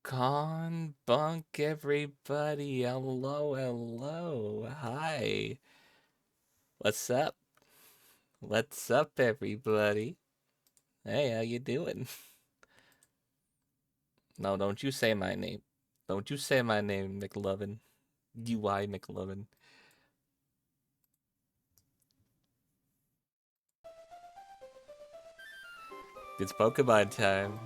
Con bunk everybody. Hello, hello. Hi. What's up? What's up everybody? Hey, how you doing? No, don't you say my name. Don't you say my name, McLovin. UI McLovin. It's Pokemon time.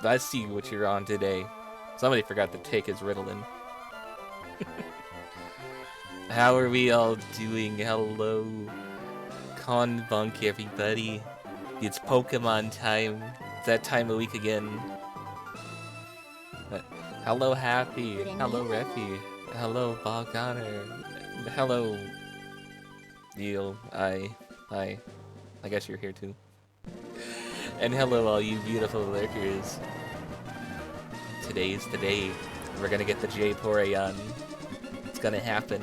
I see what you're on today. Somebody forgot to take his Ritalin. How are we all doing? Hello. Con bunk everybody. It's Pokemon time. It's that time of week again. Hello, Happy. Hello, Refi. Hello, Bob Connor. Hello, Neil. I guess you're here too. And hello, all you beautiful lurkers. Today's the day. We're gonna get the JayKayVT. It's gonna happen.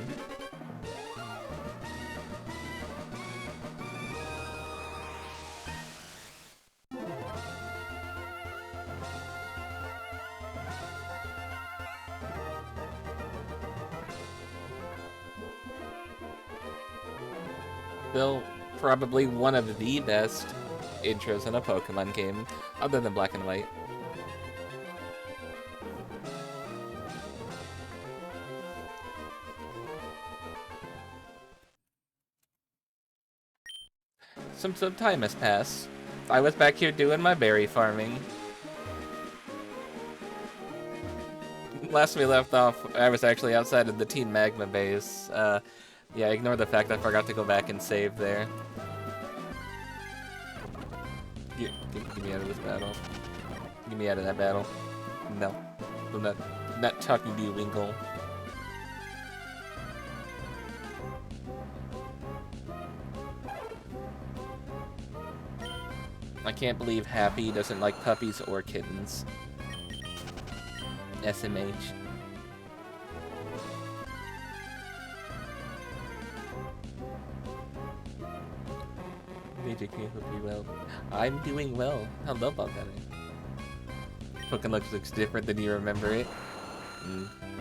Still, probably one of the best intros in a Pokemon game, other than Black and White. Some time has passed. I was back here doing my berry farming. Last we left off, I was actually outside of the Team Magma base. Yeah, ignore the fact I forgot to go back and save there. Get me out of this battle. Get me out of that battle. No. I'm not talking to you, Winkle. I can't believe Happy doesn't like puppies or kittens. SMH. JK, hope you're well. I'm doing well. Hello, Balgani. Pokemon looks different than you remember it.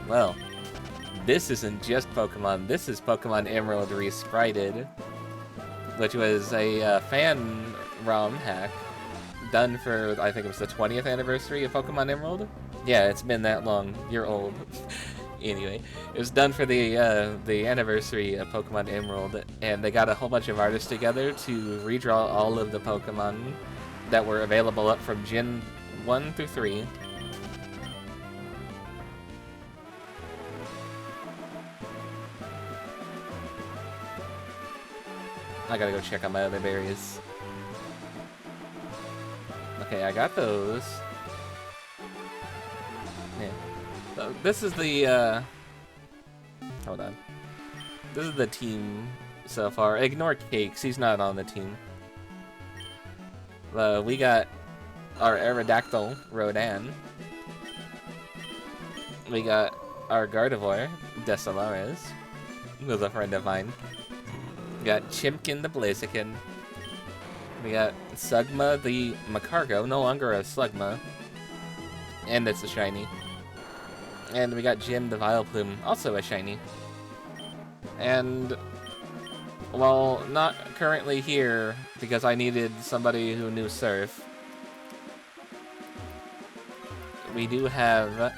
Well, this isn't just Pokemon. This is Pokemon Emerald ReSprited, which was a fan ROM hack done for, I think it was the 20th anniversary of Pokemon Emerald. Yeah, it's been that long. You're old. Anyway, it was done for the anniversary of Pokemon Emerald, and they got a whole bunch of artists together to redraw all of the Pokemon that were available up from Gen 1 through 3. I gotta go check on my other berries. Okay, I got those. Yeah. So this is the, hold on. This is the team so far. Ignore Cakes, he's not on the team. We got our Aerodactyl, Rodan. We got our Gardevoir, Desolaris, who's a friend of mine. We got Chimkin the Blaziken. We got Sugma the Macargo, no longer a Slugma. And it's a shiny. And we got Jim the Vileplume, also a shiny. And, well, not currently here, because I needed somebody who knew Surf. We do have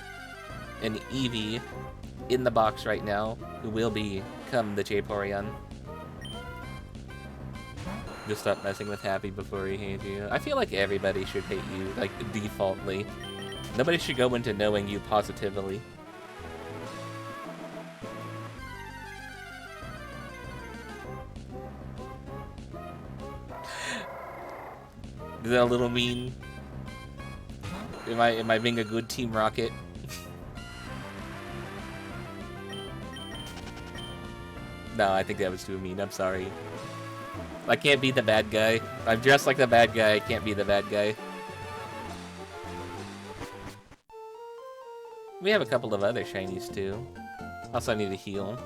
an Eevee in the box right now, who will become the Vaporeon. Just stop messing with Happy before he hates you. I feel like everybody should hate you, like, defaultly. Nobody should go into knowing you positively. Is that a little mean? Am I being a good Team Rocket? No, I think that was too mean. I'm sorry. I can't be the bad guy. I'm dressed like the bad guy. I can't be the bad guy. We have a couple of other shinies too. Also, I need to heal.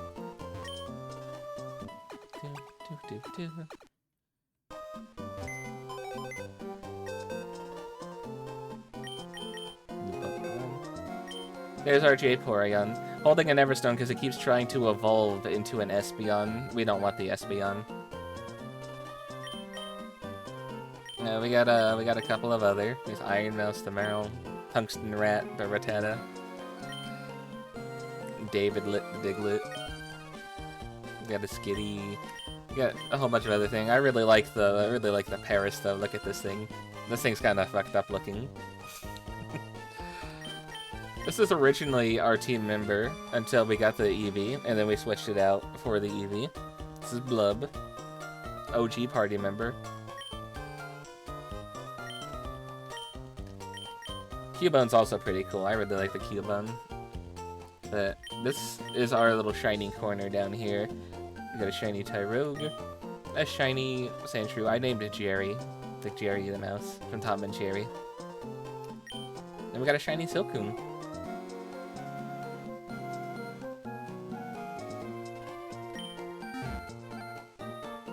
There's our Vaporeon, holding an Everstone because it keeps trying to evolve into an Espeon. We don't want the Espeon. We got a couple of other. There's Iron Mouse, the Meryl, Tungsten Rat, the Rattata, David Lit, the Diglett. We got a Skitty. We got a whole bunch of other things. I really like the Paris though. Look at this thing. This thing's kind of fucked up looking. This is originally our team member until we got the Eevee, and then we switched it out for the Eevee. This is Blub, OG party member. Cubone's also pretty cool. I really like the Cubone. But this is our little shiny corner down here. We got a shiny Tyrogue, a shiny Sandshrew. I named it Jerry, like Jerry the Mouse from Tom and Jerry. Then we got a shiny Silcoon.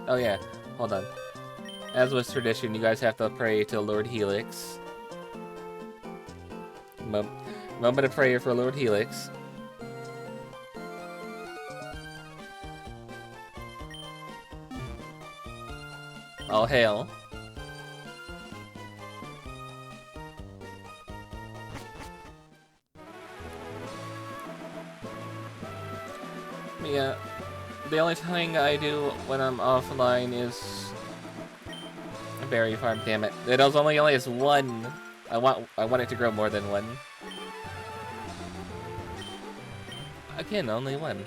Oh yeah, hold on. As was tradition, you guys have to pray to Lord Helix. Moment of prayer for Lord Helix. All hail. Yeah, the only thing I do when I'm offline is a berry farm. Damn it! It only has one. I want it to grow more than one. Again, only one.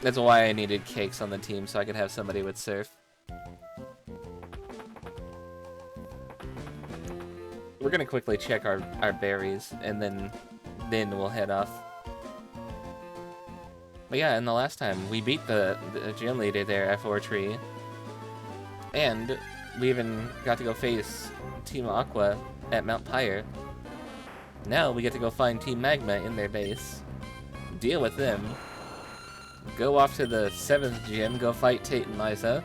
That's why I needed Cakes on the team, so I could have somebody with Surf. We're gonna quickly check our berries, and then we'll head off. But yeah, and the last time, we beat the gym leader there at Fortree. And we even got to go face Team Aqua at Mount Pyre. Now we get to go find Team Magma in their base, deal with them, go off to the 7th gym, go fight Tate and Liza,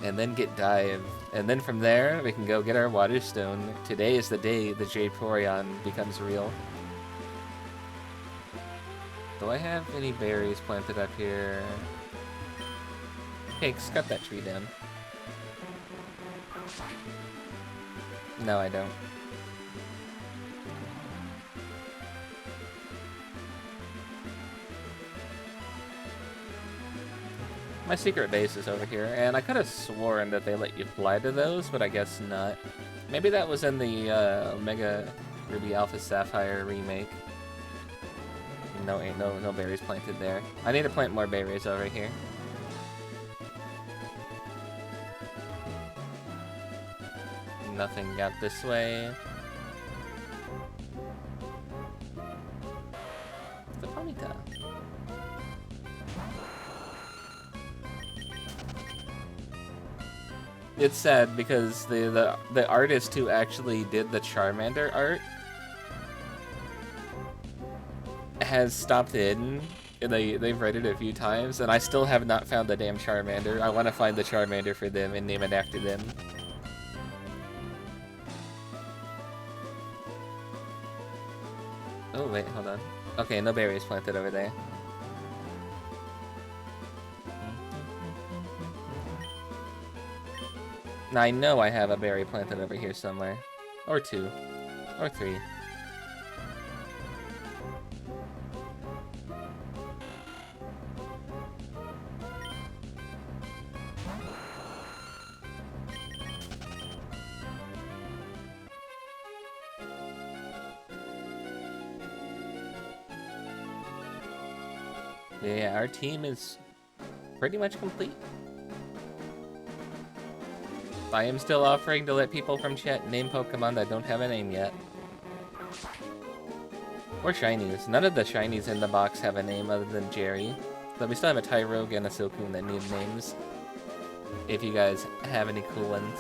and then get Dive. And then from there, we can go get our Water Stone. Today is the day the Vaporeon becomes real. Do I have any berries planted up here? Cakes, cut that tree down. No, I don't. My secret base is over here, and I could have sworn that they let you fly to those, but I guess not. Maybe that was in the Omega Ruby Alpha Sapphire remake. No, ain't no berries planted there. I need to plant more berries over here. Nothing out this way. The Ponyta. It's sad because the artist who actually did the Charmander art has stopped in. And they've read it a few times, and I still have not found the damn Charmander. I want to find the Charmander for them and name it after them. Oh wait, hold on. Okay, no berries planted over there. Now I know I have a berry planted over here somewhere. Or two. Or three. Yeah, our team is pretty much complete. I am still offering to let people from chat name Pokemon that don't have a name yet. Or shinies. None of the shinies in the box have a name other than Jerry. But we still have a Tyrogue and a Silcoon that need names. If you guys have any cool ones.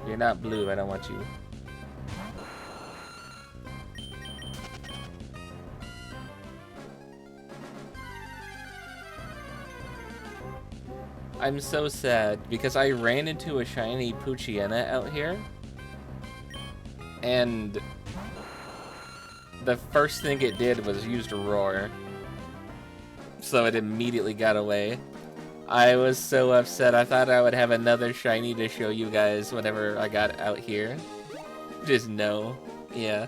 You're not blue, I don't want you. I'm so sad because I ran into a shiny Poochyena out here, and the first thing it did was used Roar, so it immediately got away. I was so upset. I thought I would have another shiny to show you guys whenever I got out here. Just no. Yeah.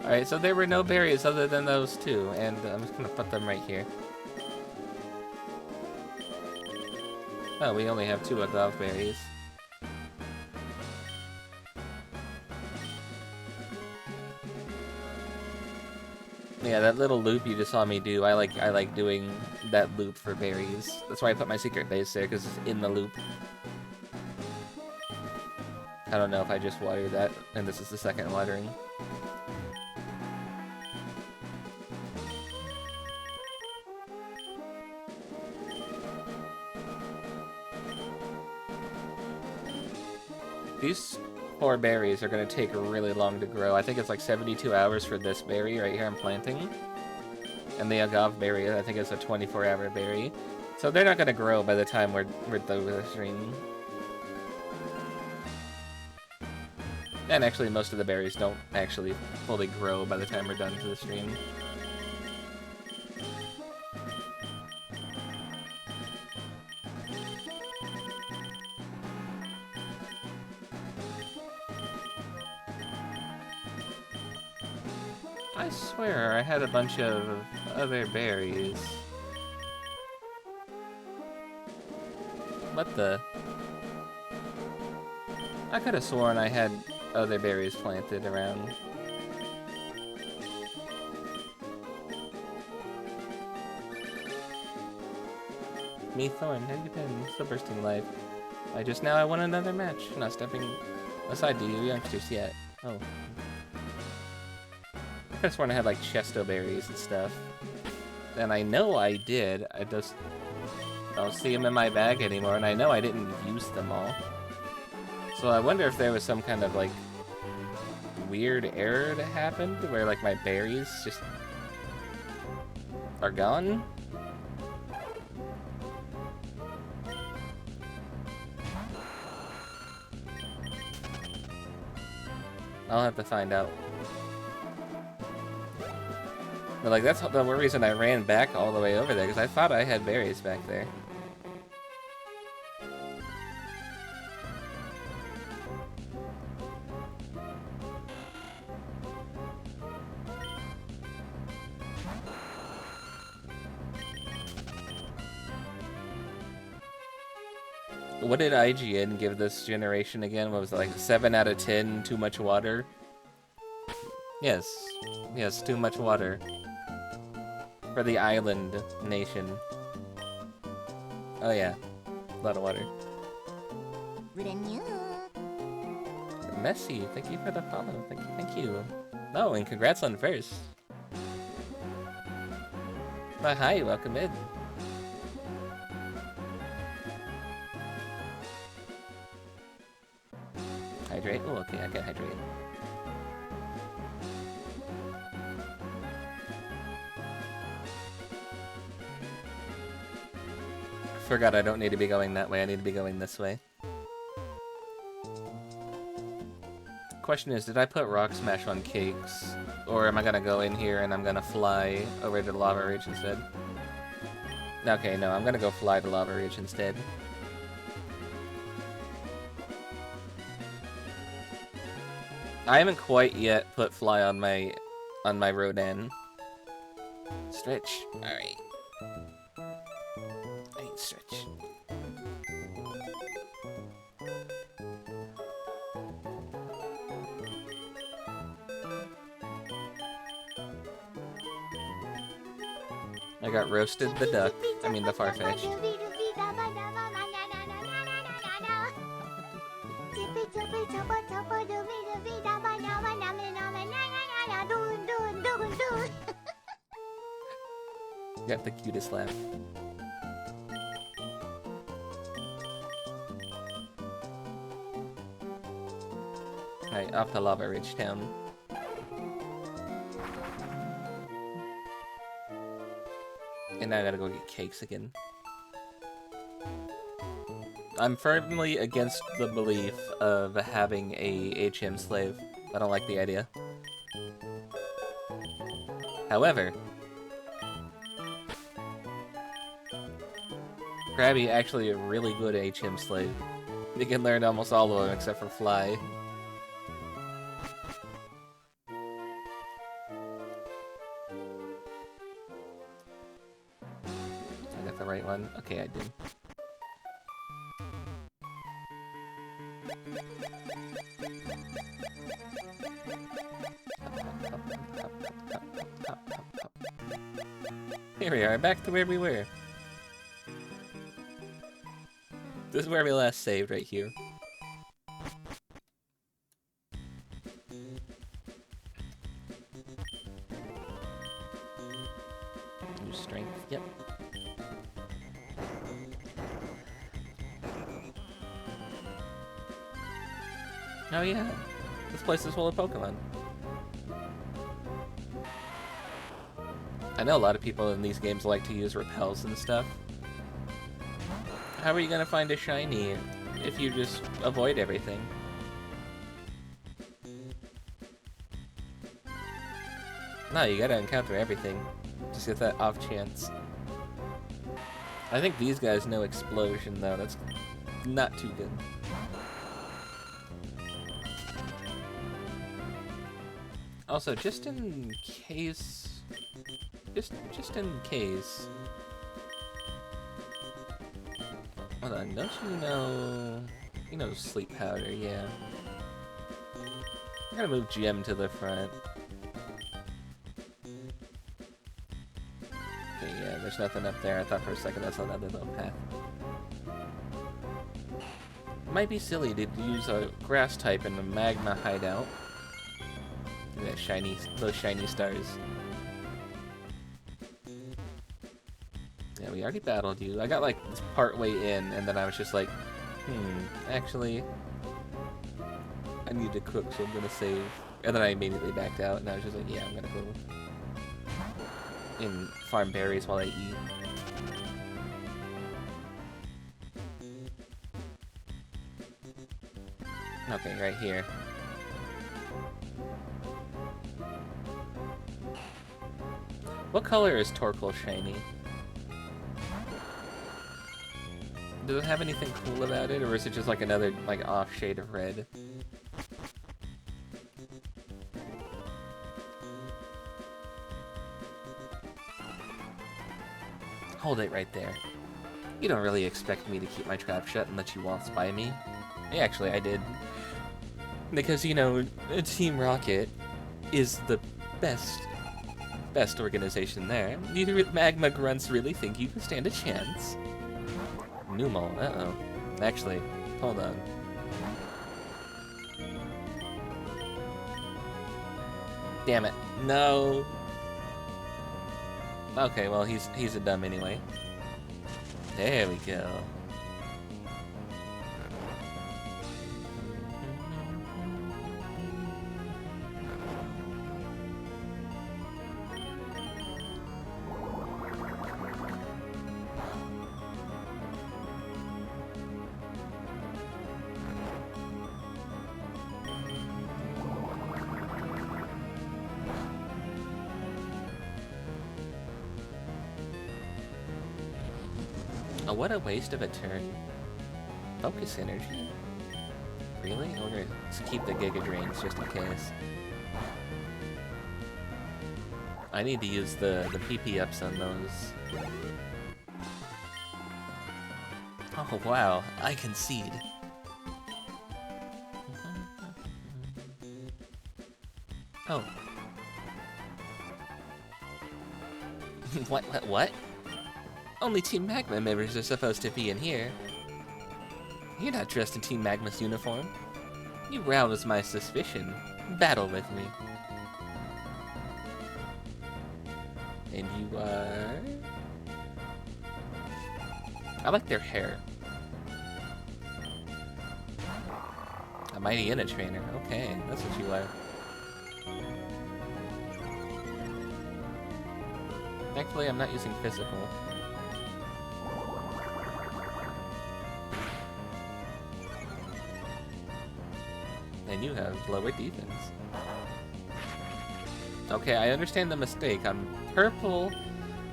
Alright, so there were no berries other than those two, and I'm just gonna put them right here. Oh, we only have 2 agave berries. Yeah, that little loop you just saw me do, I like doing that loop for berries. That's why I put my secret base there, because it's in the loop. I don't know if I just watered that, and this is the second watering. These 4 berries are going to take really long to grow. I think it's like 72 hours for this berry right here I'm planting. And the agave berry, I think it's a 24-hour berry. So they're not going to grow by the time we're through the stream. And actually, most of the berries don't actually fully grow by the time we're done to the stream. I swear I had a bunch of other berries. What the? I could have sworn I had other berries planted around. Me Thorn, how you been? Still bursting life. I won another match. Not stepping aside to you youngsters yet. Oh. I could have sworn I had like chesto berries and stuff. And I know I did. I just don't see them in my bag anymore, and I know I didn't use them all. So I wonder if there was some kind of like weird error that happened where like my berries just are gone. I'll have to find out. But like that's the reason I ran back all the way over there, because I thought I had berries back there. What did IGN give this generation again? What was it, like 7 out of 10, too much water? Yes. Yes, too much water. For the island nation. Oh yeah. A lot of water. Messi, thank you for the follow. Thank you. Oh, and congrats on first. But hi, welcome in. Hydrate? Oh, okay, I can hydrate. Forgot I don't need to be going that way, I need to be going this way. Question is, did I put Rock Smash on cakes? Or am I gonna go in here and I'm gonna fly over to Lava Ridge instead? Okay, no, I'm gonna go fly to Lava Ridge instead. I haven't quite yet put Fly on my Rodan. Stretch. Alright. I need stretch. I got roasted the duck. I mean the Farfetch'd. Got the cutest laugh. Alright, off to Lava Ridge Town. And now I gotta go get cakes again. I'm firmly against the belief of having a HM slave. I don't like the idea. However, Krabby actually a really good HM slave. You can learn almost all of them except for Fly. I got the right one? Okay, I did. Here we are, back to where we were. This is where we last saved, right here. New strength, yep. Oh yeah, this place is full of Pokemon. I know a lot of people in these games like to use repels and stuff. How are you gonna find a shiny if you just avoid everything? No, you gotta encounter everything. Just get that off chance. I think these guys know Explosion though, that's not too good. Also, just in case... Just in case... Hold on, don't you know... You know Sleep Powder, yeah. I'm gonna move Gem to the front. Okay, yeah, there's nothing up there. I thought for a second that's another little path. Might be silly to use a grass type in a magma hideout. That shiny, those shiny stars. Yeah, we already battled you. I got like part way in, and then I was just like, actually, I need to cook, so I'm gonna save. And then I immediately backed out, and I was just like, yeah, I'm gonna go and farm berries while I eat. Okay, right here. What color is Torkoal shiny? Does it have anything cool about it, or is it just like another like off shade of red? Hold it right there. You don't really expect me to keep my trap shut and let you waltz by me? Yeah, actually, I did. Because, you know, Team Rocket is the best organization there. You magma grunts really think you can stand a chance? Numel, uh-oh. Actually, hold on. Damn it. No! Okay, well, he's a dumb anyway. There we go. Oh, what a waste of a turn. Focus energy? Really? I wonder, let's keep the Giga Drains just in case. I need to use the PP ups on those. Oh wow, I concede. Oh. What? Only Team Magma members are supposed to be in here. You're not dressed in Team Magma's uniform. You rouse my suspicion. Battle with me. And you are... I like their hair. A mighty Inna trainer. Okay, that's what you are. Thankfully, I'm not using physical. and you have lower defense. Okay, I understand the mistake. I'm purple,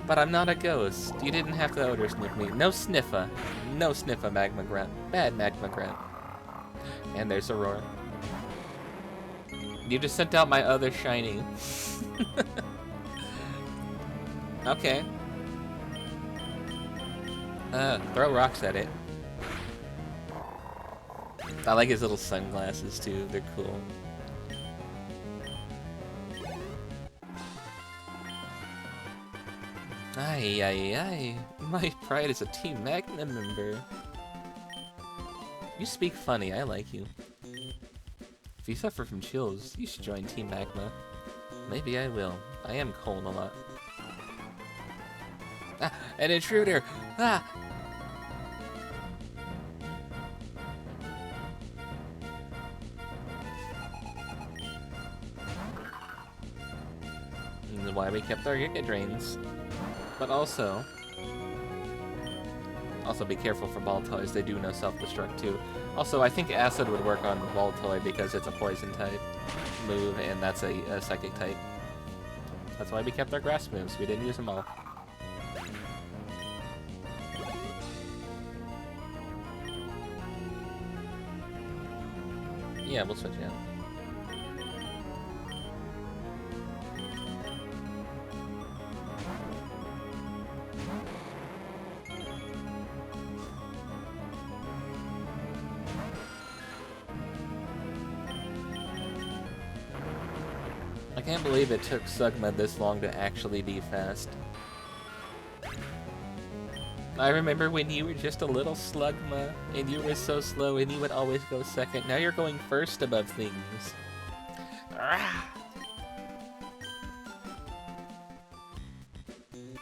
but I'm not a ghost. You didn't have to odor sniff me. No sniffa. No sniffa, Magma Grunt. Bad Magma Grunt. And there's Aurora. You just sent out my other shiny. Okay. Throw rocks at it. I like his little sunglasses too, they're cool. Aye, aye, aye. My pride is a Team Magma member. You speak funny, I like you. If you suffer from chills, you should join Team Magma. Maybe I will. I am cold a lot. Ah, an intruder! Ah! And why we kept our Giga Drains. But also be careful for Baltoys, they do no self-destruct too. Also, I think Acid would work on Baltoy because it's a poison type move, and that's a psychic type. That's why we kept our grass moves, we didn't use them all. Yeah, we'll switch out. I can't believe it took Sugma this long to actually be fast. I remember when you were just a little Slugma, and you were so slow and you would always go second. Now you're going first above things. Ah!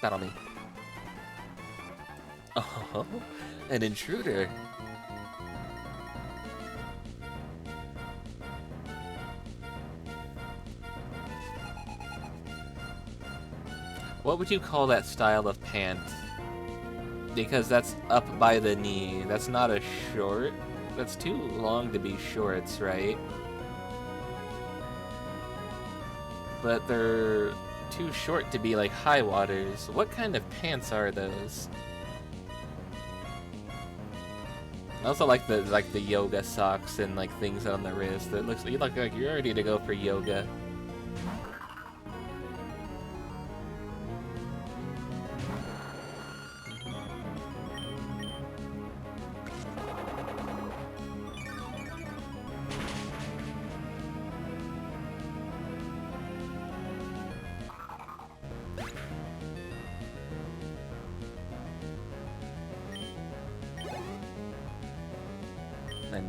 Battle me. Oh, an intruder. What would you call that style of pant? Because that's up by the knee. That's not a short. That's too long to be shorts, right? But they're too short to be like high waters. What kind of pants are those? I also like the yoga socks and like things on the wrist. That looks like you're ready to go for yoga.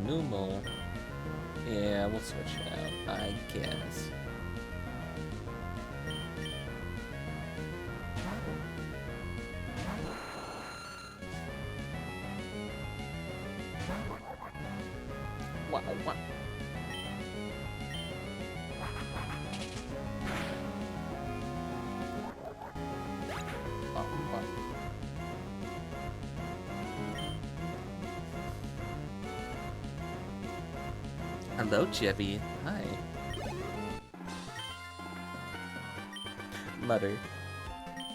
Numo. Yeah, we'll switch it out, I guess. What? Hello, Jebby. Hi. Mutter.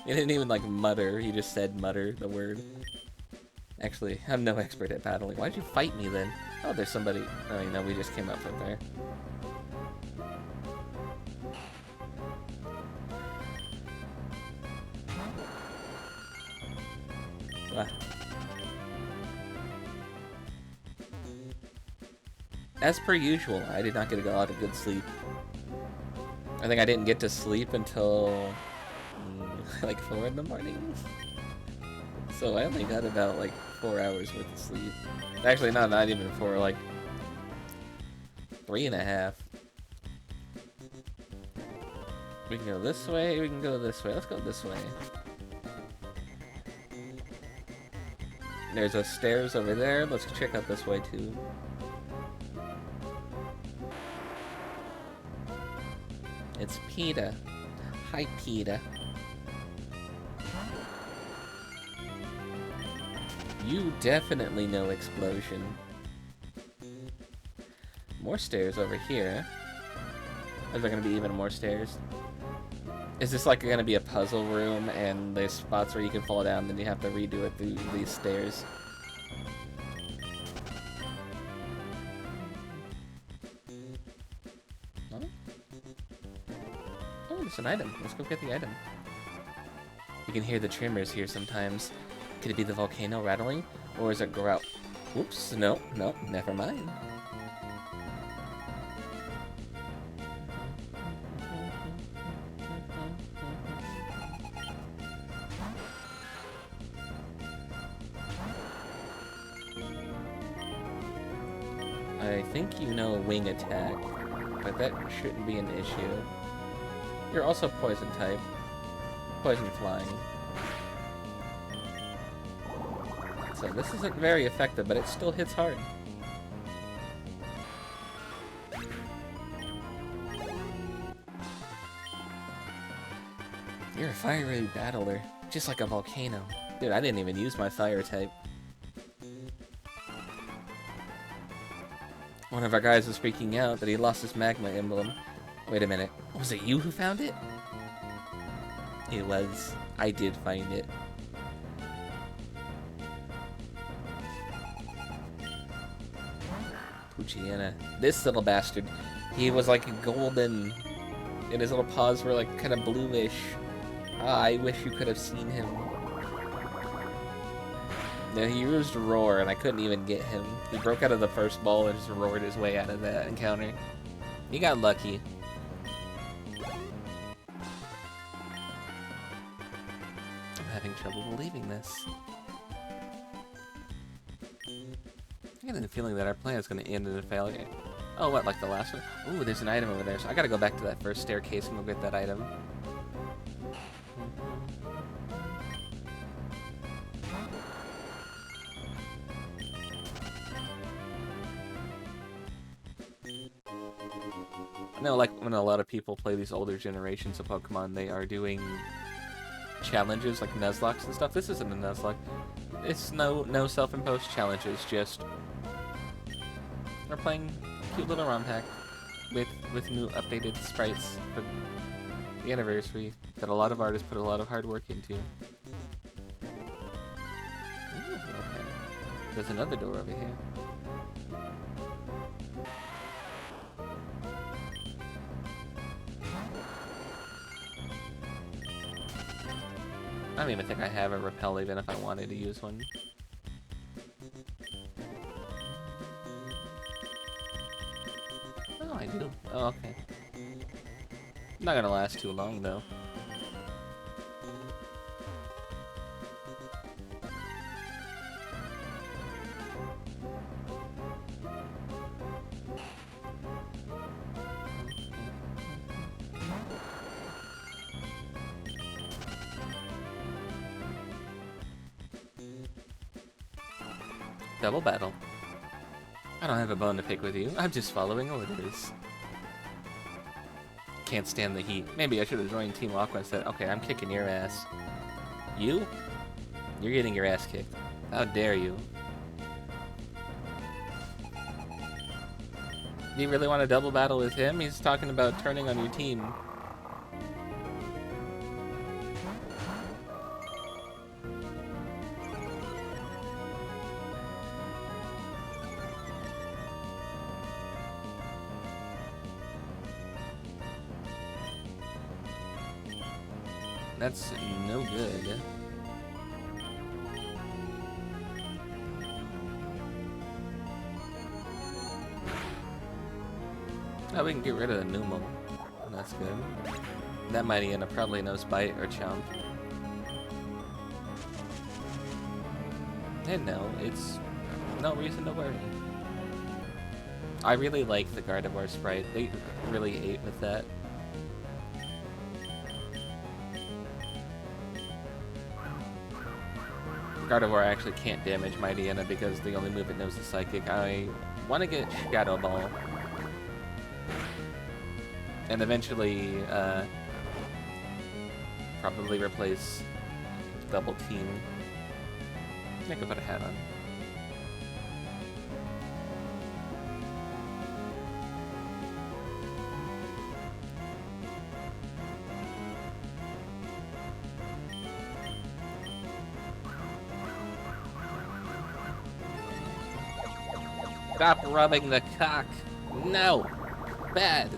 He didn't even like mutter, he just said mutter, the word. Actually, I'm no expert at battling. Why'd you fight me then? Oh, there's somebody. Oh, you know, we just came up from there. Ah. As per usual, I did not get a lot of good sleep. I think I didn't get to sleep until like 4 in the morning. So I only got about like 4 hours worth of sleep. Actually, not even 4, like 3.5. We can go this way, we can go this way. Let's go this way. There's a stairs over there. Let's check out this way too. It's PETA. Hi, PETA. You definitely know explosion. More stairs over here. Is there gonna be even more stairs? Is this like gonna be a puzzle room and there's spots where you can fall down, then you have to redo it through these stairs? Oh, oh, there's an item. Let's go get the item. You can hear the tremors here sometimes. Could it be the volcano rattling? Or is it grout? Oops, no, never mind. I think you know wing attack, but that shouldn't be an issue. You're also poison type. Poison flying. So this isn't very effective, but it still hits hard. You're a fiery battler, just like a volcano. Dude, I didn't even use my fire type. One of our guys was freaking out that he lost his magma emblem. Wait a minute, was it you who found it? It was. I did find it. Pucciana. This little bastard. He was like golden, and his little paws were like kind of bluish. Ah, I wish you could have seen him. Yeah, he used Roar, and I couldn't even get him. He broke out of the first ball and just roared his way out of that encounter. He got lucky. I'm having trouble believing this. I get the feeling that our plan is going to end in a failure. Oh, what, like the last one? Ooh, there's an item over there, so I gotta go back to that first staircase and go get that item. I know, like, when a lot of people play these older generations of Pokemon, they are doing challenges, like Nuzlocks and stuff. This isn't a Nuzlocke. It's no self-imposed challenges, just... we're playing a cute little ROM hack with new updated sprites for the anniversary that a lot of artists put a lot of hard work into. Ooh, okay. There's another door over here. I don't even think I have a repel even if I wanted to use one. Oh, I do. Oh, okay. Not gonna last too long, though. Double battle. I don't have a bone to pick with you. I'm just following orders. Can't stand the heat. Maybe I should have joined Team Aqua and said, okay, I'm kicking your ass. You? You're getting your ass kicked. How dare you? Do you really want to double battle with him? He's talking about turning on your team. That's no good. Oh, we can get rid of the Numel. That's good. That Mightyena probably knows Bite or Chomp. And no, it's no reason to worry. I really like the Gardevoir sprite. They really ate with that. Gardevoir actually can't damage Mightyena because the only move it knows is Psychic. I want to get Shadow Ball. And eventually, probably replace Double Team. I could put a hat on. Stop rubbing the cock. No. Bad.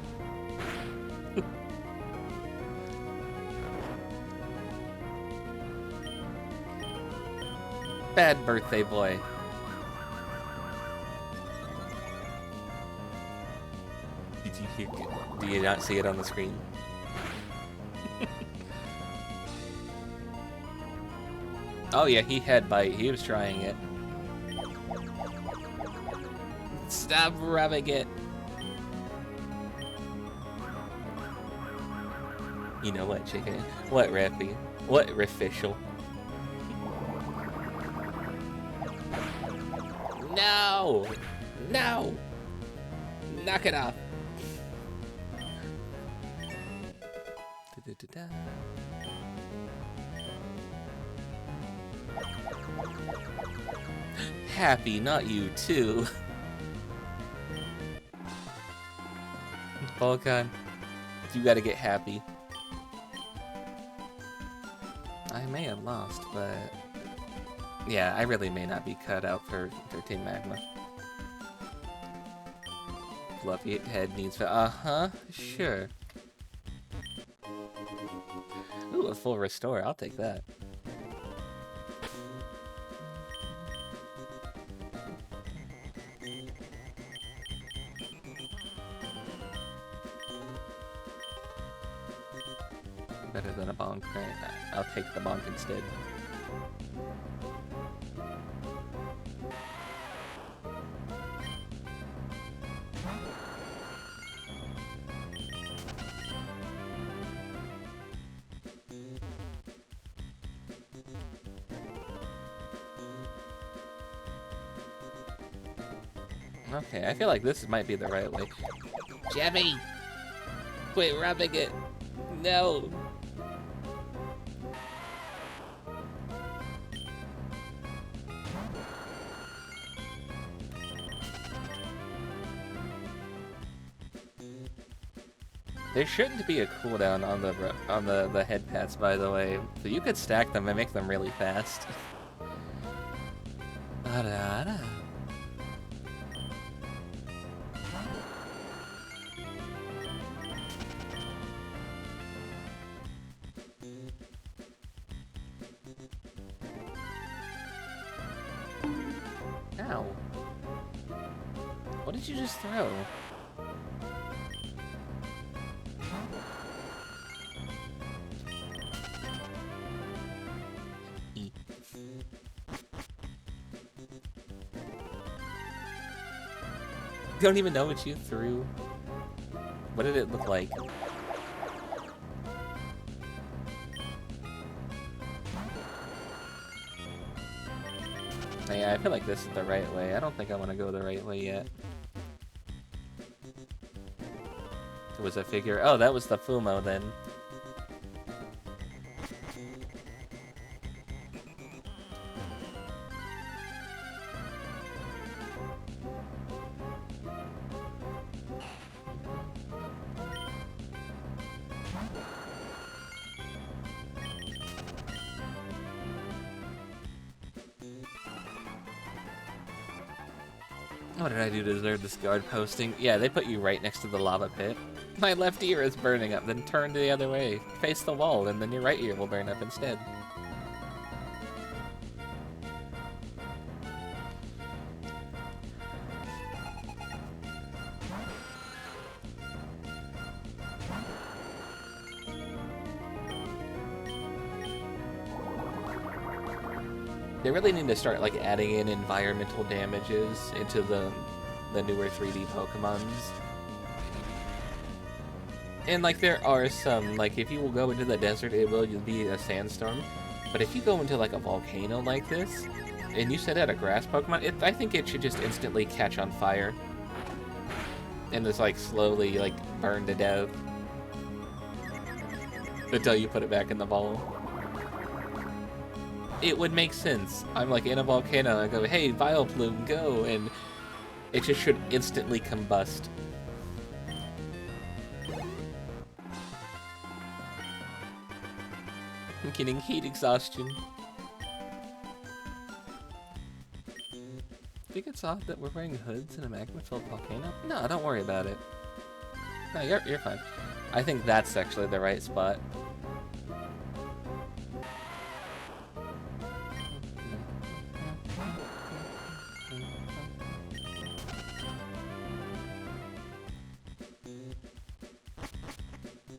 Bad birthday boy. Do you not see it on the screen? Oh yeah, he had bite. He was trying it. Stop rubbing it. You know what, chicken? What, Raffy? What, Riffficial? No! No! Knock it off. Da-da-da-da. Happy, not you, too. Volcon, you gotta get happy. I may have lost, but... yeah, I really may not be cut out for 13 Magma. Fluffy head needs... uh-huh, sure. Ooh, a full restore, I'll take that. Better than a bonk, right? I'll take the bonk instead. Okay, I feel like this might be the right way. Jemmy! Quit rubbing it! No! There shouldn't be a cooldown on the head pats, by the way. So you could stack them and make them really fast. Ow. What did you just throw? Don't even know what you threw. What did it look like? Yeah, I feel like this is the right way. I don't think I want to go the right way yet. It was a figure. Oh, that was the Fumo then. What did I do to deserve this guard posting? Yeah, they put you right next to the lava pit. My left ear is burning up, then turn the other way. Face the wall, and then your right ear will burn up instead. They really need to start like adding in environmental damages into the newer 3D Pokemons. And like there are some, like if you will go into the desert, it will be a sandstorm. But if you go into like a volcano like this, and you set out a grass Pokemon, I think it should just instantly catch on fire. And just like slowly like burn to death. Until you put it back in the ball. It would make sense. I'm like in a volcano, I go, hey, Vileplume, go, and it just should instantly combust. I'm getting heat exhaustion. think it's odd that we're wearing hoods in a magma-filled volcano? No, don't worry about it. No, you're fine. I think that's actually the right spot.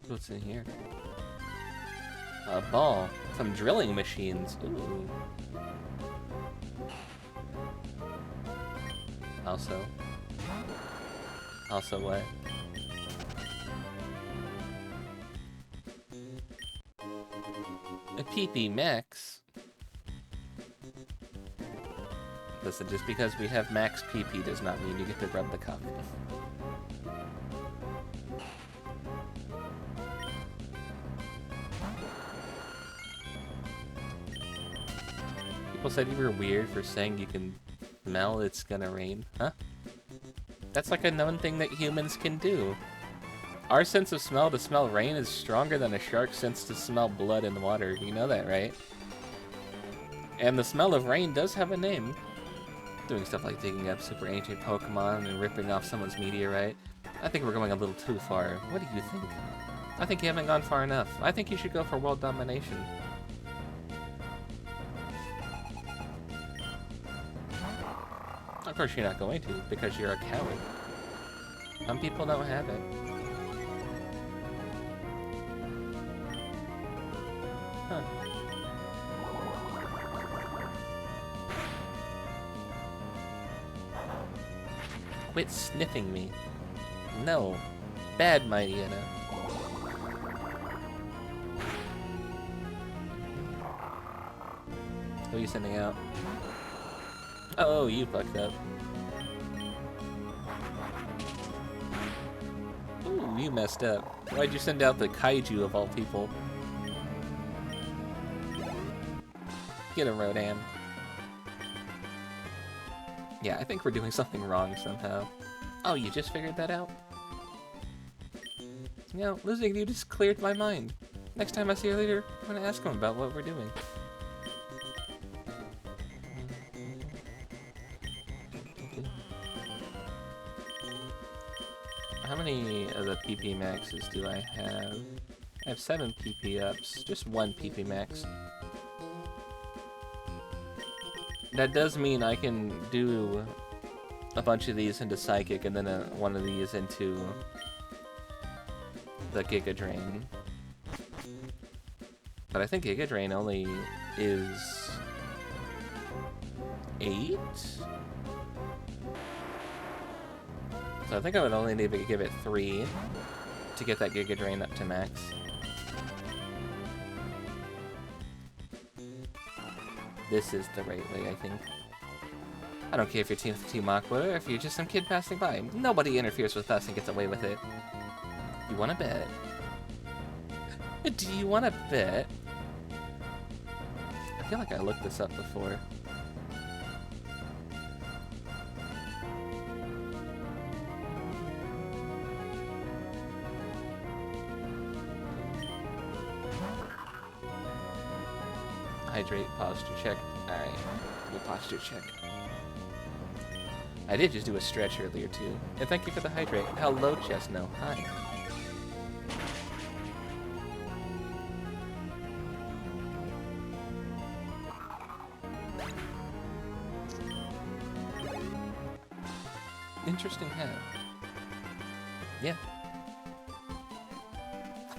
What's in here? A ball. Some drilling machines. Ooh. Also what? A PP max. Listen, just because we have max PP does not mean you get to rub the cock. People said you were weird for saying you can smell it's gonna rain. Huh? That's like a known thing that humans can do. Our sense of smell to smell rain is stronger than a shark's sense to smell blood in the water. You know that, right? And the smell of rain does have a name. Doing stuff like digging up super ancient Pokemon and ripping off someone's meteorite. I think we're going a little too far. What do you think? I think you haven't gone far enough. I think you should go for world domination. Of course you're not going to, because you're a coward. Some people don't have it. Huh. Quit sniffing me. No. Bad, Mighty Anna. Who are you sending out? Oh, you fucked up. Ooh, you messed up. Why'd you send out the kaiju of all people? Get him, Rodan. Yeah, I think we're doing something wrong somehow. Oh, you just figured that out? You know, losing you just cleared my mind. Next time I see your leader, I'm gonna ask him about what we're doing. How many of the PP maxes do I have? I have 7 PP ups, just 1 PP max. That does mean I can do a bunch of these into Psychic and then one of these into the Giga Drain. But I think Giga Drain only is 8? So I think I would only need to give it 3 to get that Giga Drain up to max. This is the right way, I think. I don't care if you're Team Aqua or if you're just some kid passing by. Nobody interferes with us and gets away with it. You wanna bet? Do you wanna bet? I feel like I looked this up before. Hydrate, posture check. Alright, do a posture check. I did just do a stretch earlier too. And thank you for the hydrate. Hello, Chesno. Hi. Interesting hat. Yeah.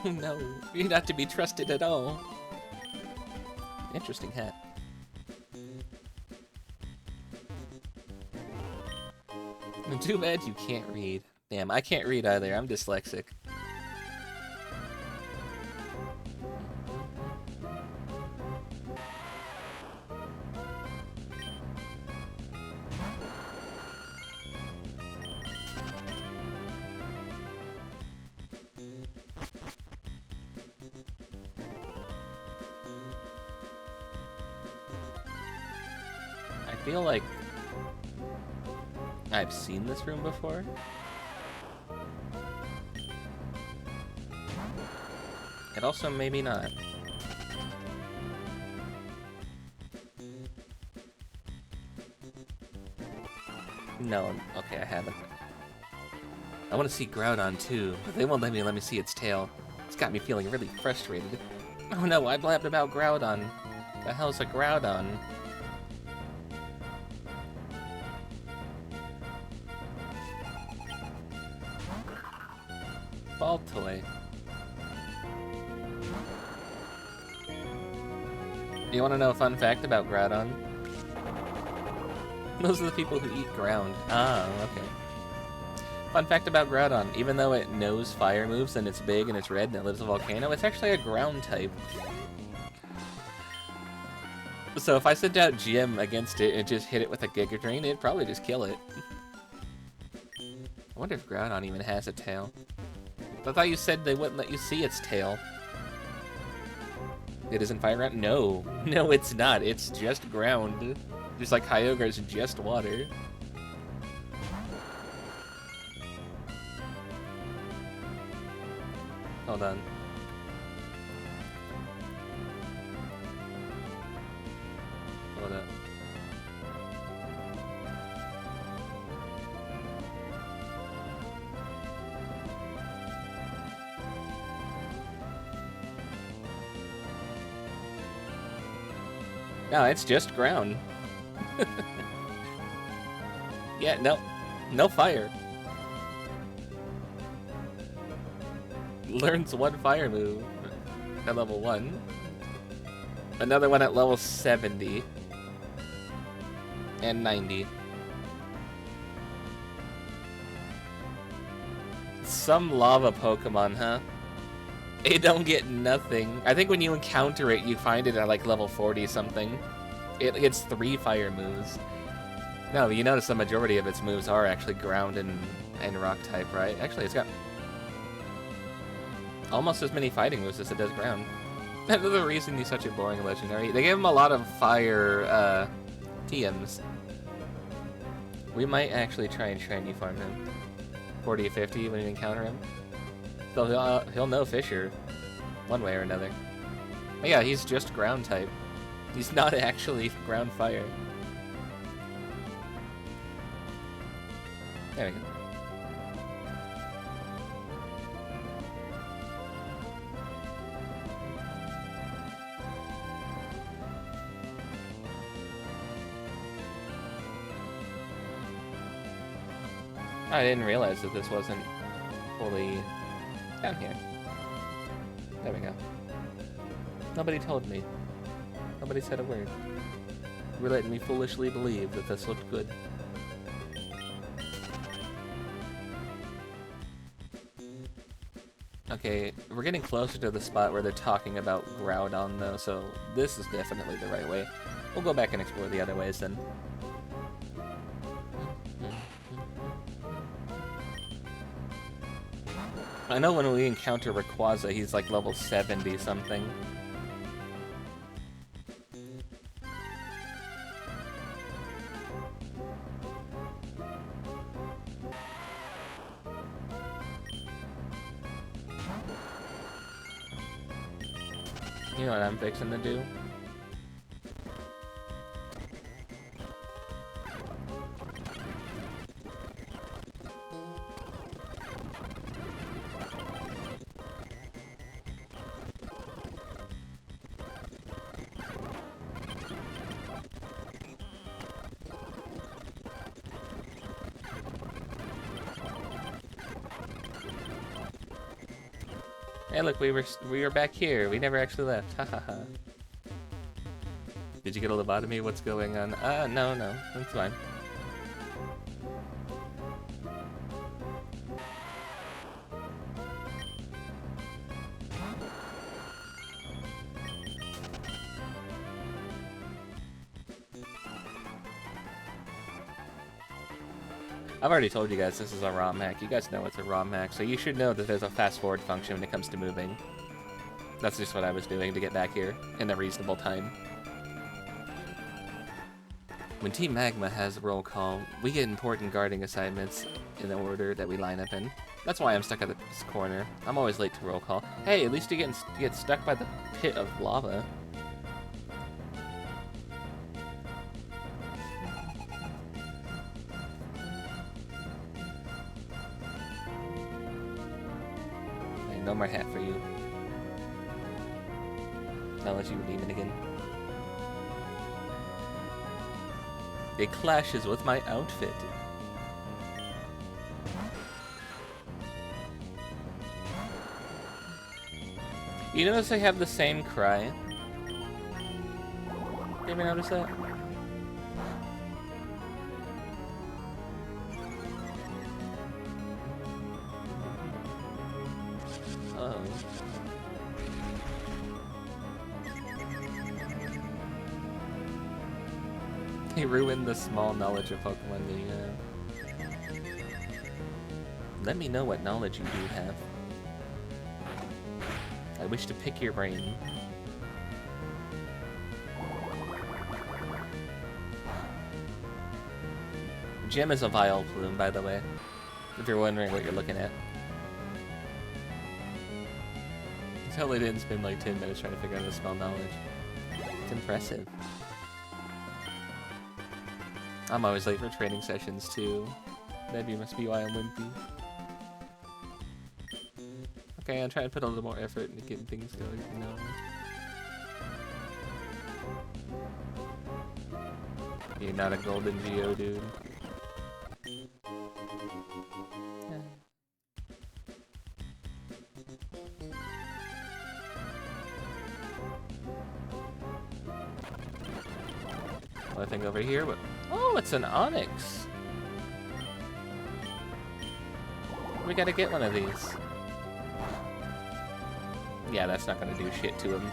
No, you're not to be trusted at all. Interesting hat. Too bad you can't read. Damn, I can't read either. I'm dyslexic. I feel like I've seen this room before. And also maybe not. No, okay, I haven't. I want to see Groudon too, but they won't let me see its tail. It's got me feeling really frustrated. Oh no, I blabbed about Groudon. The hell's a Groudon? Ball toy. You want to know a fun fact about Groudon? Those are the people who eat ground. Ah, okay. Fun fact about Groudon, even though it knows fire moves and it's big and it's red and it lives in a volcano, it's actually a ground type. So if I sent out Gym against it and just hit it with a Giga Drain, it'd probably just kill it. I wonder if Groudon even has a tail. I thought you said they wouldn't let you see its tail. It isn't fire ground? No. No, it's not. It's just ground. Just like Kyogre's just water. Hold on. Hold up. No, it's just ground. Yeah, no. No fire. Learns one fire move at level 1. Another one at level 70. And 90. Some lava Pokemon, huh? It don't get nothing. I think when you encounter it, you find it at like level 40 something. It gets 3 fire moves. No, you notice the majority of its moves are actually ground and rock type, right? Actually, it's got almost as many fighting moves as it does ground. Another reason he's such a boring legendary. They gave him a lot of fire TMs. We might actually try and shiny farm him. 40 or 50 when you encounter him. So he'll know Fisher, one way or another. But yeah, he's just ground type. He's not actually ground fire. There we go. I didn't realize that this wasn't fully down here. There we go. Nobody told me. Nobody said a word. You were letting me foolishly believe that this looked good. Okay, we're getting closer to the spot where they're talking about Groudon though, so this is definitely the right way. We'll go back and explore the other ways then. I know when we encounter Rayquaza, he's like level 70 something. You know what I'm fixing to do? Hey, look, we were back here. We never actually left. Ha ha ha. Did you get a lobotomy? What's going on? No, that's fine. I've already told you guys this is a ROM hack. You guys know it's a ROM hack, so you should know that there's a fast forward function when it comes to moving. That's just what I was doing to get back here in a reasonable time. When Team Magma has roll call, we get important guarding assignments in the order that we line up in. That's why I'm stuck at this corner. I'm always late to roll call. Hey, at least you get stuck by the pit of lava. No more hat for you. Not unless you redeem it again. It clashes with my outfit. You notice they have the same cry? You ever notice that? Oh. He ruined the small knowledge of Pokemon that you have. Let me know what knowledge you do have. I wish to pick your brain. Gem is a vile plume, by the way, if you're wondering what you're looking at. I totally didn't spend like 10 minutes trying to figure out how to spell knowledge. It's impressive. I'm always late for training sessions too. That must be why I'm wimpy. Okay, I'm trying to put a little more effort into getting things going, you know. You're not a golden Geodude. Nothing over here, but oh, it's an Onyx. We gotta get one of these. Yeah, that's not gonna do shit to him.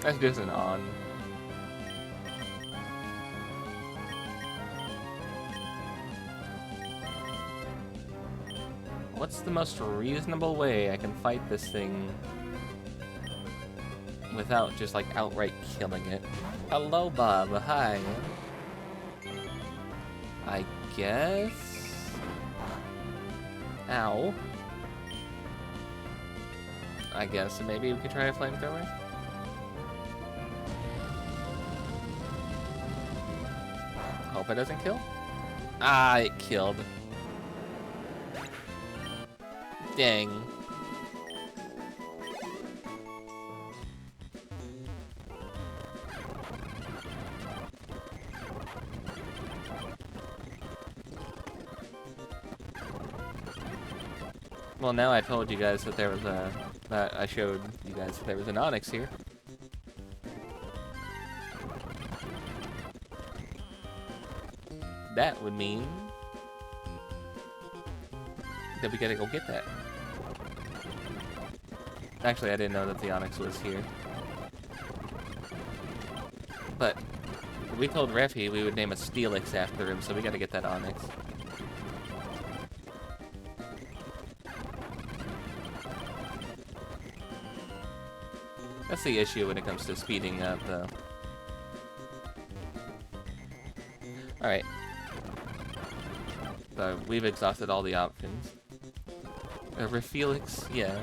That's just an on. What's the most reasonable way I can fight this thing without just like outright killing it? Hello, Bob. Hi. I guess. Ow. I guess maybe we could try a flamethrower. Hope it doesn't kill. Ah, it killed. Dang. Well, now I told you guys that there was I showed you guys that there was an Onyx here. That would mean that we gotta go get that. Actually, I didn't know that the Onyx was here. But we told Refi we would name a Steelix after him, so we gotta get that Onyx. That's the issue when it comes to speeding up, though. Alright. So, we've exhausted all the options. Refelix? Yeah.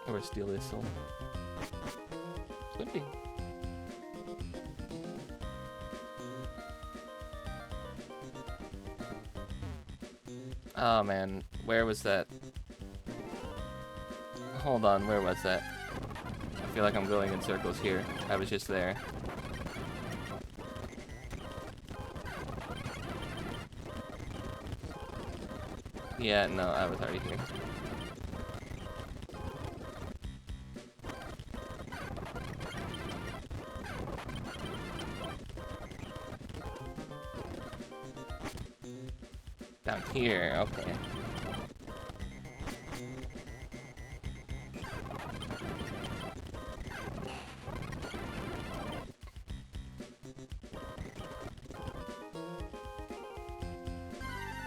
Or steal this one. Could be. Oh man, where was that? Hold on, where was that? I feel like I'm going in circles here. I was just there. Yeah, no, I was already here. Down here, okay.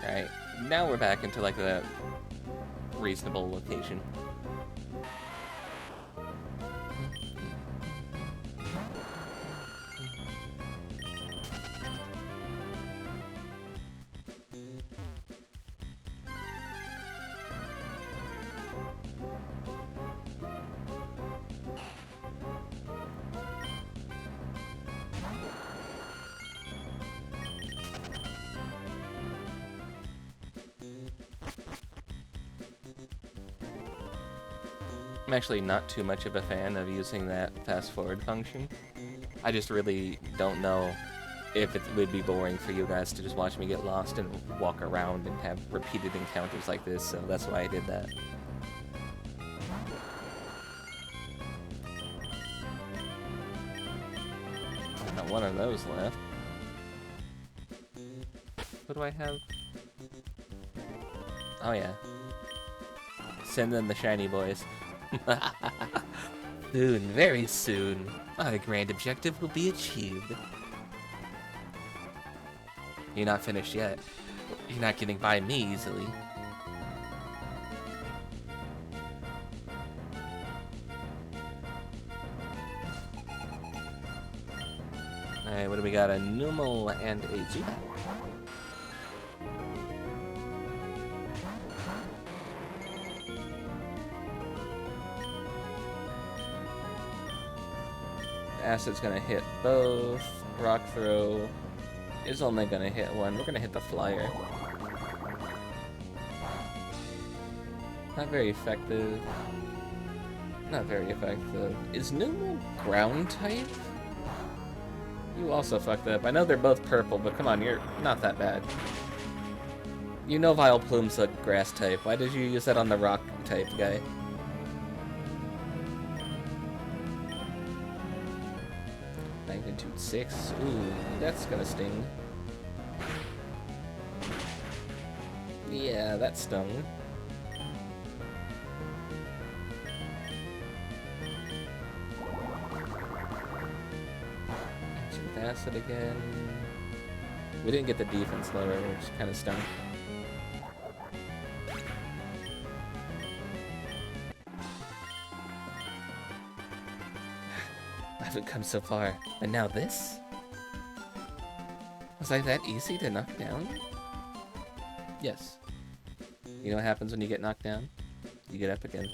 Alright, now we're back into like a reasonable location. I'm actually not too much of a fan of using that fast forward function. I just really don't know if it would be boring for you guys to just watch me get lost and walk around and have repeated encounters like this, so that's why I did that. Got one of those left. What do I have? Oh yeah. Send in the shiny boys. Soon, very soon, our grand objective will be achieved. You're not finished yet. You're not getting by me easily. Alright, what do we got? A Numel and a Zubat. Acid's gonna hit both. Rock Throw is only gonna hit one. We're gonna hit the Flyer. Not very effective. Not very effective. Is Numel ground type? You also fucked up. I know they're both purple, but come on, you're not that bad. You know Vileplume's a grass type. Why did you use that on the rock type guy? Magnitude 6. Ooh, that's gonna sting. Yeah, that stung. With acid again. We didn't get the defense lower, which kind of stung. I haven't come so far. And now this? Was I that easy to knock down? Yes. You know what happens when you get knocked down? You get up again.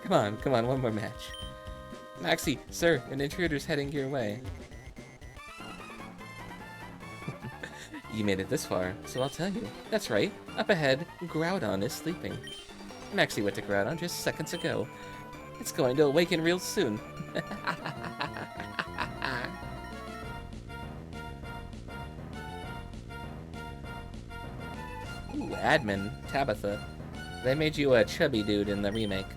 Come on, one more match. Maxie, sir, an intruder's heading your way. You made it this far, so I'll tell you. That's right. Up ahead, Groudon is sleeping. Maxie went to Groudon just seconds ago. It's going to awaken real soon. Ooh, admin, Tabitha. They made you a chubby dude in the remake.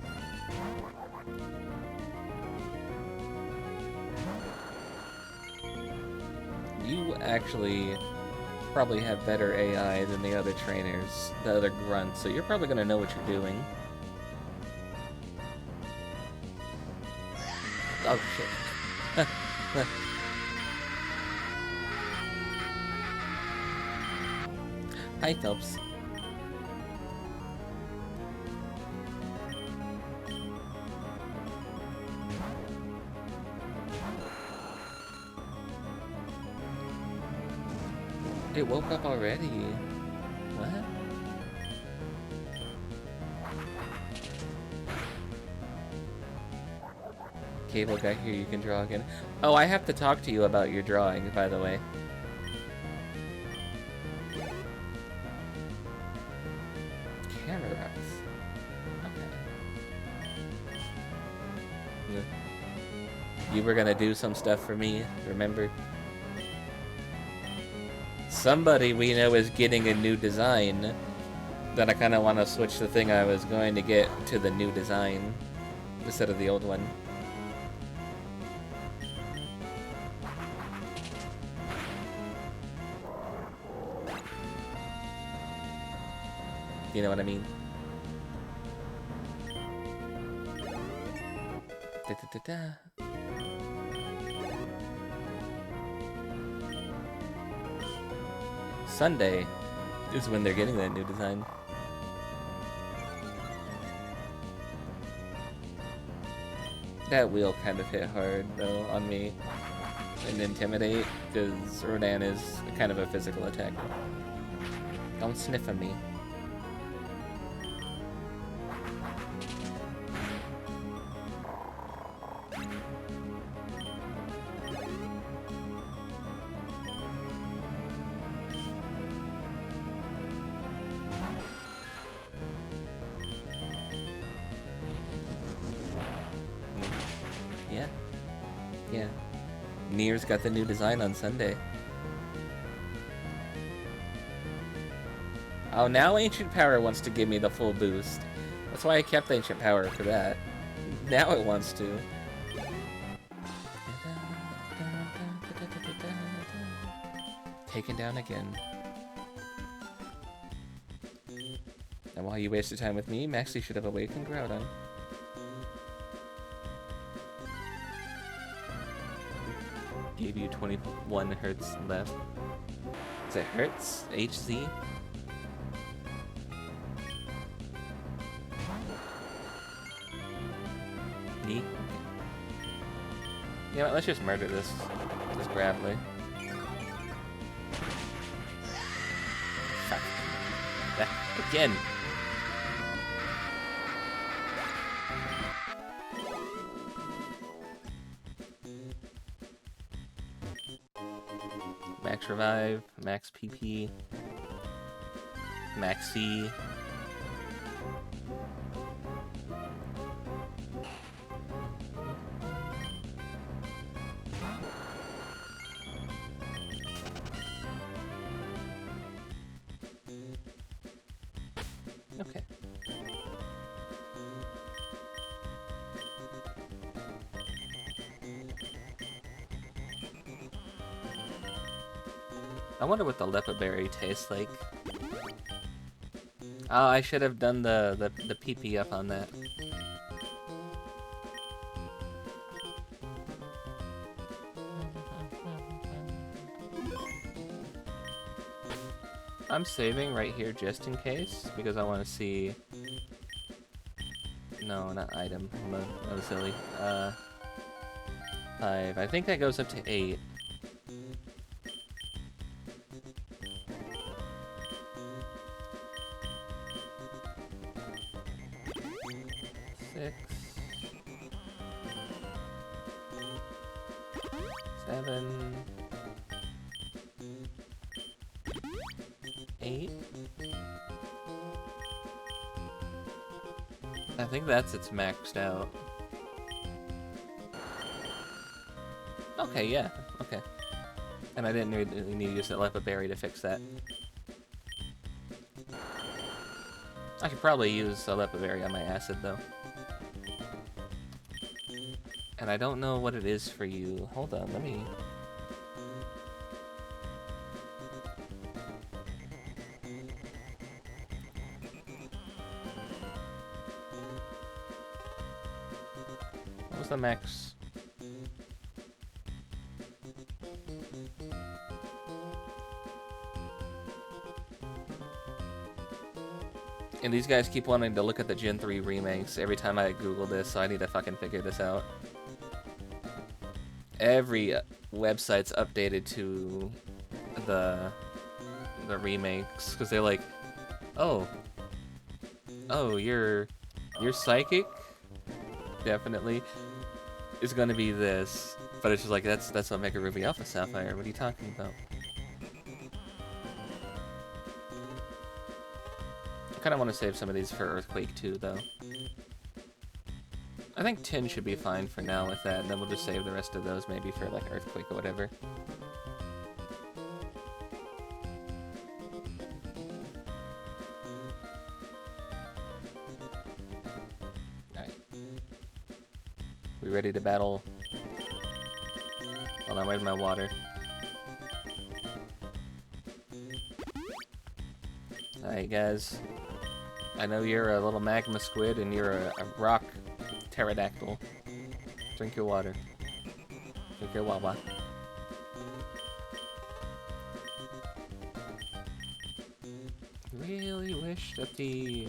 You actually probably have better AI than the other trainers, the other grunts, so you're probably gonna know what you're doing. Oh shit. Hi, Phelps. It woke up already. What? Cable guy here, you can draw again. Oh, I have to talk to you about your drawing, by the way. Camera routes. Okay. You were gonna do some stuff for me, remember? Somebody we know is getting a new design. That I kind of want to switch the thing I was going to get to the new design instead of the old one. You know what I mean? Da-da-da-da. Sunday is when they're getting that new design. That wheel kind of hit hard, though, on me. And Intimidate, because Rodan is kind of a physical attacker. Don't sniff at me. Nier's got the new design on Sunday. Oh, now Ancient Power wants to give me the full boost. That's why I kept Ancient Power for that. Now it wants to. Taken down again. And while you wasted time with me, Maxie should have awakened Groudon. Gave you 21 hertz left. Is it hertz? HZ? Me? Yeah, let's just murder this Graveler. Fuck. Again! Max Revive, Max PP, Max C. Okay. I wonder what the Lepa Berry tastes like. Oh, I should have done the PP up on that. I'm saving right here just in case, because I want to see... No, not item. That was silly. 5. I think that goes up to 8. 6. 7. 8. I think that's it's maxed out. Okay, yeah, okay. And I didn't really need to use that Lepa Berry to fix that. I could probably use a Lepa Berry on my acid though. And I don't know what it is for you. Hold on, let me... What was the max? And these guys keep wanting to look at the Gen 3 remakes every time I Google this, so I need to fucking figure this out. Every website's updated to the remakes, because they're like, oh, you're psychic, definitely, is gonna be this, but it's just like, that's Omega Ruby Alpha Sapphire, what are you talking about? I kinda want to save some of these for Earthquake too, though. I think 10 should be fine for now with that, and then we'll just save the rest of those maybe for like Earthquake or whatever. Alright. We ready to battle? Hold on, where's my water? Alright guys. I know you're a little magma squid and you're a rock pterodactyl. Drink your water. Drink your wawa. Really wish that the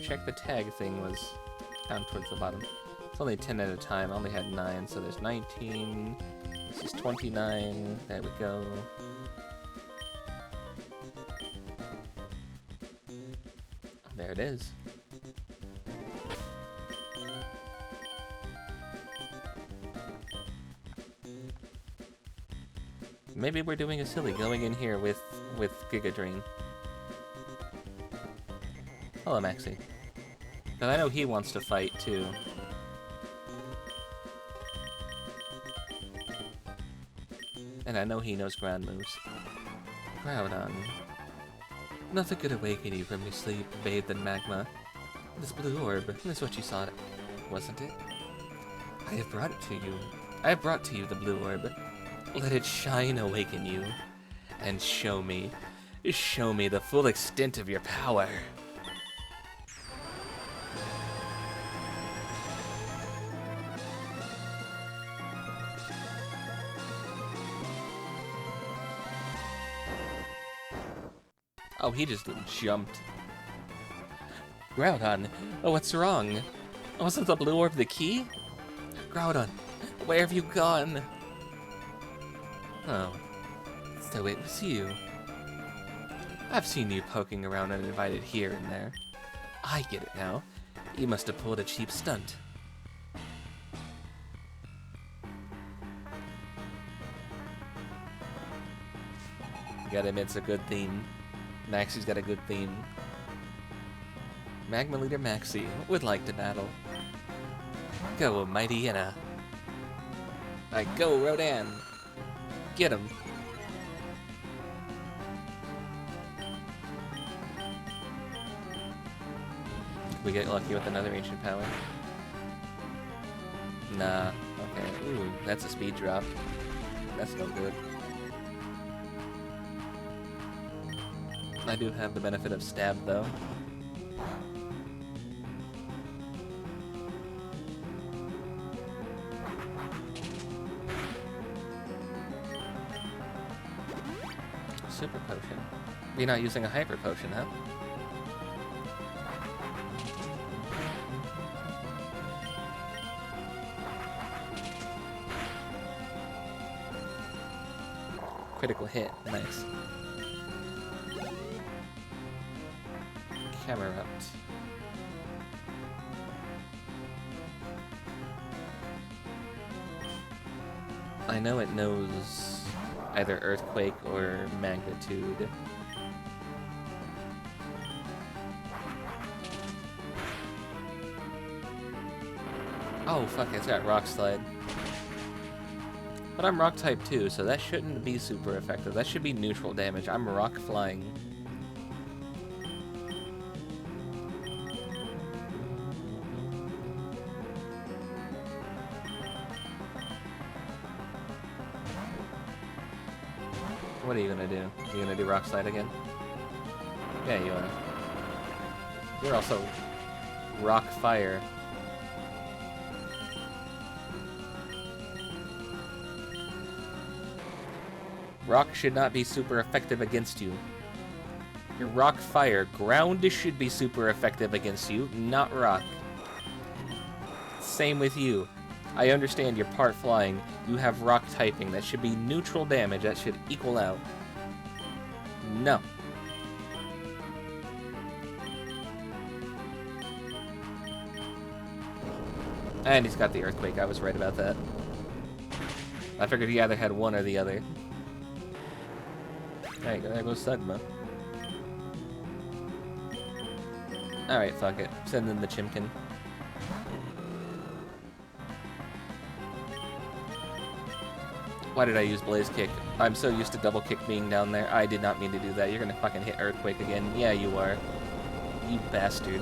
check the tag thing was down towards the bottom. It's only 10 at a time. I only had 9, so there's 19. This is 29. There we go. There it is. Maybe we're doing a silly going in here with Giga Drain. Hello, Maxie. Because I know he wants to fight too. And I know he knows ground moves. Groudon. Nothing could awaken you from your sleep, bathed in magma. This blue orb is what you sought, wasn't it? I have brought it to you. I have brought to you the blue orb. Let it shine, awaken you, and show me the full extent of your power. Oh, he just jumped. Groudon, oh, what's wrong? Wasn't the blue orb the key? Groudon, where have you gone? Oh, so it was you. I've seen you poking around uninvited here and there. I get it now. You must have pulled a cheap stunt. Gotta admit, it's a good theme. Maxie's got a good theme. Magma Leader Maxie would like to battle. Go, mighty Yenna. Alright, go, Rodan. Get him. We get lucky with another ancient power. Nah. Okay. Ooh, that's a speed drop. That's no good. I do have the benefit of stab, though. Super potion. You're not using a hyper potion, huh? Critical hit. Nice. Camerupt. I know it knows either earthquake or magnitude. Oh fuck, it's got rock slide. But I'm rock type too, so that shouldn't be super effective. That should be neutral damage. I'm rock flying. What are you gonna do? You gonna do rock slide again? Yeah, you are. You're also rock fire. Rock should not be super effective against you. Your rock fire. Ground should be super effective against you, not rock. Same with you. I understand you're part flying. You have rock typing. That should be neutral damage. That should equal out. No. And he's got the earthquake. I was right about that. I figured he either had one or the other. There you go. There goes Sugma. Alright, fuck it. Send in the Chimkin. Why did I use Blaze Kick? I'm so used to double kick being down there. I did not mean to do that. You're gonna fucking hit Earthquake again. Yeah, you are. You bastard.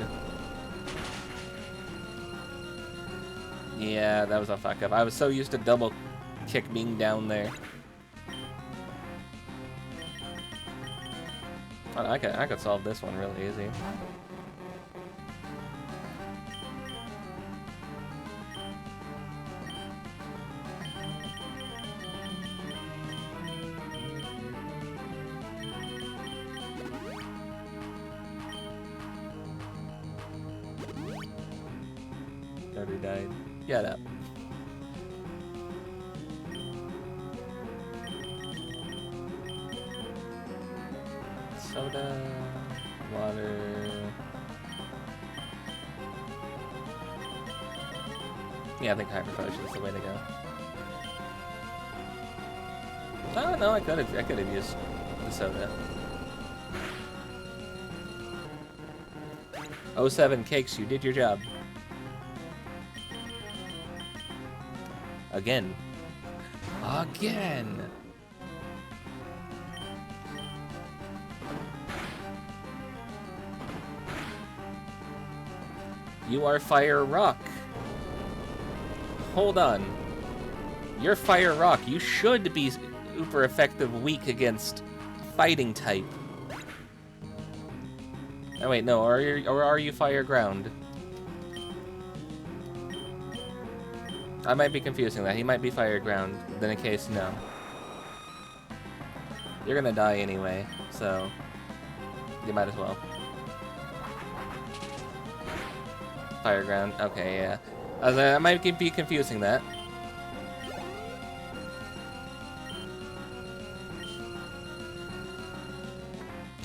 Yeah, that was a fuck up. I was so used to double kick being down there. Oh, I could solve this one really easy. Already died. Get up. Soda, water. Yeah, I think Hyper Potion is the way to go. Oh no, I could have used the soda. 07 Cakes, you did your job. Again. Again! You are Fire Rock. Hold on. You're Fire Rock. You should be super effective weak against fighting type. Oh wait, no, or are you Fire Ground? I might be confusing that. He might be Fire Ground. Then in case, no. You're gonna die anyway, so you might as well. Fire Ground. Okay, yeah. I might be confusing that.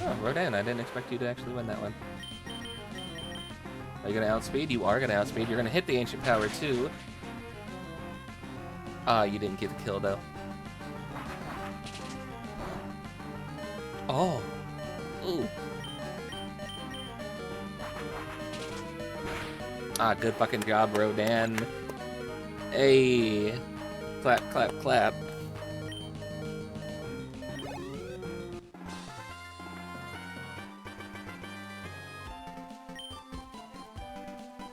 Oh, Rodan, I didn't expect you to actually win that one. Are you gonna outspeed? You are gonna outspeed. You're gonna hit the Ancient Power too. Ah, you didn't get the kill though. Oh. Ooh. Ah, good fucking job, Rodan. Hey. Clap, clap, clap.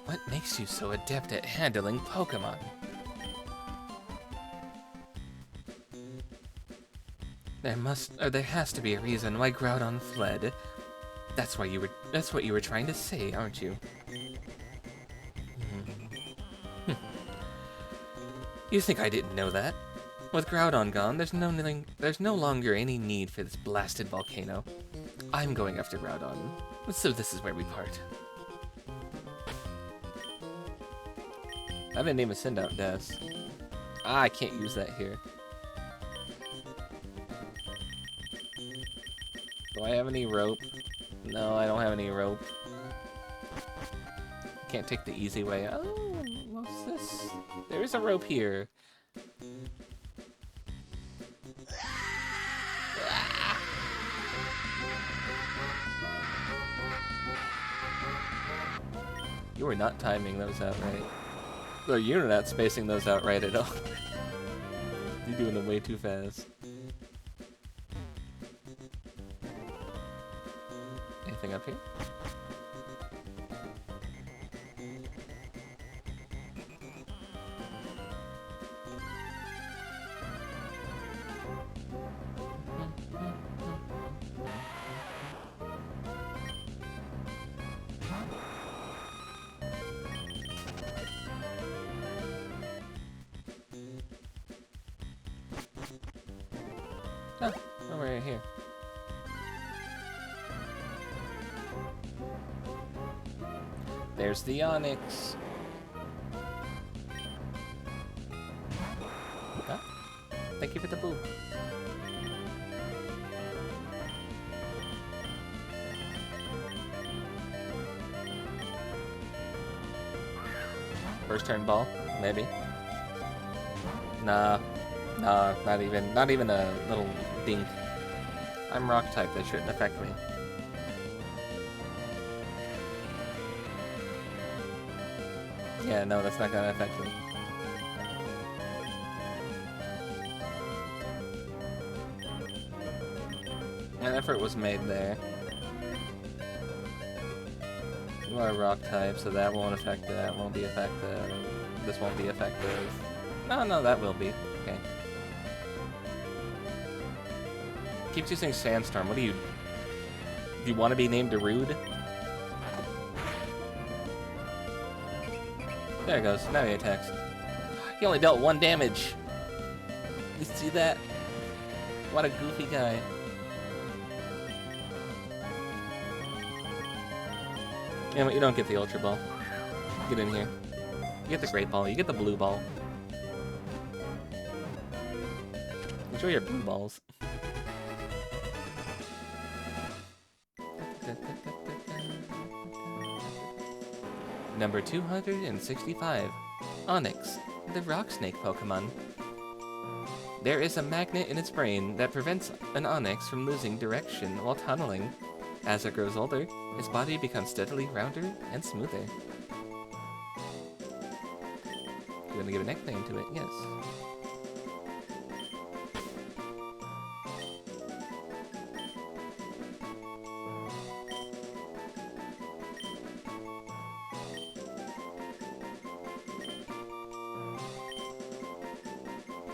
What makes you so adept at handling Pokemon? There has to be a reason why Groudon fled. That's what you were trying to say, aren't you? You think I didn't know that? With Groudon gone, there's no longer any need for this blasted volcano. I'm going after Groudon, so this is where we part. I didn't even send out Des. Ah, I can't use that here. Do I have any rope? No, I don't have any rope. Can't take the easy way. Oh, what's this? There is a rope here. You were not timing those out right. No, you're not spacing those out right at all. You're doing them way too fast. Anything up here? Oh, we're right here. There's the Onyx. Oh, thank you for the boo. First turn ball, maybe. Nah, not even a little dink. I'm rock type, that shouldn't affect me. Yeah, no, that's not gonna affect me. An effort was made there. You are a rock type, so that won't affect that, won't be effective. This won't be effective. No, that will be. Okay. Keeps using Sandstorm. What do you want to be named Darude? There it goes. Now he attacks. He only dealt 1 damage. You see that? What a goofy guy. Yeah, but you don't get the Ultra Ball. Get in here. You get the Great Ball. You get the Blue Ball. Enjoy your blue balls. Number 265. Onyx, the Rock Snake Pokemon. There is a magnet in its brain that prevents an Onyx from losing direction while tunneling. As it grows older, its body becomes steadily rounder and smoother. You're gonna give a nickname to it, yes.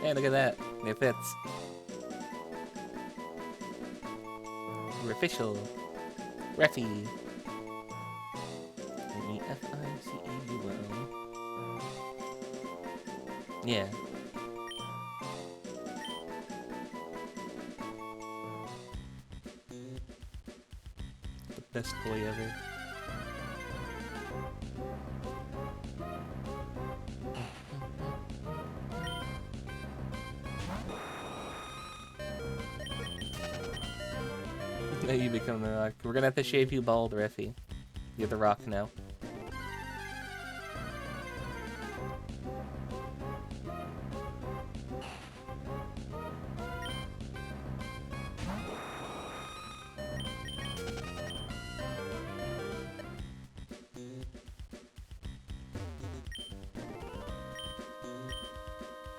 Hey, look at that. It fits. We're official. Reffy. R-E-F-I-C-E-U-L. Yeah. The best boy ever. Now you become the rock. We're gonna have to shave you bald, Reffy. You're the rock now.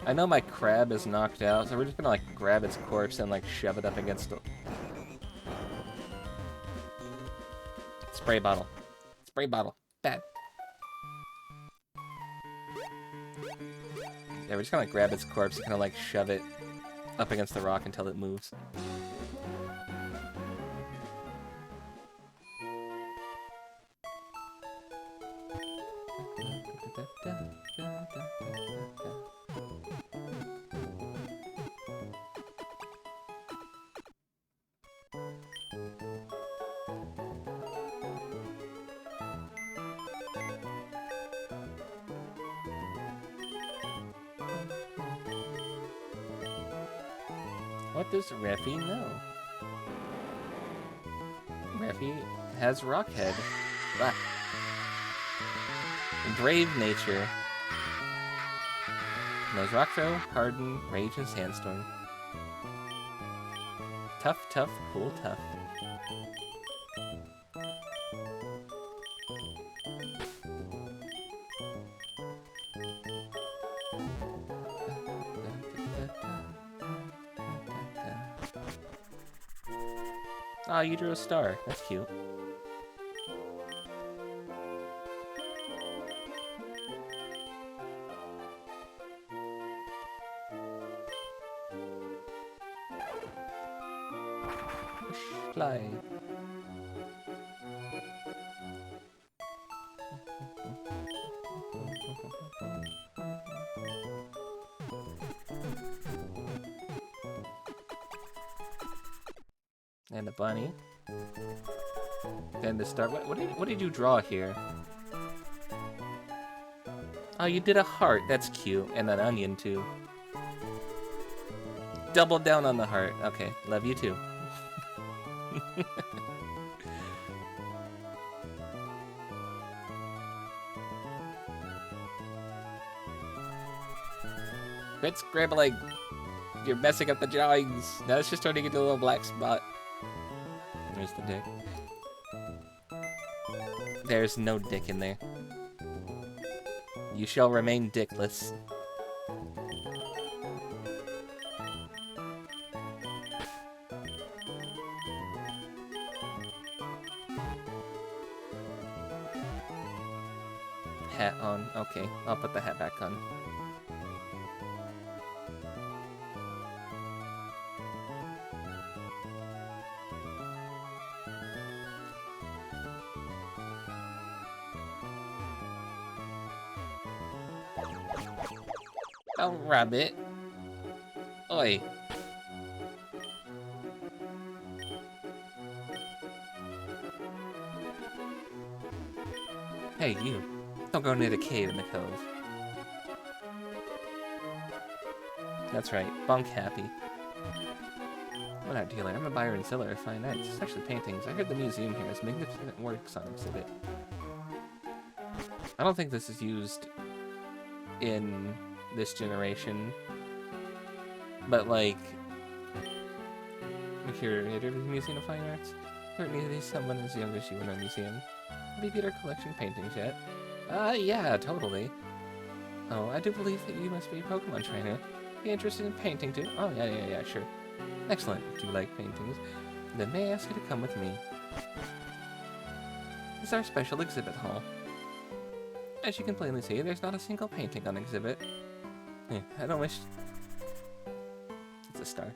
I know my crab is knocked out, so we're just gonna like grab its corpse and like shove it up against a spray bottle. Spray bottle. Bad. Yeah, we're just gonna like grab its corpse and kind of like shove it up against the rock until it moves. What does Reffy know? Reffy has Rockhead. Ah. Brave nature. Knows Rock Throw, Harden, Rage, and Sandstorm. Tough, tough, cool, tough. Ah, you drew a star. That's cute. Fly. And a bunny. Then the star. What did you draw here? Oh, you did a heart. That's cute. And an onion, too. Double down on the heart. Okay, love you, too. Quit scribbling. You're messing up the drawings. Now it's just turning into a little black spot. There's the dick. There's no dick in there. You shall remain dickless. Hat on. Okay, I'll put the hat back on. Don't rub it. Oi. Hey, you. Don't go near the cave in the cove. That's right. Bunk happy. I'm not a dealer. I'm a buyer and seller of fine arts, especially paintings. I heard the museum here has magnificent works on exhibit. I don't think this is used in this generation, but like the curator of the Museum of Fine Arts, currently someone as young as you in our museum. Have you viewed our collection paintings yet? Yeah, totally. Oh, I do believe that you must be a Pokemon trainer. Be interested in painting too? Oh, yeah, sure. Excellent. Do you like paintings? Then may I ask you to come with me? This is our special exhibit hall. As you can plainly see, there's not a single painting on exhibit. I don't wish the star.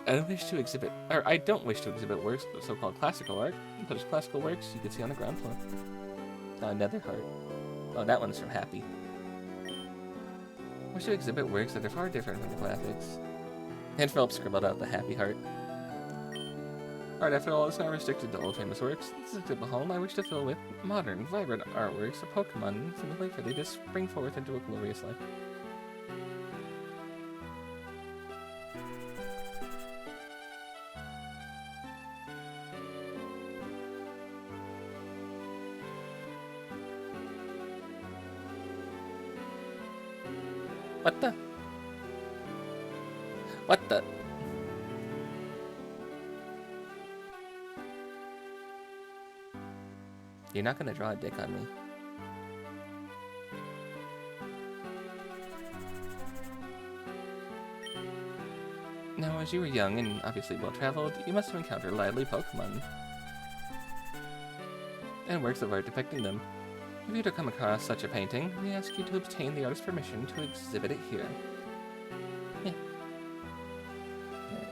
I don't wish to exhibit works of so-called classical art. Those classical works you can see on the ground floor. Another heart. Oh, that one's from Happy. Wish to exhibit works that are far different from the classics. And Philip scribbled out the Happy heart. Art, after all, is not restricted to old famous works. This exhibit hall I wish to fill with modern, vibrant artworks of Pokemon, simply for they just spring forth into a glorious life. What the? What the? You're not gonna draw a dick on me. Now, as you were young and obviously well-traveled, you must have encountered lively Pokemon and works of art depicting them. If you were to come across such a painting, we ask you to obtain the artist's permission to exhibit it here. Yeah.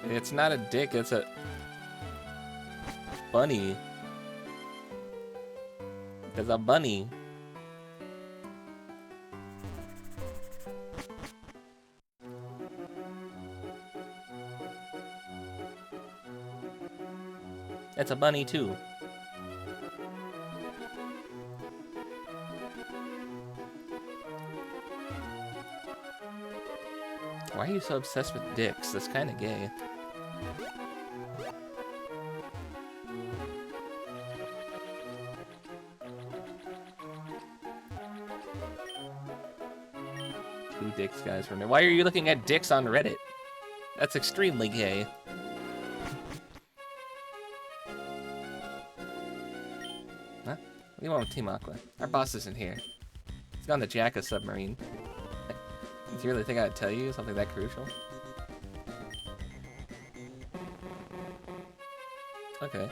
It's not a dick, it's a bunny. It's a bunny. It's a bunny too. Why are you so obsessed with dicks? That's kind of gay. Two dicks, guys. From why are you looking at dicks on Reddit? That's extremely gay. Huh? What do you want with Team Aqua? Our boss isn't here. He's gone to jack a submarine. Do you really think I'd tell you something that crucial? Okay.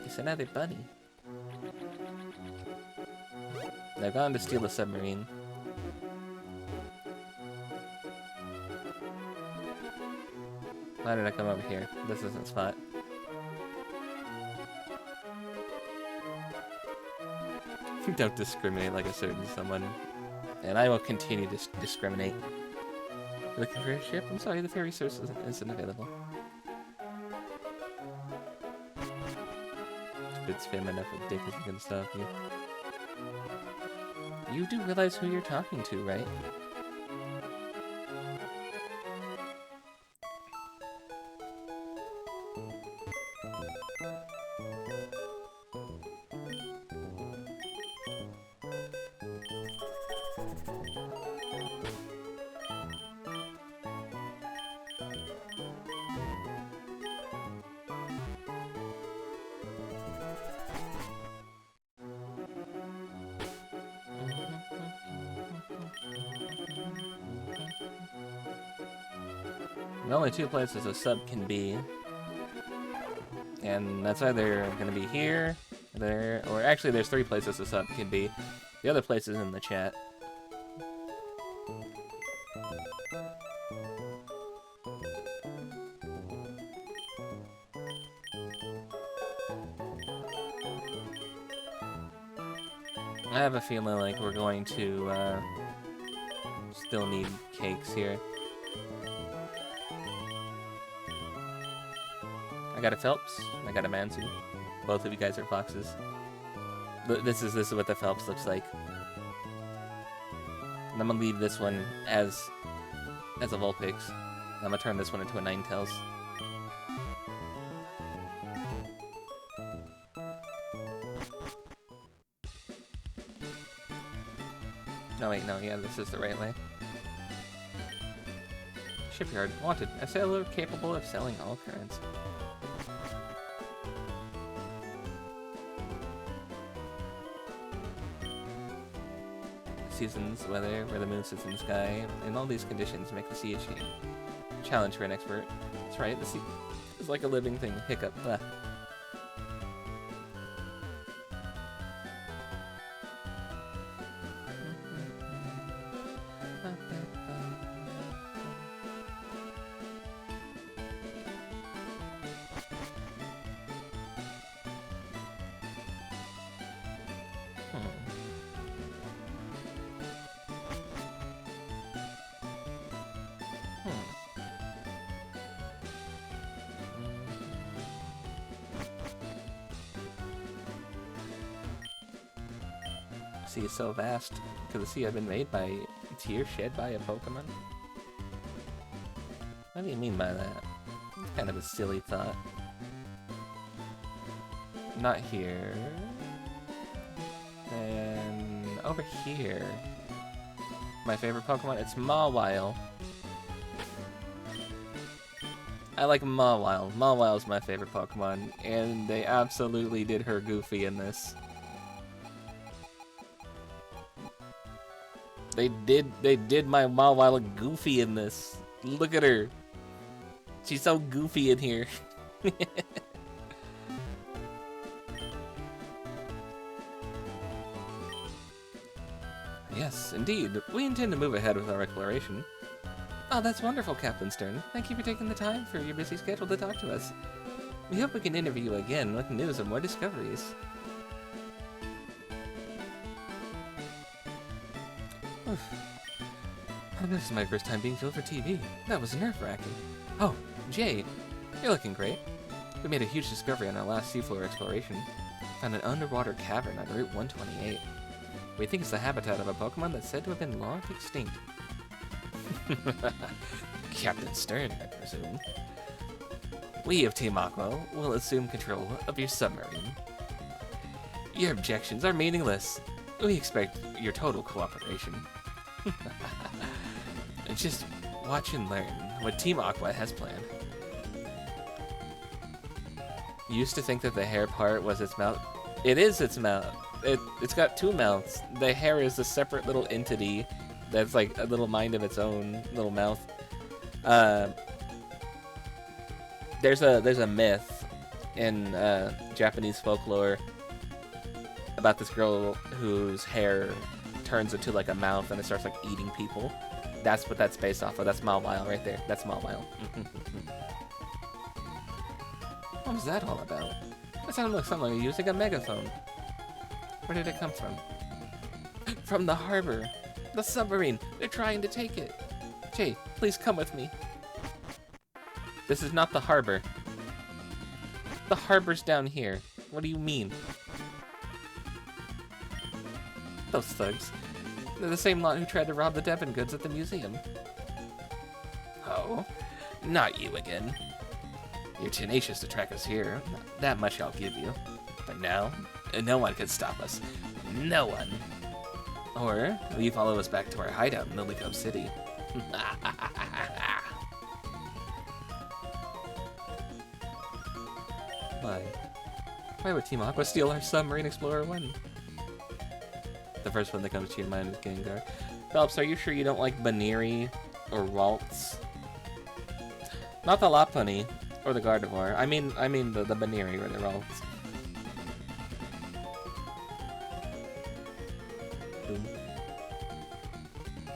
It's another bunny. They've gone to steal the submarine. Why did I come over here? This isn't spot. Don't discriminate like a certain someone. And I will continue to discriminate. Looking for a ship? I'm sorry, the ferry service isn't available. It's fam enough of dick isn't gonna stop you. You do realize who you're talking to, right? The only two places a sub can be, and that's either going to be here, there, or actually there's three places a sub can be. The other place is in the chat. I have a feeling like we're going to still need cakes here. I got a Phelps, I got a Mansu. Both of you guys are foxes. This is what the Phelps looks like. And I'm gonna leave this one as a Vulpix. I'm gonna turn this one into a Ninetales. No wait, no, yeah, this is the right way. Shipyard, wanted. A sailor capable of selling all currents. Seasons, weather, where the moon sits in the sky, and all these conditions make the sea a challenge for an expert. That's right, the sea is like a living thing. Hiccup. Ugh. sea is so vast. Could the sea have been made by tears shed by a Pokemon? What do you mean by that? It's kind of a silly thought. Not here. And over here. My favorite Pokemon, it's Mawile. I like Mawile. Mawile is my favorite Pokemon, and they absolutely did her goofy in this. They did my Mawile goofy in this. Look at her. She's so goofy in here. Yes, indeed. We intend to move ahead with our exploration. Oh, that's wonderful, Captain Stern. Thank you for taking the time for your busy schedule to talk to us. We hope we can interview you again with news of more discoveries. This is my first time being filmed for TV. That was nerve-wracking. Oh, Jay, you're looking great. We made a huge discovery on our last seafloor exploration. Found an underwater cavern on Route 128. We think it's the habitat of a Pokemon that's said to have been long extinct. Captain Stern, I presume. We of Team Aqua will assume control of your submarine. Your objections are meaningless. We expect your total cooperation. Just watch and learn what Team Aqua has planned. You used to think that the hair part was its mouth. It is its mouth. It's got two mouths. The hair is a separate little entity that's like a little mind of its own, little mouth. There's a myth in Japanese folklore about this girl whose hair turns into like a mouth and it starts like eating people. That's what that's based off of. That's Mawile right there. That's Mawile. What was that all about? That sounded like someone using a megaphone. Where did it come from? From the harbor. The submarine. They're trying to take it. Jay, please come with me. This is not the harbor. The harbor's down here. What do you mean? Those thugs. They're the same lot who tried to rob the Devon goods at the museum. Oh, not you again. You're tenacious to track us here. That much I'll give you. But now, no one can stop us. No one. Or, will you follow us back to our hideout in Lily Cove City? Why? Why would Team Aqua steal our Submarine Explorer 1? The first one that comes to your mind is Gengar. Phelps, are you sure you don't like Baneri or Waltz? Not the Lopunny or the Gardevoir. I mean the Baneri or the Waltz.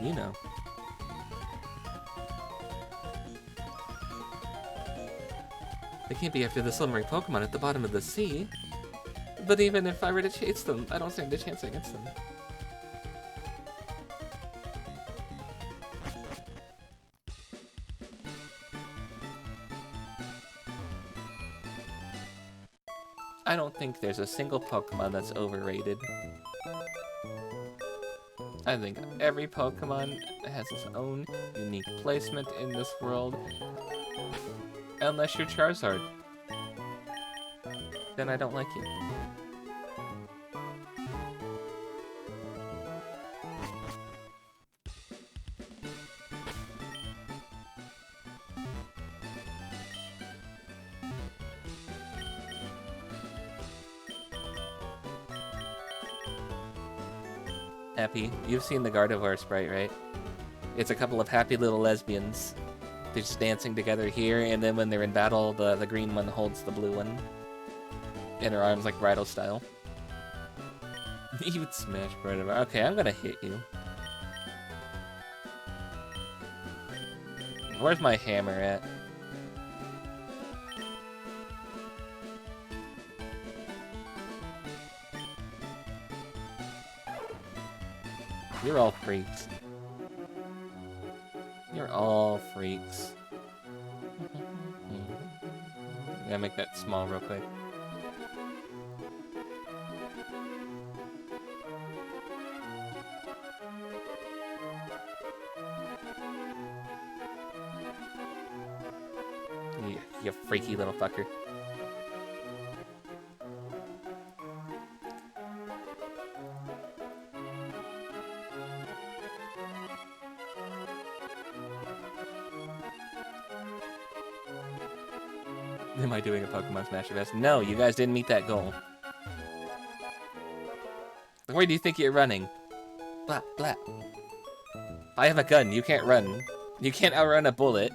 You know. They can't be after the submarine Pokemon at the bottom of the sea. But even if I were to chase them, I don't stand a chance against them. I don't think there's a single Pokemon that's overrated. I think every Pokemon has its own unique placement in this world. Unless you're Charizard. Then I don't like you. Happy, you've seen the Gardevoir sprite, right? It's a couple of happy little lesbians. They're just dancing together here, and then when they're in battle, the green one holds the blue one in her arms like bridal style. You would smash Gardevoir. Okay, I'm gonna hit you. Where's my hammer at? You're all freaks. You're all freaks. Gotta make that small real quick. You freaky little fucker. Am I doing a Pokemon Smash Fest? No, you guys didn't meet that goal. Where do you think you're running? Blah, blah. I have a gun, you can't run. You can't outrun a bullet.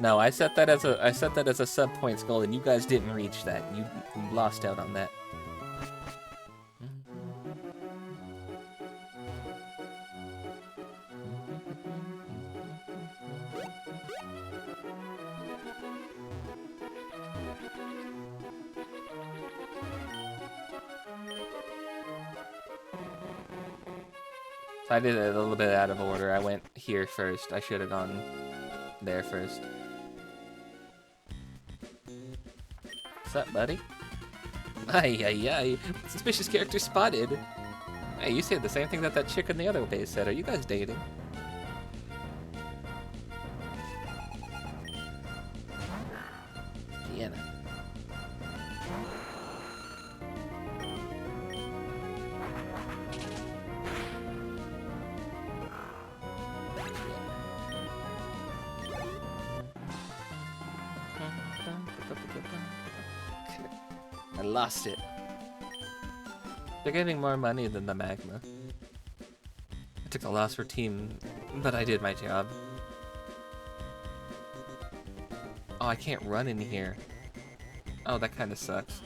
No, I set that as a sub-points goal, and you guys didn't reach that. You lost out on that. I did it a little bit out of order. I went here first. I should have gone there first. What's up, buddy? Ay. Suspicious character spotted. Hey, you said the same thing that chick in the other base said. Are you guys dating? Vienna. I lost it. They're getting more money than the magma. I took the loss for team, but I did my job. Oh, I can't run in here. Oh, that kind of sucks.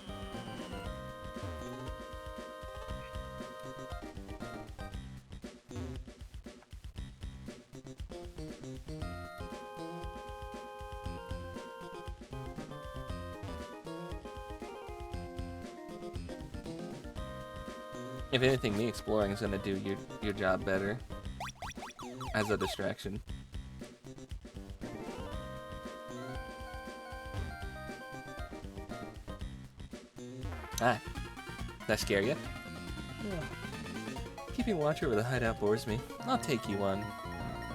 If anything, me exploring is gonna do your job better as a distraction. Ah, that scare you? Yeah. Keeping watch over the hideout bores me. I'll take you on.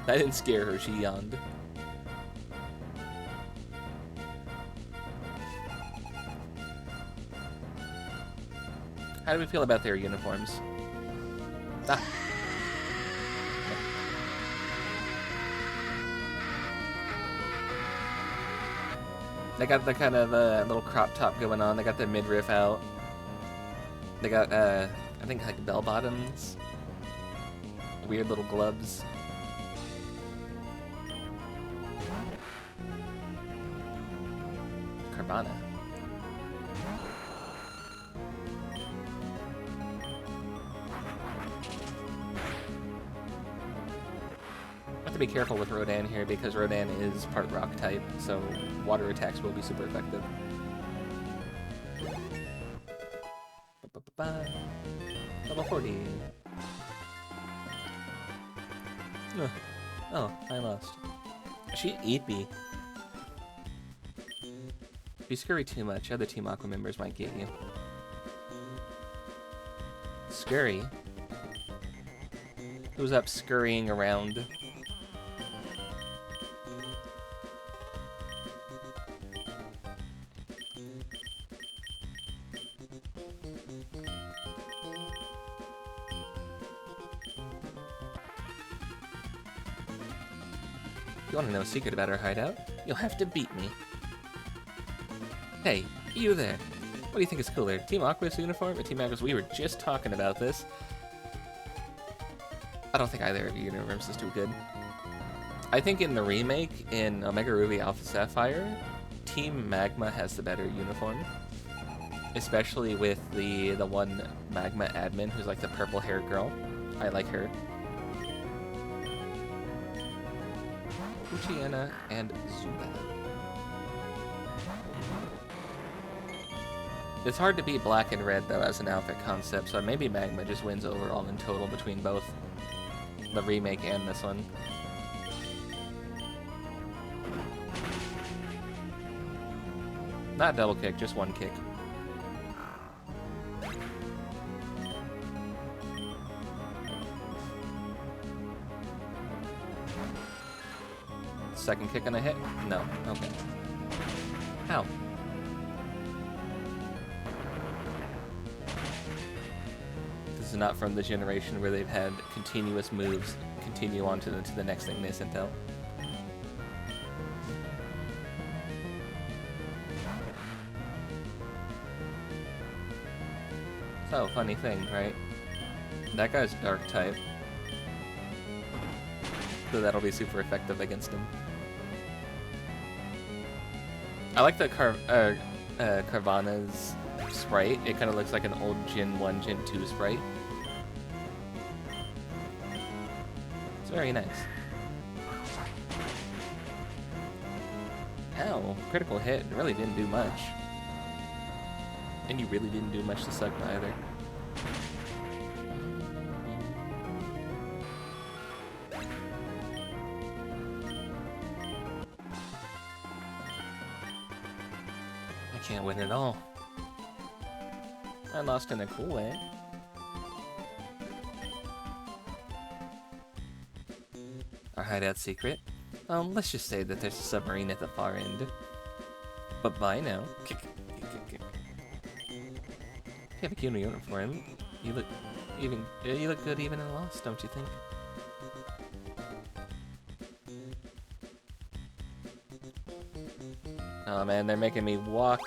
I didn't scare her, she yawned. How do we feel about their uniforms? Ah. They got the kind of little crop top going on. They got their midriff out. They got, I think, like bell bottoms. Weird little gloves. Carvana. Be careful with Rodan here because Rodan is part rock type, so water attacks will be super effective. Level 40. Oh, I lost. She eat me. If you scurry too much, other Team Aqua members might get you. Scurry? Who's up scurrying around? You want to know a secret about our hideout? You'll have to beat me. Hey, you there. What do you think is cooler, Team Aqua's uniform or Team Aqua's? We were just talking about this. I don't think either of your uniforms is too good. I think in the remake, in Omega Ruby Alpha Sapphire, Team Magma has the better uniform. Especially with the one Magma admin who's like the purple-haired girl. I like her. Uchiana and Zubat. It's hard to beat black and red though as an outfit concept, so maybe Magma just wins overall in total between both the remake and this one. Not double kick, just one kick. Second kick on a hit? No. Okay. How? This is not from the generation where they've had continuous moves continue on to the next thing they sent out. So, funny thing, right? That guy's dark type. So that'll be super effective against him. I like the Carvana's sprite. It kind of looks like an old Gen 1, Gen 2 sprite. It's very nice. Ow, critical hit. It really didn't do much. And you really didn't do much to Sugma either. I can't win at all. I lost in a cool way. Our hideout secret? Let's just say that there's a submarine at the far end. But bye now. You have a cute uniform. You look good even in Lost, don't you think? Oh man, they're making me walk.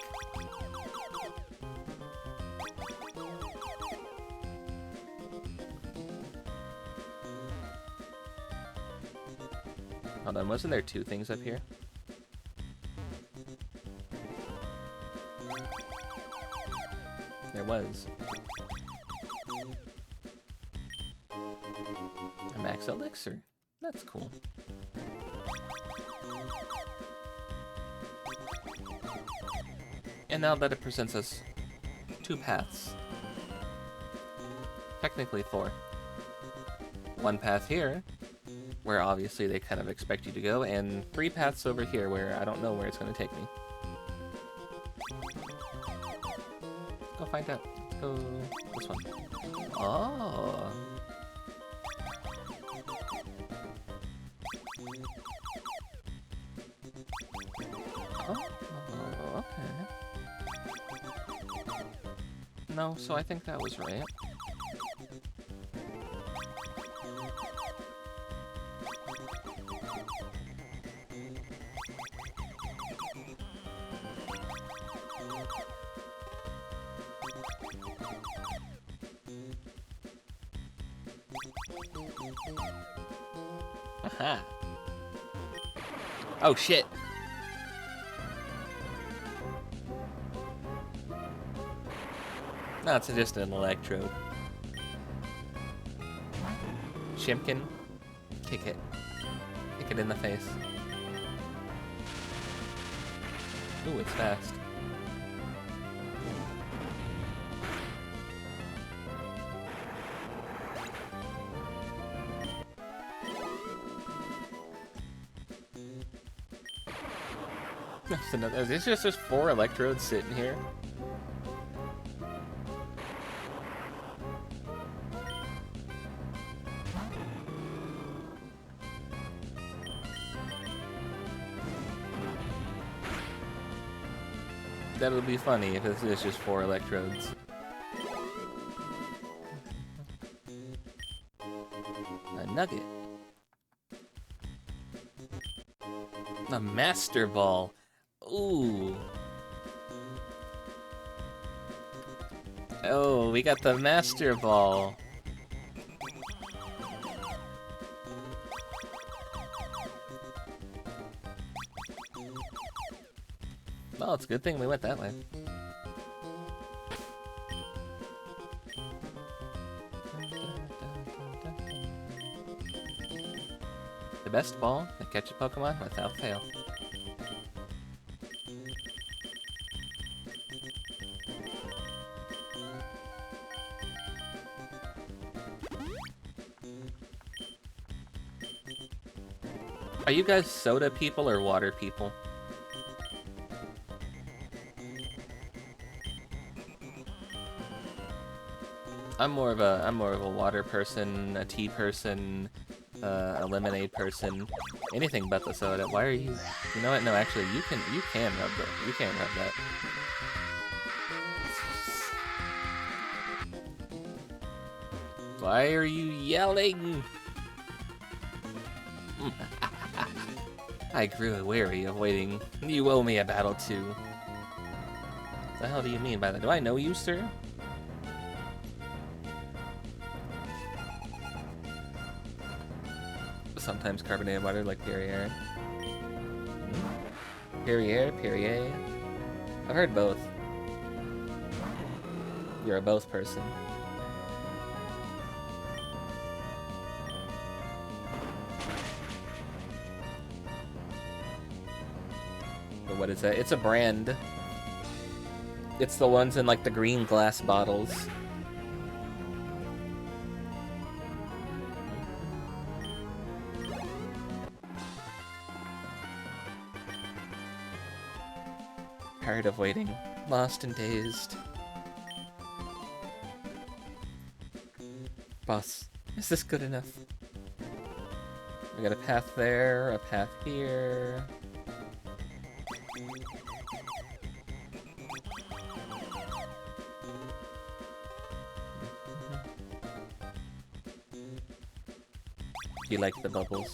Hold on, wasn't there two things up here? There was. A max elixir. That's cool. And now that it presents us two paths. Technically four. One path here, where obviously they kind of expect you to go, and three paths over here where I don't know where it's going to take me. Go find out. Go this one. Oh. Oh, okay. No, so I think that was right. Aha. Oh shit. No, it's just an electrode. Shimkin, kick it. Kick it in the face. Ooh, it's fast. There's just 4 electrodes sitting here. That'll be funny if it's just 4 electrodes. A nugget. A master ball. Ooh. Oh, we got the master ball. Well, it's a good thing we went that way. The best ball to catch a Pokemon without fail. Are you guys soda people or water people? I'm more of a water person, a tea person, a lemonade person, anything but the soda. Why are you? You know what? No, actually, you can rub that. You can't rub that. Why are you yelling? I grew weary of waiting. You owe me a battle too. What the hell do you mean by that? Do I know you, sir? Sometimes carbonated water like Perrier. Perrier. I've heard both. You're a both person. But what is that? It's a brand. It's the ones in like the green glass bottles. Tired of waiting, lost and dazed. Boss, is this good enough? We got a path there, a path here. You like the bubbles?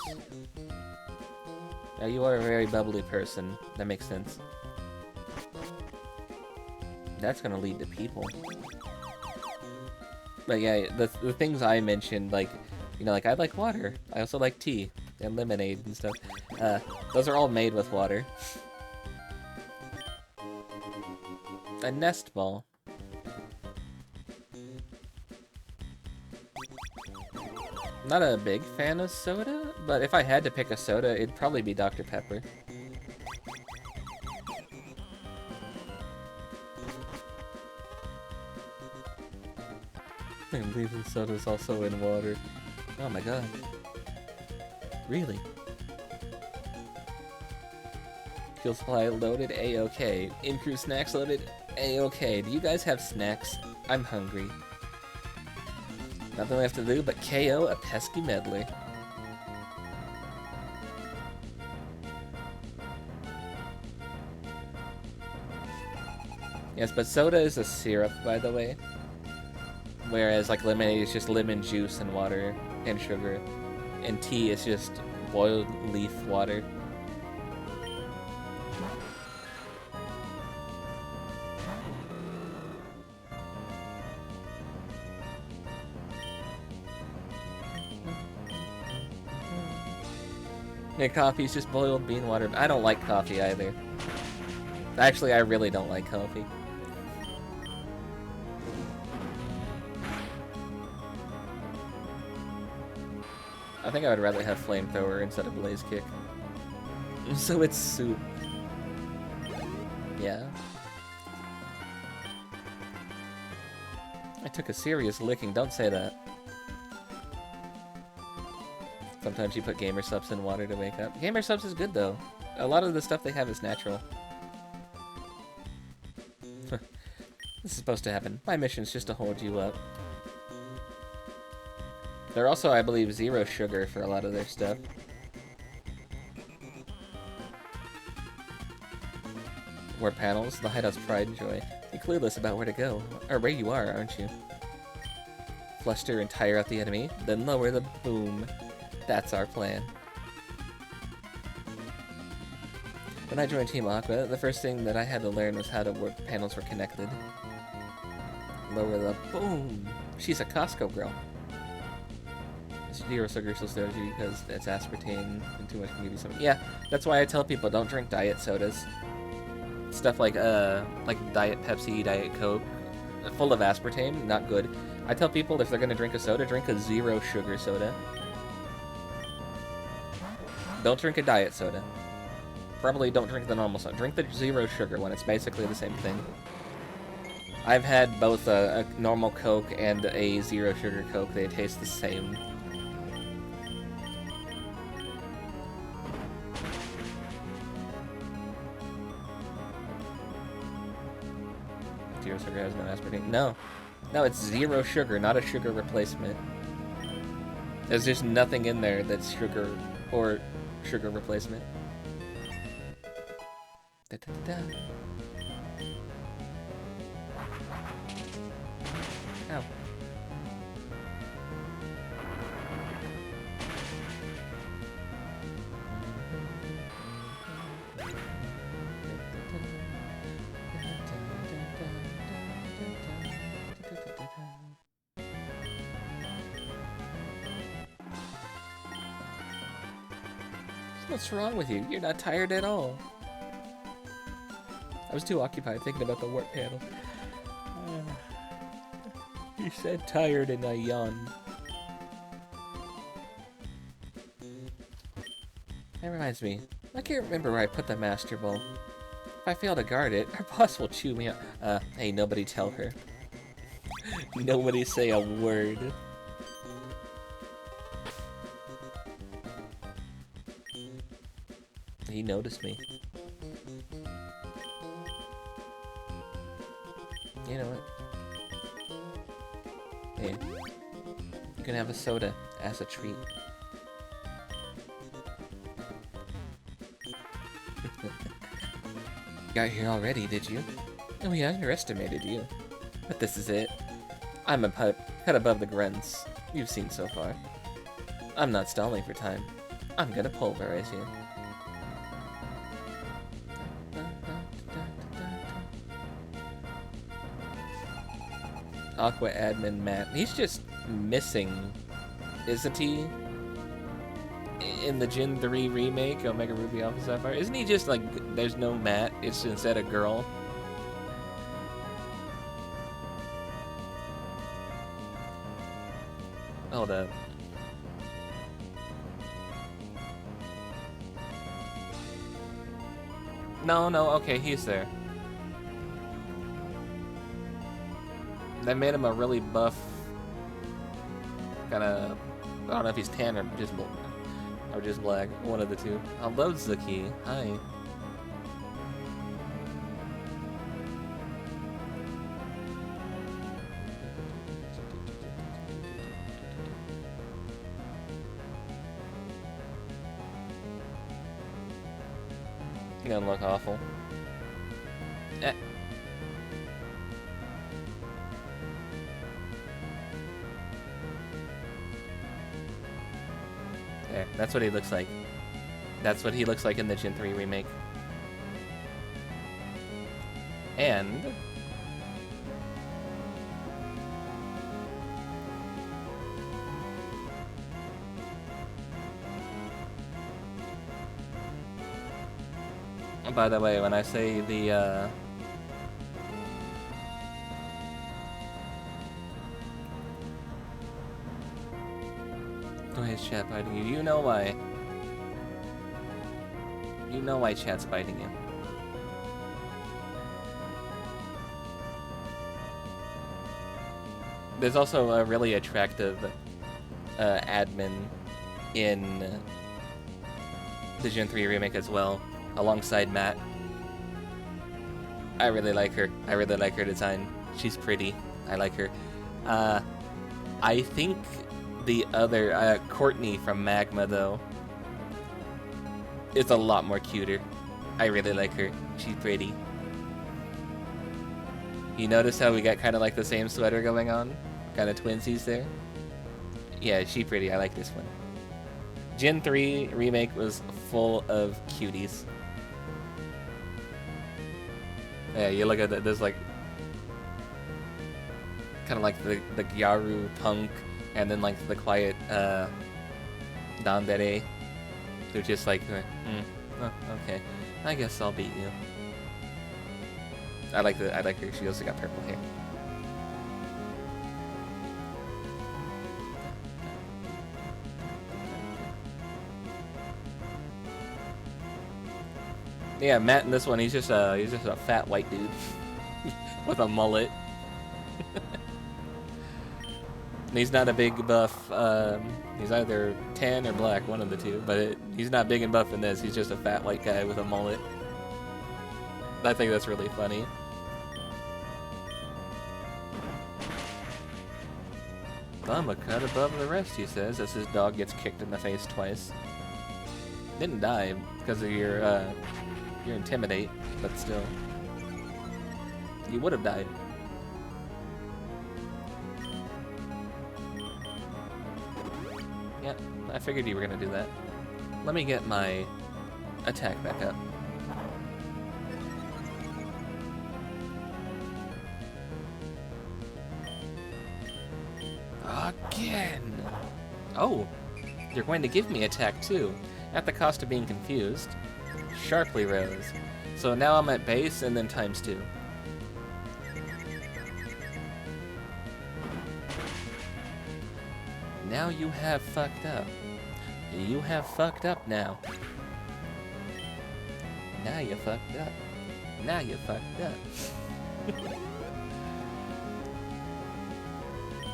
Now you are a very bubbly person. That makes sense. That's gonna lead to people. But yeah, the things I mentioned, like, you know, like I like water. I also like tea and lemonade and stuff. Those are all made with water. A nest ball. Not a big fan of soda, but if I had to pick a soda, it'd probably be Dr. Pepper. I believe the soda's also in water. Oh my god. Really? Fuel supply loaded, A-OK. In-crew snacks loaded, A-OK. Do you guys have snacks? I'm hungry. Nothing left to do but KO a pesky meddler. Yes, but soda is a syrup, by the way. Whereas, like, lemonade is just lemon juice and water and sugar. And tea is just boiled leaf water. And coffee is just boiled bean water. I don't like coffee either. Actually, I really don't like coffee. I think I would rather have flamethrower instead of blaze kick. So it's soup. Yeah. I took a serious licking, don't say that. Sometimes you put gamer subs in water to wake up. Gamer subs is good though. A lot of the stuff they have is natural. This is supposed to happen. My mission's just to hold you up. They're also, I believe, zero sugar for a lot of their stuff. More panels, the hideout's pride and joy. You're clueless about where to go. Or where you are, aren't you? Fluster and tire out the enemy, then lower the boom. That's our plan. When I joined Team Aqua, the first thing that I had to learn was how the panels were connected. Lower the boom. She's a Costco girl. Zero sugar still serves you because it's aspartame and too much can give you something. Yeah, that's why I tell people don't drink diet sodas. Stuff like Diet Pepsi, Diet Coke, full of aspartame, not good. I tell people if they're gonna drink a soda, drink a zero sugar soda. Don't drink a diet soda. Probably don't drink the normal soda. Drink the zero sugar one. It's basically the same thing. I've had both a normal Coke and a zero sugar Coke. They taste the same. Zero sugar has no aspartame. No. No, it's zero sugar, not a sugar replacement. There's just nothing in there that's sugar or sugar replacement. Da, da, da, da. Ow. What's wrong with you? You're not tired at all. I was too occupied thinking about the warp panel. You said tired and I yawned. That reminds me. I can't remember where I put the Master Ball. If I fail to guard it, our boss will chew me up. Hey, nobody tell her. Nobody say a word. He noticed me. You know what? Hey, you can have a soda as a treat. Got here already, did you? And we underestimated you. But this is it. I'm a cut above the grunts you've seen so far. I'm not stalling for time. I'm gonna pulverize you. Aqua admin Matt. He's just missing, isn't he? In the Gen 3 remake, Omega Ruby Alpha Sapphire, isn't he just like there's no Matt? It's instead a girl. Hold up. No, okay, he's there. That made him a really buff, kinda, I don't know if he's tan or just black, one of the two. Hello, Zuki. Hi. You don't look awful. Eh. There, that's what he looks like. That's what he looks like in the Gen 3 remake. And by the way, when I say the why is chat biting you? You know why. You know why chat's biting you. There's also a really attractive admin in the Gen 3 remake as well, alongside Matt. I really like her. I really like her design. She's pretty. I like her. I think the other, Courtney from Magma, though, is a lot more cuter. I really like her. She's pretty. You notice how we got kind of like the same sweater going on? Kind of twinsies there? Yeah, she's pretty. I like this one. Gen 3 remake was full of cuties. Yeah, you look at that, there's like kind of like the Gyaru punk, and then like the quiet Dandere. They're just like, oh, okay, I guess I'll beat you. I like her. She also got purple hair. Yeah, Matt in this one, he's just a fat white dude with a mullet. He's not a big buff. He's either tan or black, one of the two. But he's not big and buff in this. He's just a fat white guy with a mullet. I think that's really funny. I'm a cut above the rest, he says, as his dog gets kicked in the face twice. Didn't die because of your intimidate, but still. You would have died. Yeah, I figured you were gonna do that. Let me get my attack back up. Again! Oh, you're going to give me attack too, at the cost of being confused. Sharply rose. So now I'm at base and then times 2. Now you have fucked up. You have fucked up now. Now you fucked up. Now you fucked up.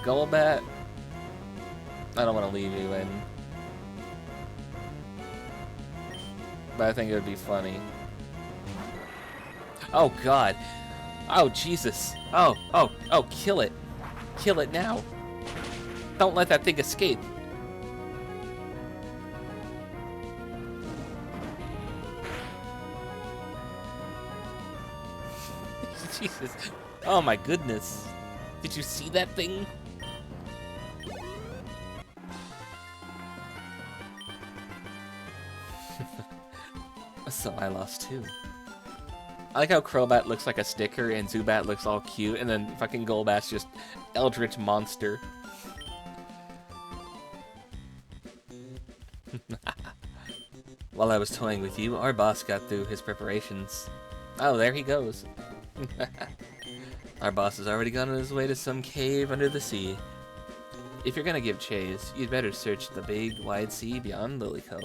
Golbat. I don't want to leave you in. But I think it would be funny. Oh god. Oh Jesus. Oh, kill it. Kill it now. Don't let that thing escape. Jesus. Oh my goodness. Did you see that thing? So I lost too. I like how Crobat looks like a sticker and Zubat looks all cute, and then fucking Golbat's just eldritch monster. While I was toying with you, our boss got through his preparations. Oh, there he goes. Our boss has already gone on his way to some cave under the sea. If you're gonna give chase, you'd better search the big, wide sea beyond Lily Cove.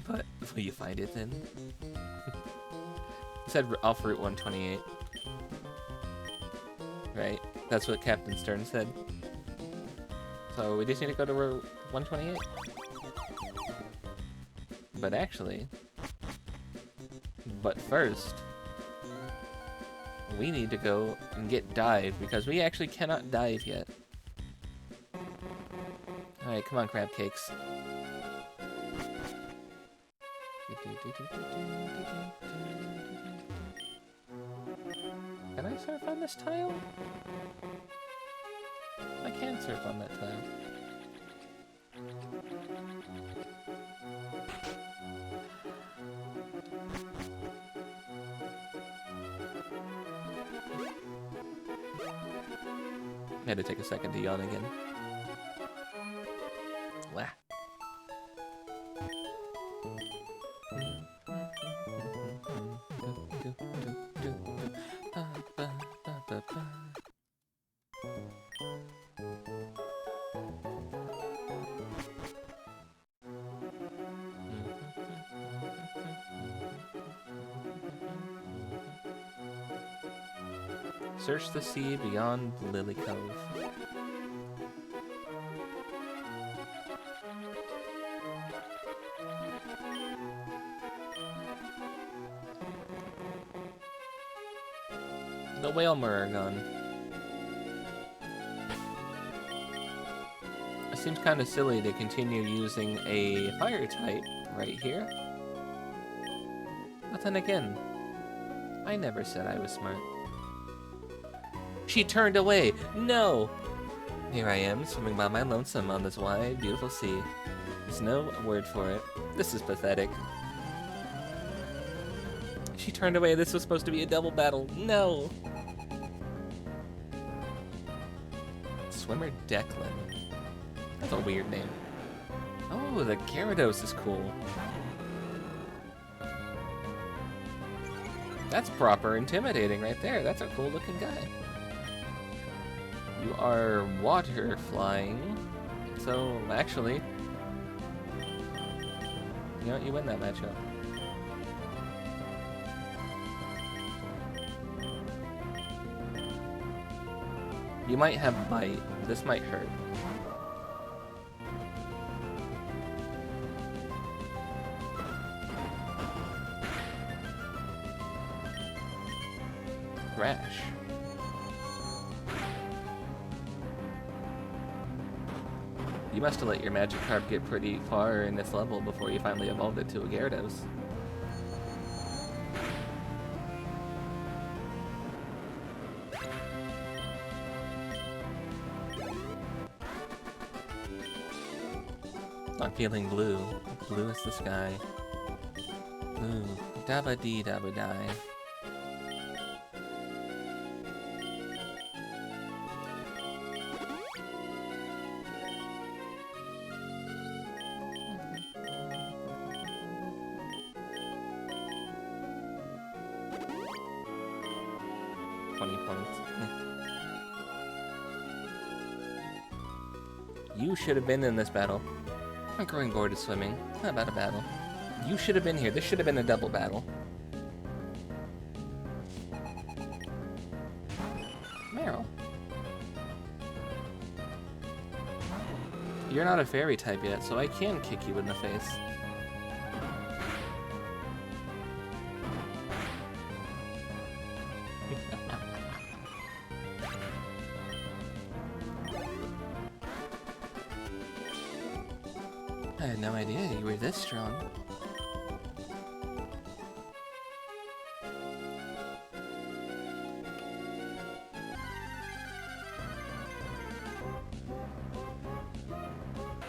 But will you find it then? He said off Route 128. Right? That's what Captain Stern said. So we just need to go to Route 128. But actually... But first... we need to go and get dive, because we actually cannot dive yet. Alright, come on, crab cakes. Can I surf on this tile? I can surf on that tile. I had to take a second to yawn again. Wah. Search the sea beyond Lily Cove. The Whalmer are gone. It seems kind of silly to continue using a fire type right here. But then again, I never said I was smart. She turned away! No! Here I am, swimming by my lonesome on this wide, beautiful sea. There's no word for it. This is pathetic. She turned away. This was supposed to be a double battle. No! Swimmer Declan. That's a weird name. Oh, the Gyarados is cool. That's proper intimidating right there. That's a cool looking guy. You are water flying. So, actually, you know, you win that matchup. You might have bite. This might hurt. Rash. must have let your Magikarp get pretty far in this level before you finally evolved it to a Gyarados. I'm feeling blue. Blue is the sky. Blue. Dabba dee dabba die. You should have been in this battle. I'm growing bored of swimming. How about a battle? You should have been here. This should have been a double battle. Meryl. You're not a fairy type yet, so I can kick you in the face. I had no idea you were this strong.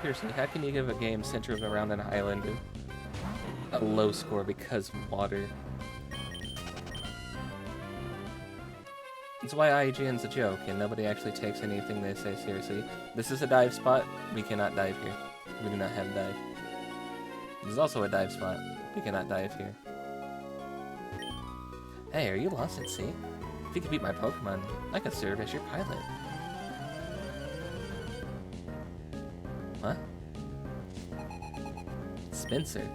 Seriously, how can you give a game centered around an island a low score because of water? That's why IGN's a joke, and nobody actually takes anything they say seriously. This is a dive spot. We cannot dive here. We do not have dive. This is also a dive spot. We cannot dive here. Hey, are you lost at sea? If you could beat my Pokemon, I could serve as your pilot. What? Spencer.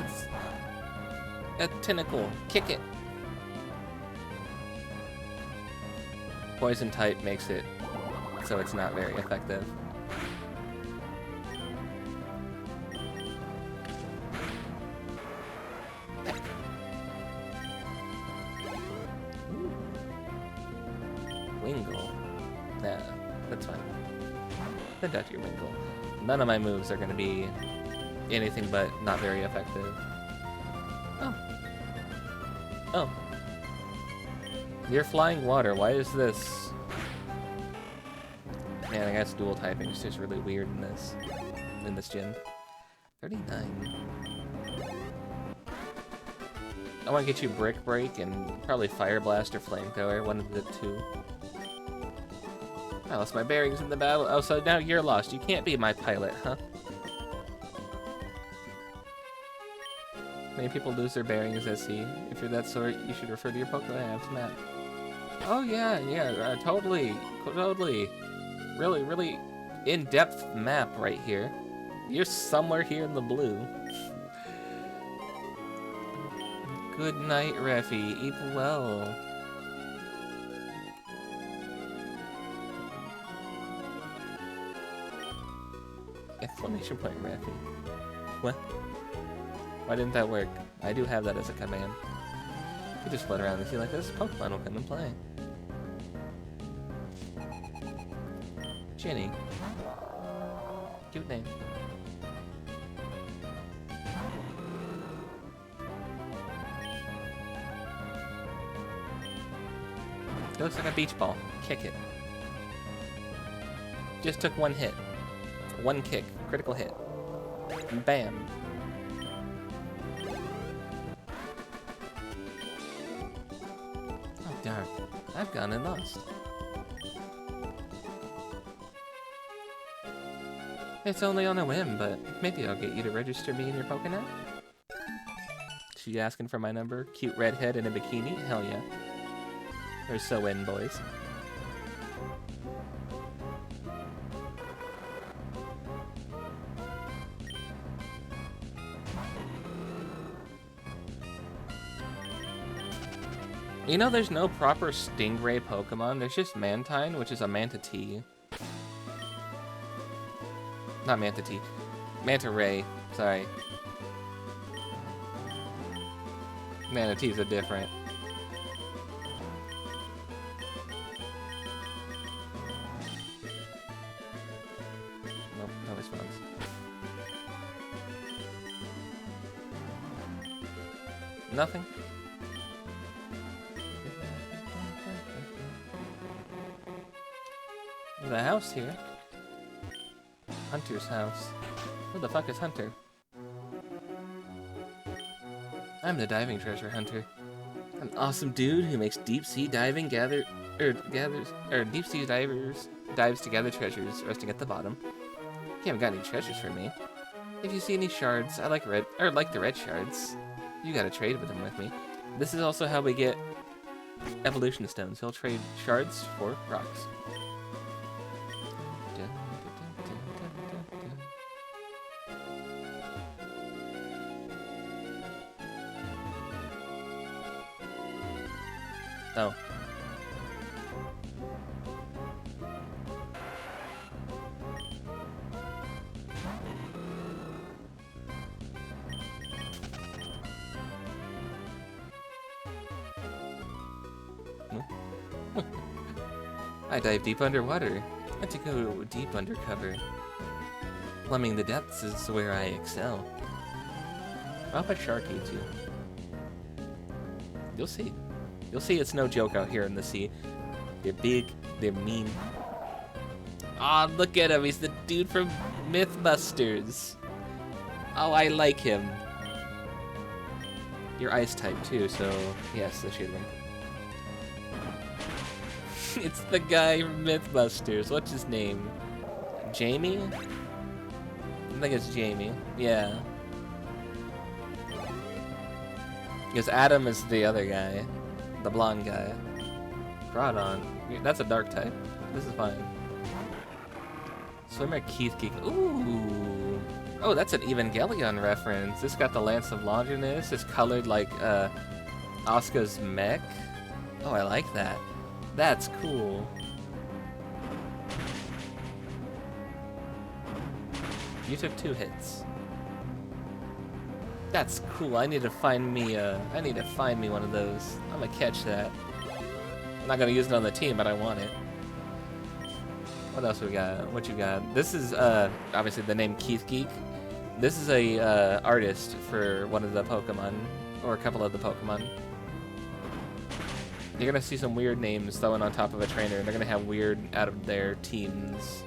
It's a tentacle. Kick it. Poison type makes it so it's not very effective. Wingle. Yeah, that's fine. Then touch your Wingle. None of my moves are going to be anything but not very effective. Oh. Oh. You're flying water. Why is this? Man, I guess dual typing is just really weird in this gym. 39. I want to get you Brick Break and probably Fire Blast or Flamethrower, one of the two. I lost my bearings in the battle. Oh, so now you're lost. You can't be my pilot, huh? Many people lose their bearings at sea. If you're that sort, you should refer to your Pokemon app's map. Oh yeah, totally. Really in-depth map right here. You're somewhere here in the blue. Good night, Reffy. Eat well. Exclamation point, Reffy. What? Why didn't that work? I do have that as a command. You just float around and see like this Pokemon will come and play. Jenny. Cute name. It looks like a beach ball. Kick it. Just took one hit. One kick. Critical hit. Bam. Oh, darn. I've gone and lost. It's only on a whim, but maybe I'll get you to register me in your Pokémon. She asking for my number? Cute redhead in a bikini? Hell yeah. They're so in, boys. You know, there's no proper Stingray Pokemon. There's just Mantine, which is a Manatee. Not Manatee. Manta Ray. Sorry. Manatees are different. spawns. Nothing? There's a house here. Hunter's house. Who the fuck is Hunter? I'm the diving treasure hunter. An awesome dude who makes deep sea diving dives to gather treasures resting at the bottom. You haven't got any treasures for me. If you see any shards, I like the red shards. You gotta trade with them with me. This is also how we get evolution stones. He'll trade shards for rocks. Oh. I dive deep underwater. I like to go deep undercover. Plumbing the depths is where I excel. I'll bet shark eats you. You'll see. You'll see it's no joke out here in the sea. They're big, they're mean. Aw, look at him, he's the dude from Mythbusters. Oh, I like him. You're ice type too, so yes, the shade one. It's the guy from Mythbusters. What's his name? Jamie? I think it's Jamie. Yeah. Because Adam is the other guy. The blonde guy. Groudon. That's a dark type. This is fine. Swimmer Keith Geek. Ooh. Oh, that's an Evangelion reference. This got the Lance of Longinus. It's colored like Asuka's mech. Oh, I like that. That's cool. You took 2 hits. That's cool. I need to find me one of those. I'm gonna catch that. I'm not gonna use it on the team, but I want it. What else we got? What you got? This is obviously the name Keith Geek. This is a artist for one of the Pokemon, or a couple of the Pokemon. You're gonna see some weird names thrown on top of a trainer, and they're gonna have weird out of their teams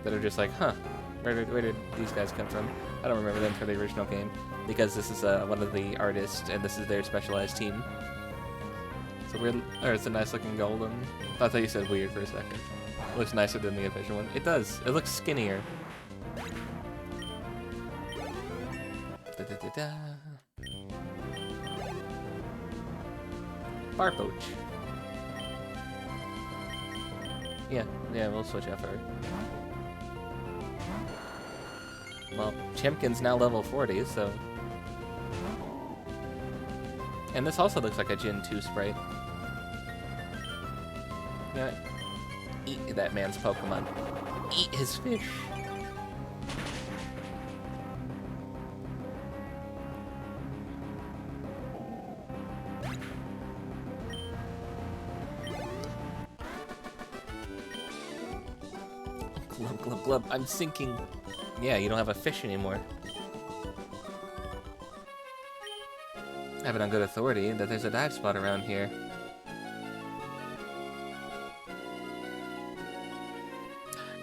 that are just like, huh, where did these guys come from? I don't remember them for the original game, because this is one of the artists, and this is their specialized team. It's a weird, or it's a nice looking golden. I thought you said weird for a second. It looks nicer than the official one. It does. It looks skinnier. Da, da, da, da. Barpoach. Yeah, we'll switch out for her. Well, Chimkin's now level 40, so... And this also looks like a Gen 2 sprite. Yeah. Eat that man's Pokemon. Eat his fish. Glub, glub, glub. I'm sinking. Yeah, you don't have a fish anymore. I have it on good authority that there's a dive spot around here.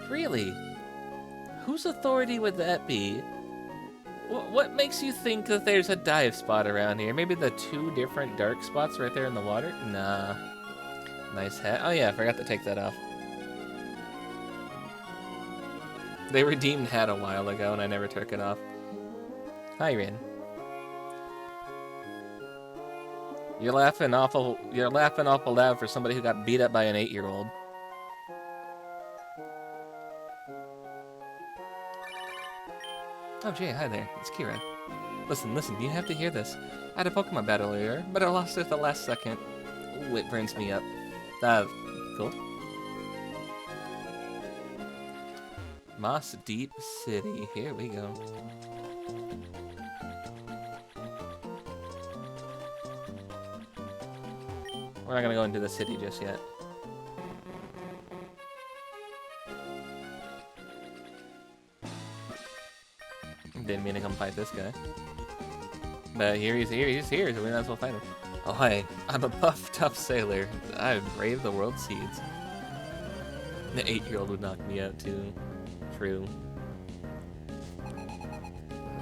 Really? Whose authority would that be? What makes you think that there's a dive spot around here? Maybe the 2 different dark spots right there in the water? Nah. Nice hat. Oh yeah, I forgot to take that off. They redeemed hat a while ago and I never took it off. Hi, Rin. You're laughing awful loud for somebody who got beat up by an 8-year-old. Oh, Jay, hi there. It's Kira. Listen, you have to hear this. I had a Pokemon battle earlier, but I lost it at the last second. Ooh, it burns me up. Cool. Moss Deep City. Here we go. We're not gonna go into the city just yet. Didn't mean to come fight this guy. But he's here, so we might as well fight him. Oh, hi. I'm a buff, tough sailor. I brave the world's seas. The 8-year-old would knock me out, too. True.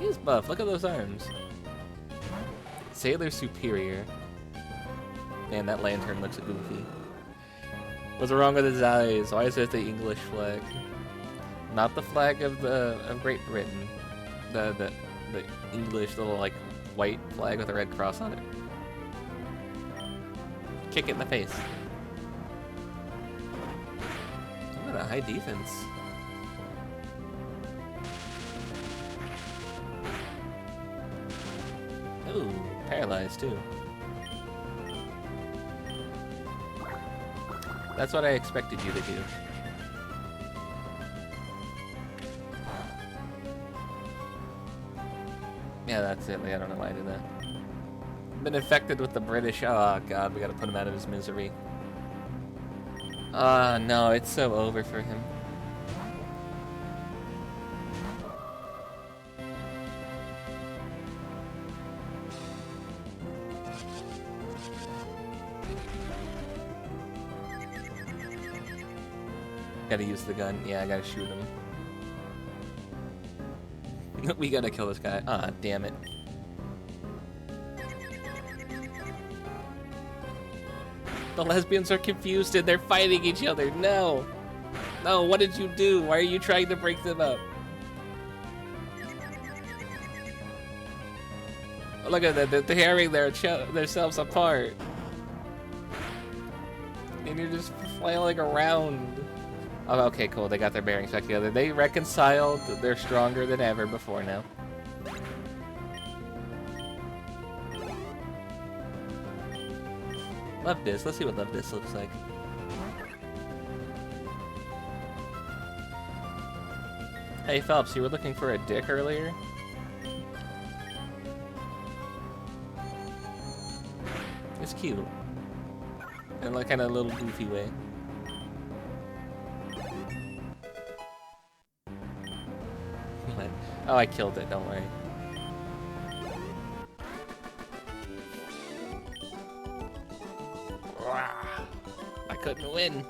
He's buff. Look at those arms. Sailor superior. Man, that lantern looks goofy. What's wrong with his eyes? Why is it the English flag? Not the flag of Great Britain. The English little like white flag with a red cross on it. Kick it in the face. What a high defense. Ooh, paralyzed too. That's what I expected you to do. Yeah, that's it. Like, I don't know why I did that. Been infected with the British. Oh god, we gotta put him out of his misery. Ah, no, it's so over for him. Gotta use the gun. Yeah, I gotta shoot him. We gotta kill this guy. Ah, damn it. The lesbians are confused and they're fighting each other. No! No, what did you do? Why are you trying to break them up? Look at that, they're tearing themselves apart. And you're just flailing around. Oh, okay, cool. They got their bearings back together. They reconciled. They're stronger than ever before now. Love this. Let's see what love this looks like. Hey, Phelps, you were looking for a dick earlier? It's cute. In like kind of a little goofy way. Oh, I killed it, don't worry. I couldn't win.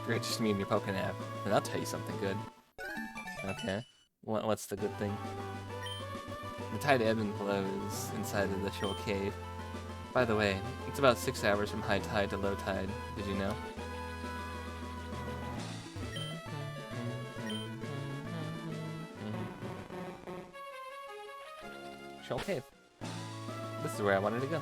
Great, just me and your poking app. And I'll tell you something good. Okay. What's the good thing? The tide ebbs and flows inside of the shoal cave. By the way, it's about 6 hours from high tide to low tide. Did you know? Shoal cave. This is where I wanted to go.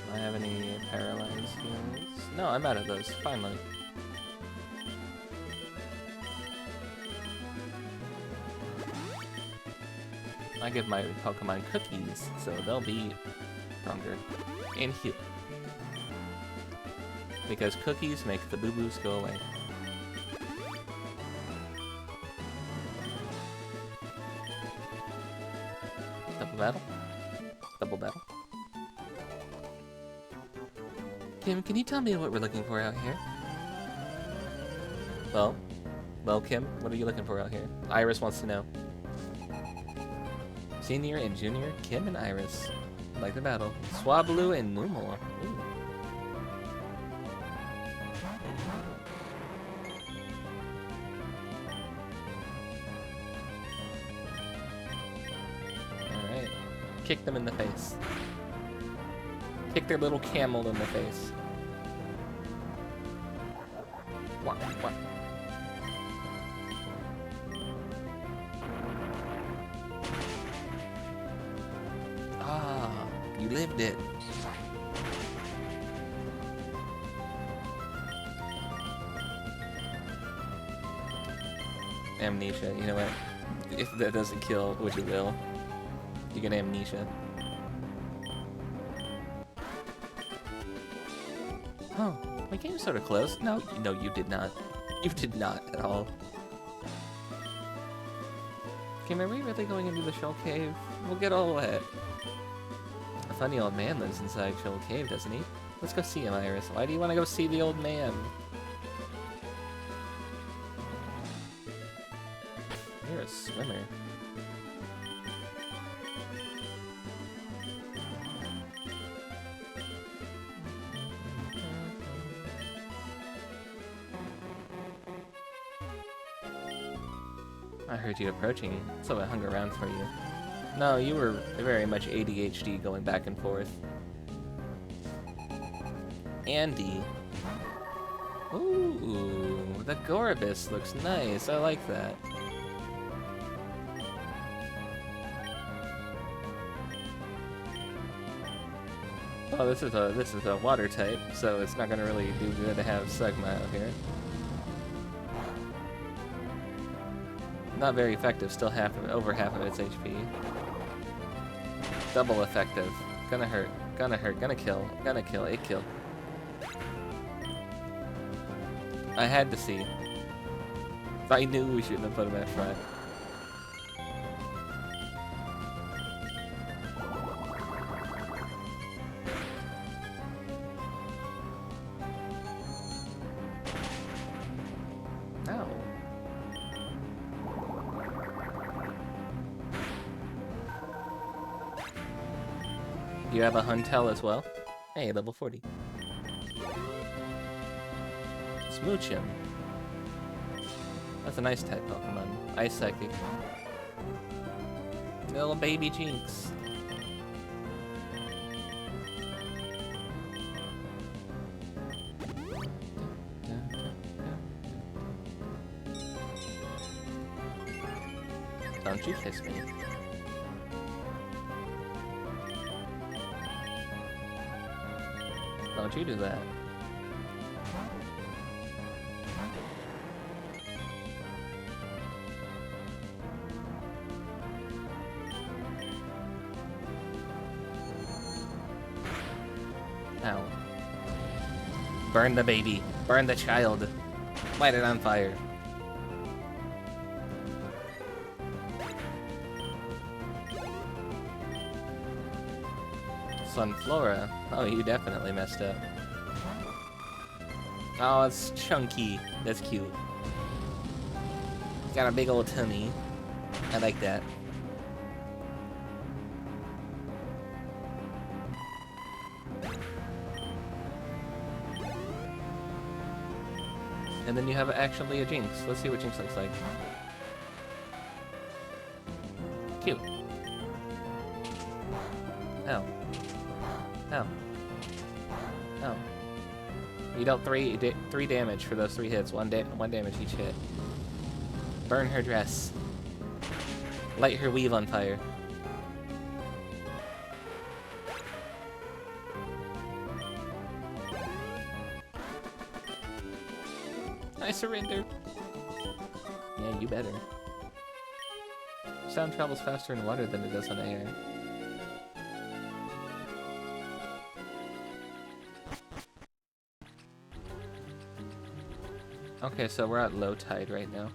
Do I have any paralyzed heals? No, I'm out of those, finally. I give my Pokemon cookies, so they'll be stronger and heal. Because cookies make the boo-boos go away. Double battle? Double battle. Kim, can you tell me what we're looking for out here? Well, Kim, what are you looking for out here? Iris wants to know. Senior and Junior, Kim and Iris. Like the battle. Swablu and Numel. Alright. Kick them in the face. Kick their little camel in the face. Wah, wah. You lived it. Amnesia, you know what? If that doesn't kill, which it will, you get amnesia. Oh, we came sort of close. No, you did not. You did not at all. Kim, are we really going into the Shell Cave? We'll get all wet. A funny old man lives inside Shell Cave, doesn't he? Let's go see him, Iris. Why do you want to go see the old man? You're a swimmer. I heard you approaching, so I hung around for you. No, you were very much ADHD going back and forth. Andy. Ooh, the Goribus looks nice. I like that. Oh, this is a water type, so it's not gonna really do good to have Sugma out here. Not very effective, still over half of its HP. Double effective. Gonna hurt, gonna kill, it killed. I had to see. I knew we shouldn't have put him at front. You have a Huntel as well? Hey, level 40. Smooch him. That's a nice type Pokemon. Ice Psychic. Little baby Jinx. Don't you kiss me. Don't you do that. Ow. Burn the baby. Burn the child. Light it on fire. Sunflora. Oh, you definitely messed up. Oh, it's chunky. That's cute. Got a big old tummy. I like that. And then you have actually a Jinx. Let's see what Jinx looks like. Cute. Oh. Oh. Oh. You dealt three damage for those 3 hits. One damage each hit. Burn her dress. Light her weave on fire. I surrender. Yeah, you better. Sound travels faster in water than it does on air. Okay, so we're at low tide right now.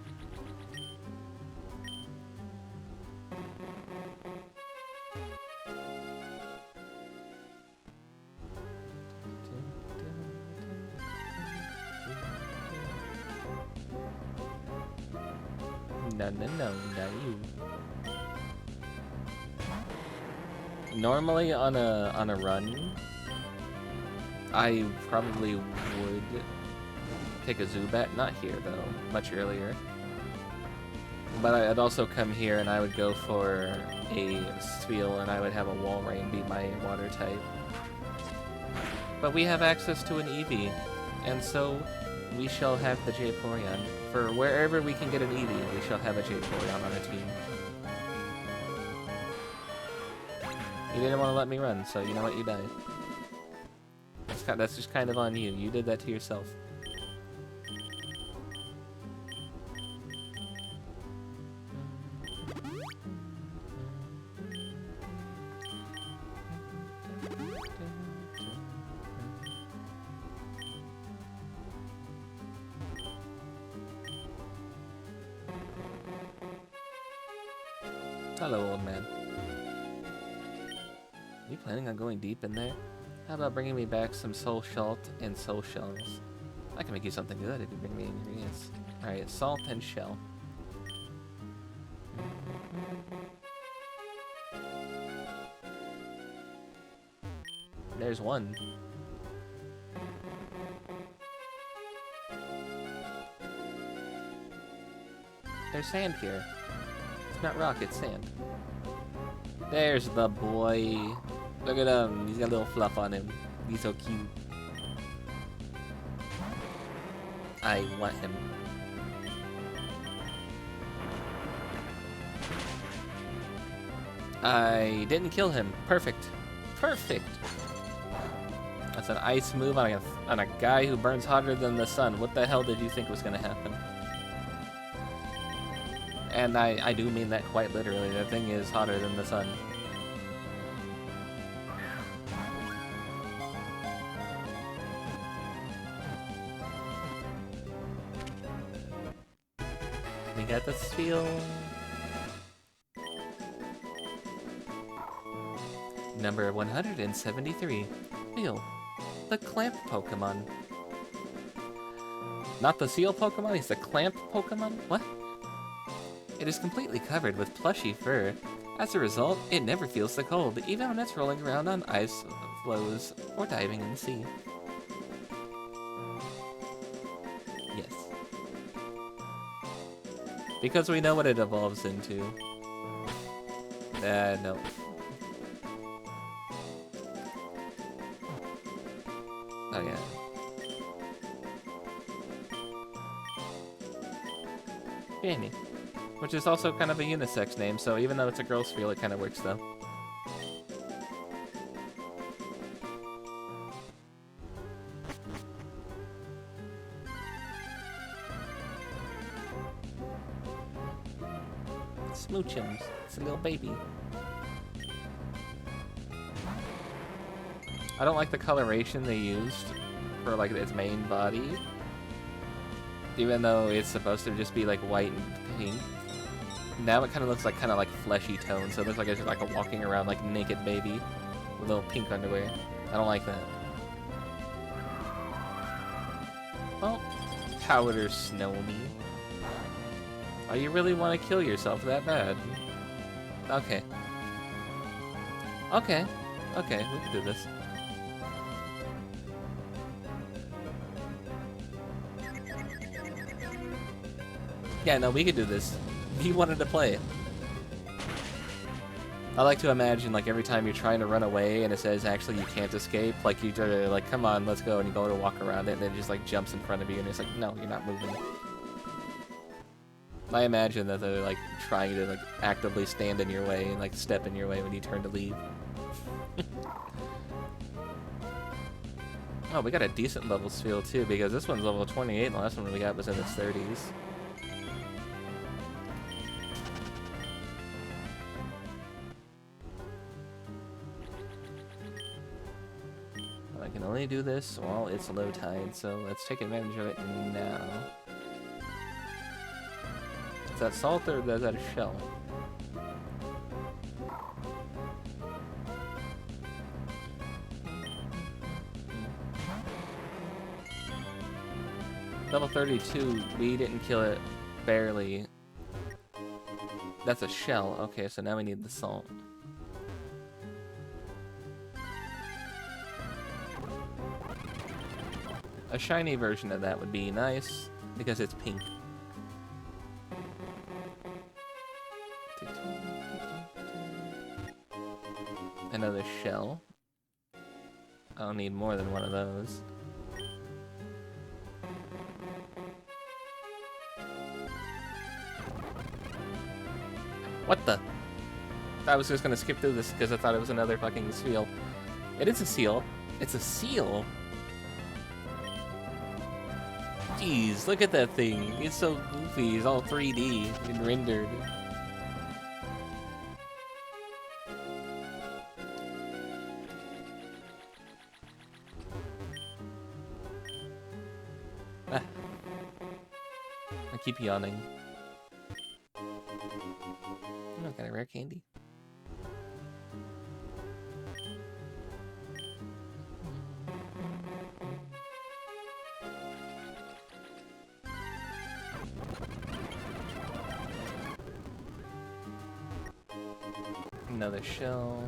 No, not you. Normally on a run, I probably would take a Zubat, not here though, much earlier. But I'd also come here and I would go for a Spheal and I would have a Walrein be my water type. But we have access to an Eevee, and so we shall have the Vaporeon. For wherever we can get an Eevee, we shall have a Vaporeon on our team. You didn't want to let me run, so you know what, you died. That's just kind of on you. You did that to yourself. Hello, old man. Are you planning on going deep in there? How about bringing me back some soul salt and soul shells? I can make you something good if you bring me ingredients. Alright, salt and shell. There's one. There's sand here. It's not rock, it's sand. There's the boy. Look at him. He's got a little fluff on him. He's so cute. I want him. I didn't kill him. Perfect. Perfect. That's an ice move on a guy who burns hotter than the sun. What the hell did you think was going to happen? And I do mean that quite literally. That thing is hotter than the sun. We got the seal. Number 173. Seal. The clamp Pokemon. Not the seal Pokemon, he's the clamp Pokemon? What? It is completely covered with plushy fur. As a result, it never feels the cold, even when it's rolling around on ice floes or diving in the sea. Yes. Because we know what it evolves into. No. Oh yeah. Jamie. Which is also kind of a unisex name, so even though it's a girl's feel, it kind of works though. Smoochums. It's a little baby. I don't like the coloration they used for like its main body. Even though it's supposed to just be like white and pink. Now it kind of looks like fleshy tones, so it looks like it's like a walking around like naked baby with little pink underwear. I don't like that. Oh, powder Snowy. Oh, you really want to kill yourself that bad? Okay. Okay. Okay, we can do this. Yeah, no, we could do this. He wanted to play. I like to imagine, like, every time you're trying to run away and it says, actually, you can't escape, like, you're like, come on, let's go, and you go to walk around it, and then it just, like, jumps in front of you, and it's like, no, you're not moving. I imagine that they're, like, trying to, like, actively stand in your way and, like, step in your way when you turn to leave. Oh, we got a decent level feel, too, because this one's level 28, and the last one we got was in its 30s. I can only do this while it's low tide, so let's take advantage of it now. Is that salt or is that a shell? Level 32, we didn't kill it, barely. That's a shell, okay, so now we need the salt. A shiny version of that would be nice, because it's pink. Another shell. I'll need more than one of those. What the? I was just gonna skip through this because I thought it was another fucking seal. It is a seal. It's a seal. Jeez, look at that thing. It's so goofy. It's all 3D and rendered. Ah. I keep yawning. I got a rare candy. Another shell.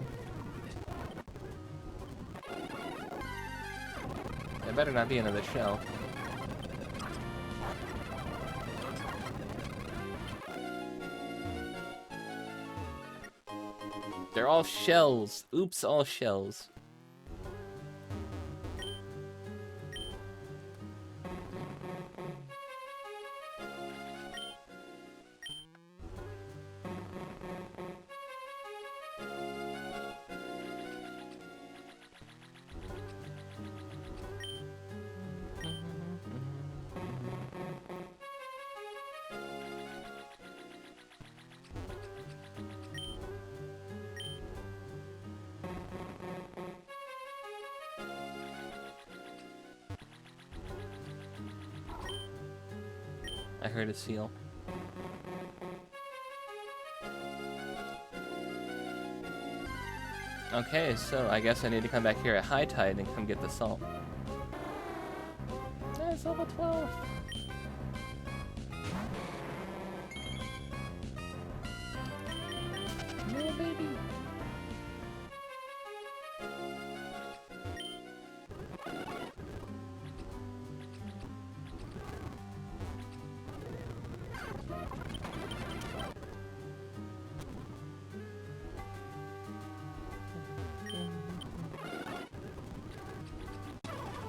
There better not be another shell. They're all shells. Oops, all shells. I heard a seal. Okay, so I guess I need to come back here at high tide and come get the salt. That's level 12. No, baby.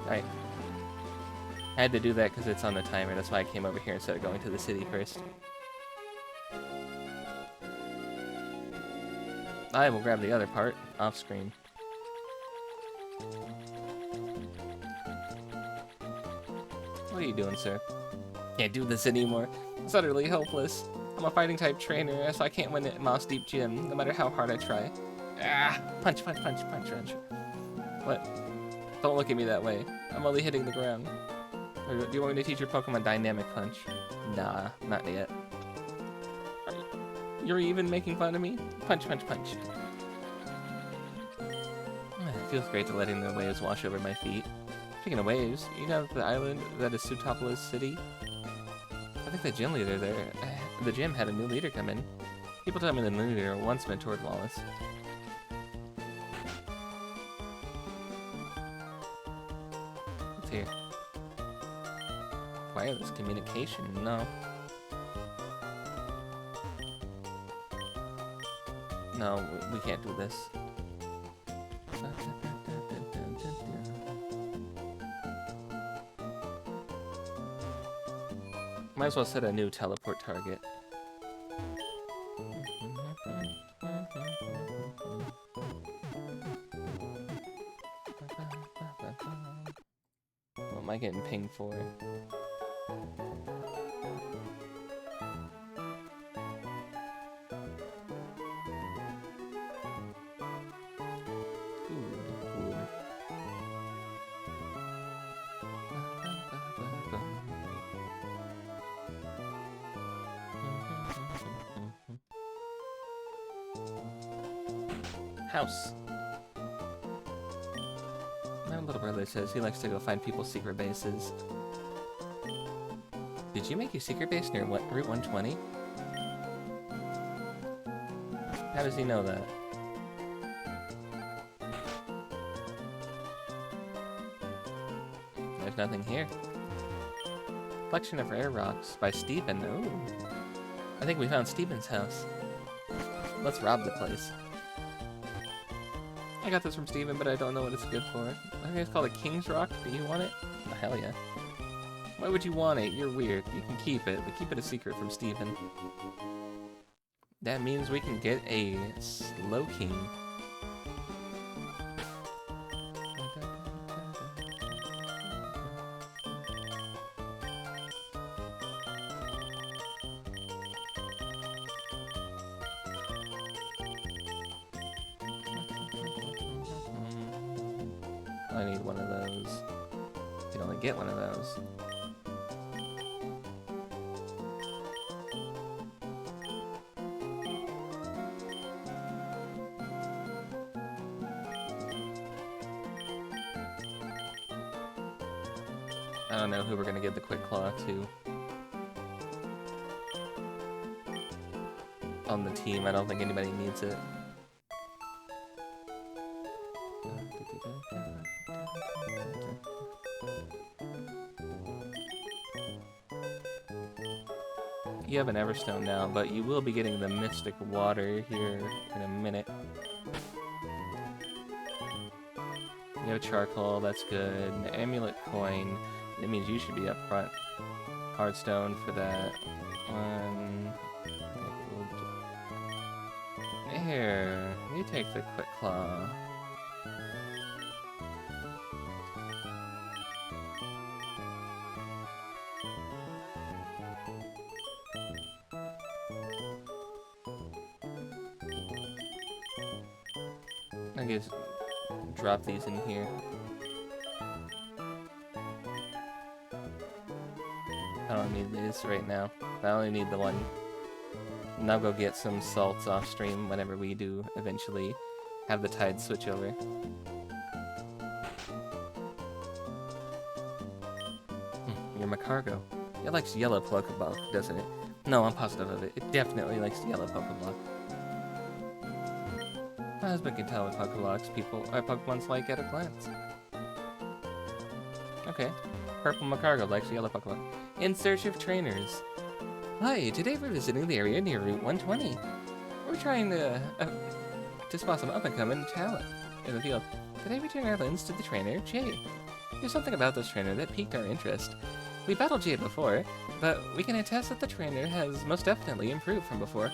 Alright. I had to do that because it's on the timer, that's why I came over here instead of going to the city first. I will grab the other part, off screen. What are you doing, sir? Can't do this anymore. It's utterly hopeless. I'm a fighting type trainer, so I can't win at Moss Deep Gym, no matter how hard I try. Ah! Punch, punch, punch, punch, punch. What? Don't look at me that way. I'm only hitting the ground. Or do you want me to teach your Pokemon Dynamic Punch? Nah, not yet. You're even making fun of me? Punch, punch, punch. It feels great to letting the waves wash over my feet. Speaking of waves, you know the island that is Sutopola's city? I think the gym leader there, the gym had a new leader come in. People tell me the new leader once mentored Wallace. What's here? Wireless communication, no. No, we can't do this. Might as well set a new teleport target. What am I getting pinged for? House. My little brother says he likes to go find people's secret bases. Did you make your secret base near what, Route 120? How does he know that? There's nothing here. Collection of rare rocks by Stephen. Ooh. I think we found Stephen's house. Let's rob the place. I got this from Steven, but I don't know what it's good for. I think it's called a King's Rock. Do you want it? Oh, hell yeah. Why would you want it? You're weird. You can keep it, but keep it a secret from Steven. That means we can get a Slow King. I need one of those. You can only get one of those. I don't know who we're gonna give the Quick Claw to. On the team, I don't think anybody needs it. You have an Everstone now, but you will be getting the Mystic Water here in a minute. You have Charcoal, that's good. An Amulet Coin, that means you should be up front. Heartstone for that one. Here, you take the Quick Claw. I guess drop these in here. I don't need these right now. I only need the one. And I'll go get some salts off stream whenever we do eventually have the tide switch over. Your Macargo. It likes yellow Pokeball, doesn't it? No, I'm positive of it. It definitely likes yellow Pokeball. My husband can tell what Pokemon's like at a glance. Okay. Purple Macargo likes yellow Pokeball. In search of trainers. Hi, today we're visiting the area near Route 120. We're trying to spot some up-and-coming talent in the field. Today we turn our lens to the trainer, Jay. There's something about this trainer that piqued our interest. We battled Jay before, but we can attest that the trainer has most definitely improved from before.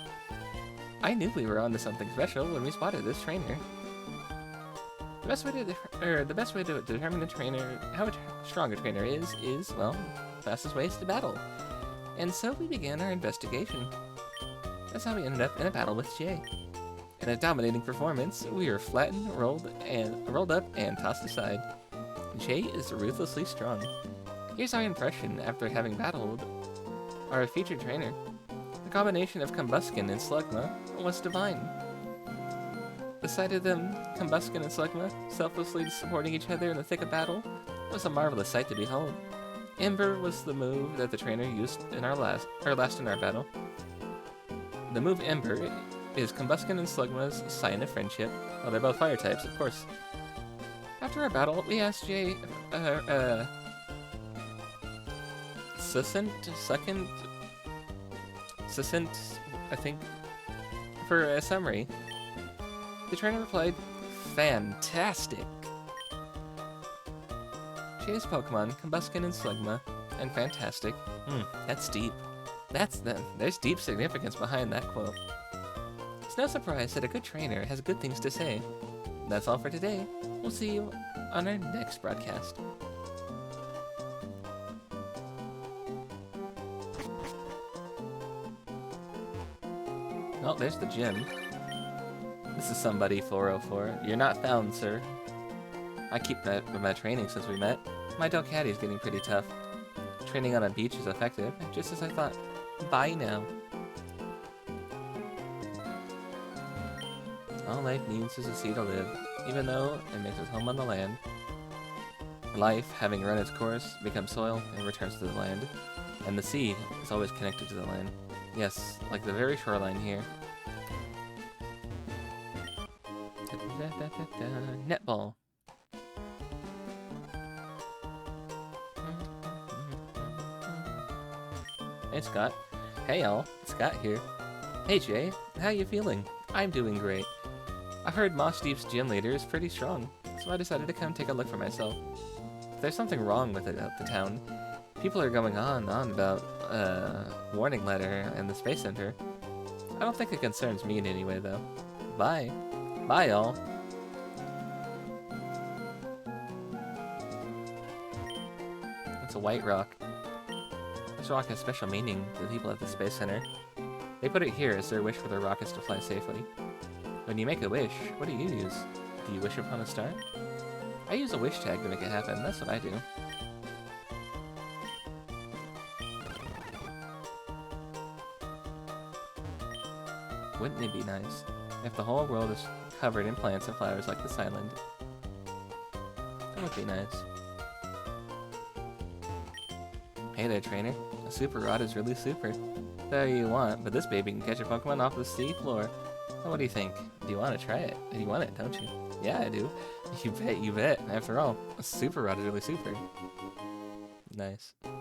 I knew we were onto something special when we spotted this trainer. The best way to determine a trainer, how strong a trainer is, well, fastest way is to battle. And so we began our investigation. That's how we ended up in a battle with Jay. In a dominating performance, we were flattened, rolled up, and tossed aside. Jay is ruthlessly strong. Here's our impression after having battled our featured trainer. The combination of Combuskin and Slugma was divine. The sight of them, Combuskin and Slugma, selflessly supporting each other in the thick of battle, was a marvelous sight to behold. Ember was the move that the trainer used in our last in our battle. The move Ember is Combuskin and Slugma's sign of friendship. Well, they're both fire types, of course. After our battle, we asked Jay, Succinct, I think, for a summary. The trainer replied, "Fantastic." Jay's Pokemon, Combuskin and Slugma, and fantastic. That's deep. There's deep significance behind that quote. It's no surprise that a good trainer has good things to say. That's all for today. We'll see you on our next broadcast. Oh, there's the gym. This is somebody 404. You're not found, sir. I keep my training since we met. My Delcatty's getting pretty tough. Training on a beach is effective, just as I thought. Bye now. All life needs is a sea to live, even though it makes its home on the land. Life, having run its course, becomes soil and returns to the land. And the sea is always connected to the land. Yes, like the very shoreline here. Netball. Hey Scott. Hey y'all, Scott here. Hey Jay, how you feeling? I'm doing great. I heard Moss Deep's gym leader is pretty strong, so I decided to come take a look for myself. If there's something wrong with it at the town, people are going on about warning letter and the Space Center. I don't think it concerns me in any way though. Bye. Bye y'all. It's a white rock. This rock has special meaning to the people at the Space Center. They put it here as their wish for their rockets to fly safely. When you make a wish, what do you use? Do you wish upon a star? I use a wish tag to make it happen, that's what I do. Wouldn't it be nice if the whole world is covered in plants and flowers like this island? That would be nice. Hey there, trainer. A super rod is really super. Whatever you want, but this baby can catch a Pokemon off the sea floor. So what do you think? Do you want to try it? You want it, don't you? Yeah, I do. You bet, you bet. After all, a super rod is really super. Nice. If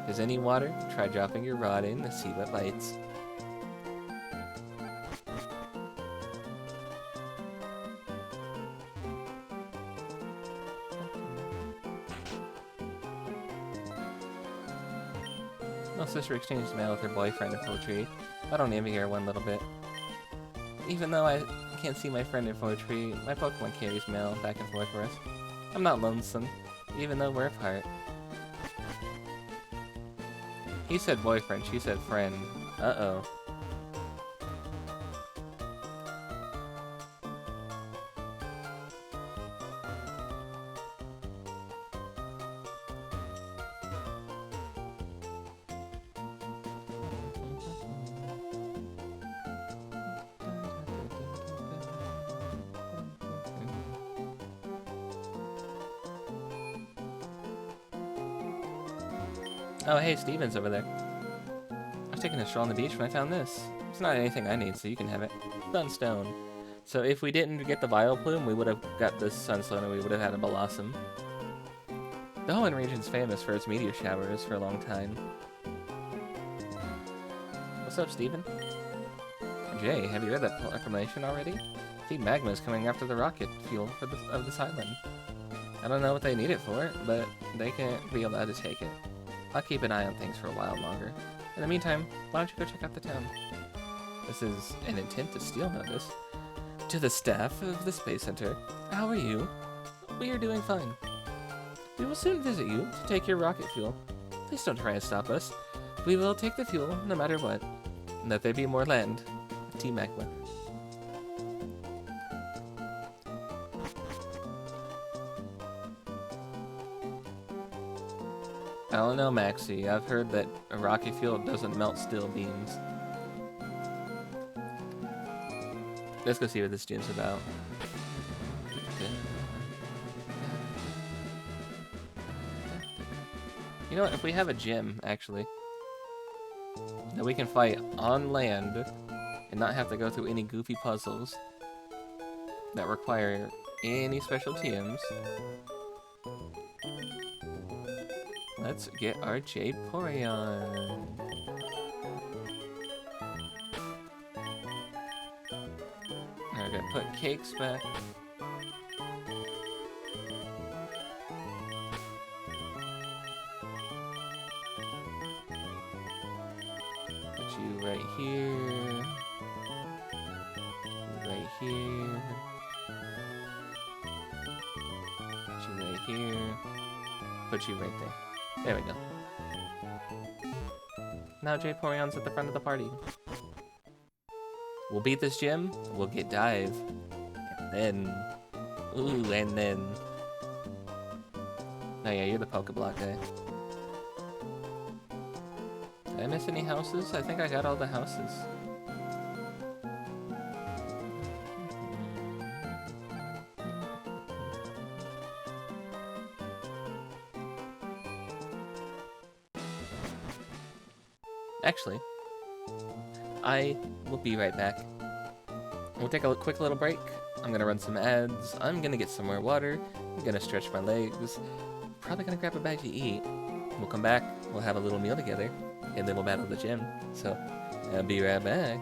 there's any water, try dropping your rod in to see what bites. My sister exchanged mail with her boyfriend in Poetry. I don't envy her one little bit. Even though I can't see my friend in Poetry, my Pokemon carries mail back and forth for us. I'm not lonesome, even though we're apart. He said boyfriend, she said friend. Uh-oh. Oh, hey, Steven's over there. I was taking a stroll on the beach when I found this. It's not anything I need, so you can have it. Sunstone. So if we didn't get the Vileplume, we would have got this Sunstone and we would have had a Blossom. The Hoenn region's famous for its meteor showers for a long time. What's up, Steven? Jay, have you read that proclamation already? Team Magma is coming after the rocket fuel of this island. I don't know what they need it for, but they can't be allowed to take it. I'll keep an eye on things for a while longer. In the meantime, why don't you go check out the town? This is an intent to steal notice. To the staff of the Space Center, how are you? We are doing fine. We will soon visit you to take your rocket fuel. Please don't try to stop us. We will take the fuel no matter what. And that there be more land. Team Magma. I don't know, Maxie. I've heard that a rocket fuel doesn't melt steel beams. Let's go see what this gym's about. You know what? If we have a gym, actually, that we can fight on land and not have to go through any goofy puzzles that require any special TMs. Let's get our Jayporeon. We're gonna put cakes back. Put you right here. Right here. Put you right here. Put you right there. There we go. Now Jayporeon's at the front of the party. We'll beat this gym, we'll get Dive. And then... Ooh, and then... Oh yeah, you're the Pokeblock guy. Did I miss any houses? I think I got all the houses. Actually, I will be right back. We'll take a quick little break. I'm gonna run some ads. I'm gonna get some more water. I'm gonna stretch my legs. Probably gonna grab a bite to eat. We'll come back. We'll have a little meal together, and then we'll battle the gym. So, I'll be right back.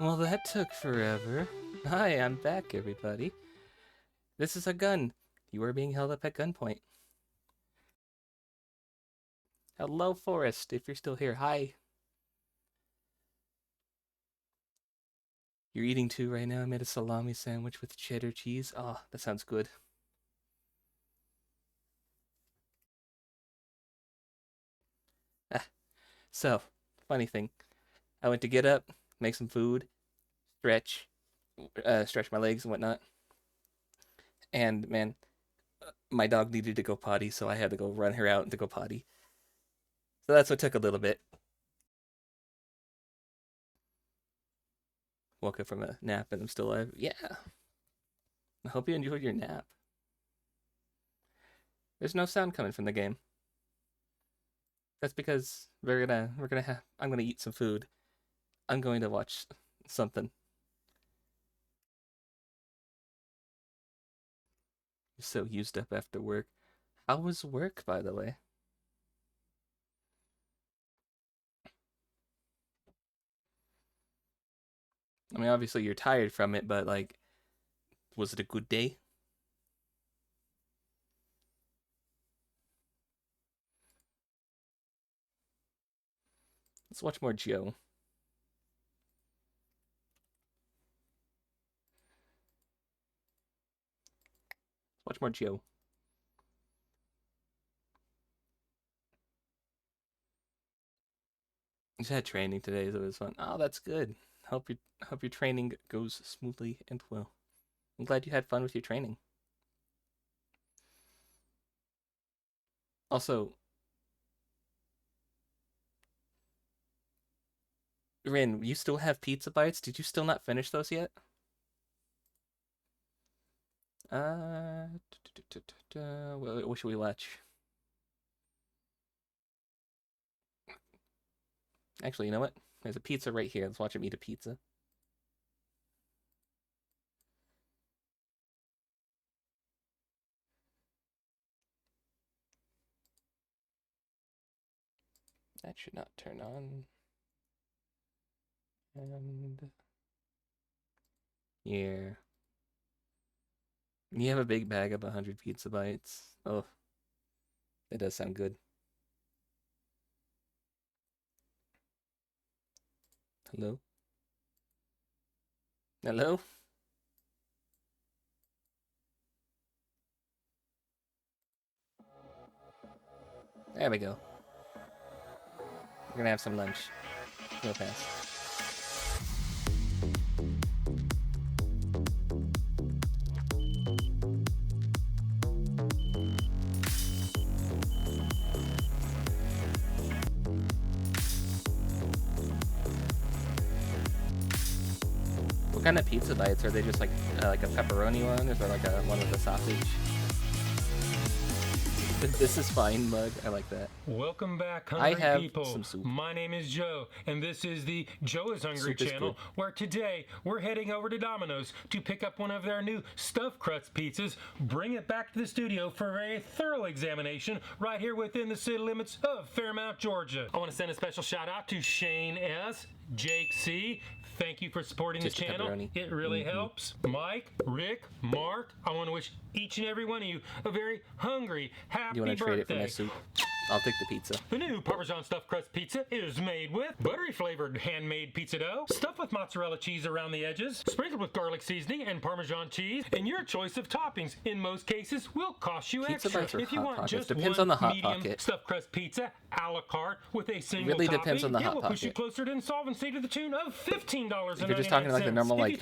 Well, that took forever. Hi, I'm back, everybody. This is a gun. You are being held up at gunpoint. Hello, Forrest, if you're still here. Hi. You're eating too right now. I made a salami sandwich with cheddar cheese. Oh, that sounds good. Ah, so, funny thing. I went to get up, make some food, stretch my legs and whatnot. And man, my dog needed to go potty, so I had to go run her out to go potty. So that's what took a little bit. Woke up from a nap and I'm still alive. Yeah. I hope you enjoyed your nap. There's no sound coming from the game. That's because I'm gonna eat some food. I'm going to watch something. I'm so used up after work. How was work, by the way? I mean, obviously you're tired from it, but like, was it a good day? Let's watch more Joe. Watch more Joe. Just had training today, so it was fun. Oh, that's good. Hope your training goes smoothly and well. I'm glad you had fun with your training. Also, Rin, you still have pizza bites? Did you still not finish those yet? What should we watch? Actually, you know what? There's a pizza right here. Let's watch him eat a pizza. That should not turn on. And here. You have a big bag of 100 pizza bites. Oh, that does sound good. Hello? Hello? There we go. We're gonna have some lunch real fast. What kind of pizza bites? Are they just like a pepperoni one? Or is there like a one with a sausage? This is fine, Mug. I like that. Welcome back, hungry people. Some soup. My name is Joe, and this is the Joe is Hungry channel, where today we're heading over to Domino's to pick up one of their new stuffed crust pizzas, bring it back to the studio for a very thorough examination right here within the city limits of Fairmount, Georgia. I want to send a special shout out to Shane S., Jake C., thank you for supporting the channel. It really helps. Mike, Rick, Mark, I want to wish each and every one of you a very hungry, happy birthday. You want to trade it for my soup? I'll take the pizza. The new Parmesan stuffed crust pizza is made with buttery flavored handmade pizza dough, stuffed with mozzarella cheese around the edges, sprinkled with garlic seasoning and Parmesan cheese, and your choice of toppings in most cases will cost you extra. If you want just depends one on the hot medium pocket. Stuffed crust pizza a la carte with a single Really topping, depends on the hot it will push you pocket. closer to insolvency to the tune of $15. If you're just talking like the normal like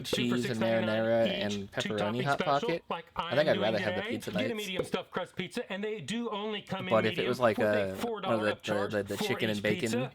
cheese and marinara and pepperoni hot pocket, like I think I'd rather have the pizza bites. Get a medium stuffed crust pizza, and they do only come But in if it was like a one of the chicken and bacon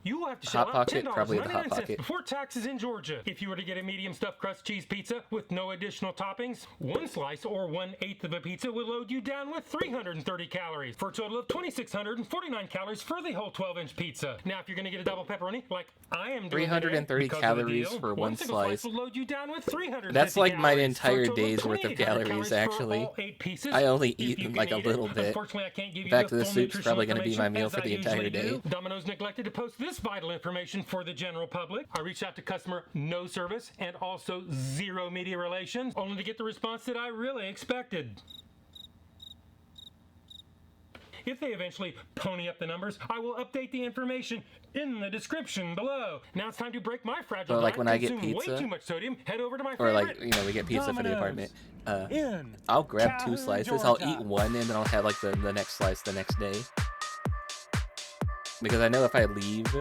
hot pocket, probably the hot pocket. Before taxes in Georgia. If you were to get a medium stuffed crust cheese pizza with no additional toppings, one slice or 1/8 of a pizza will load you down with 330 calories for a total of 2,649 calories for the whole 12-inch pizza. Now, if you're going to get a double pepperoni, like I am doing 330 today, calories deal, for one slice. Will load you down with 350 That's like my calories entire for a total day's worth of 2,800 calories, actually. for all 8 pieces. I only If you eat can like a eat little it. bit. Unfortunately, I can't give you Back the to the full soup's probably nutritional going to be my information meal as for I the entire usually day. do. Domino's neglected to post this vital information for the general public. I reached out to customer no service and also zero media relations, only to get the response that I really expected. If they eventually pony up the numbers, I will update the information in the description below. Now it's time to break my fragile But like diet, when I get consume pizza, way too much sodium, head over to my or favorite like, you know, we get pizza for the apartment. in I'll grab 2 Calhoun, slices. I'll Georgia. eat one and then I'll have like the next slice the next day. Because I know if I leave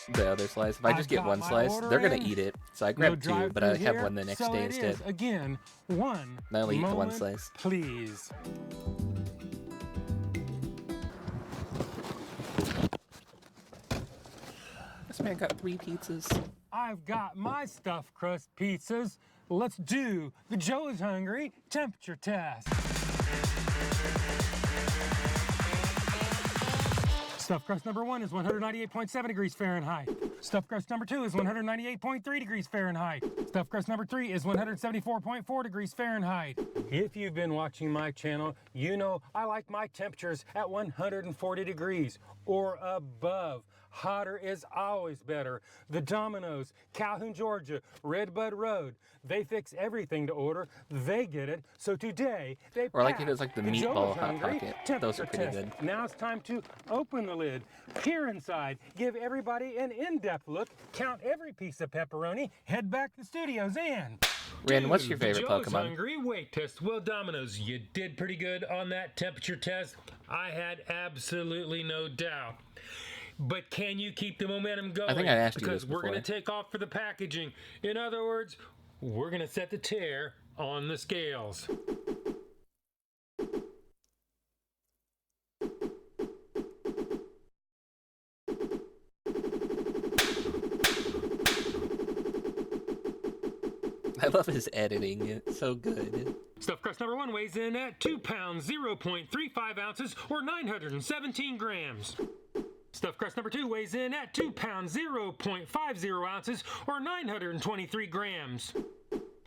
the other slice, if I just get one slice, they're gonna eat it. So I grab 2, but I have one the next day instead. Again, one. I only eat the one slice. Please. This man got 3 pizzas. I've got my stuffed crust pizzas. Let's do the Joe is Hungry temperature test. Stuffed crust number 1 is 198.7 degrees Fahrenheit. Stuffed crust number 2 is 198.3 degrees Fahrenheit. Stuffed crust number 3 is 174.4 degrees Fahrenheit. If you've been watching my channel, you know I like my temperatures at 140 degrees or above. Hotter is always better. The Domino's, Calhoun, Georgia, Redbud Road. They fix everything to order. They get it. So today, they Or like if it's like the meatball Hot Hungry Pocket. Those temperature are pretty test. good. Now it's time to open the lid, peer inside, give everybody an in-depth look, count every piece of pepperoni, head back to the studios, and... Ren, what's your favorite Joe's Pokemon? Hungry weight test. Well, Domino's, you did pretty good on that temperature test. I had absolutely no doubt. But can you keep the momentum going? I think I asked you because this we're going to before. take off for the packaging. In other words, we're going to set the tear on the scales. I love his editing. It's so good. Stuffed crust number 1 weighs in at 2 pounds, 0.35 ounces, or 917 grams. Stuffed crust number 2 weighs in at 2 pounds, 0.50 ounces, or 923 grams.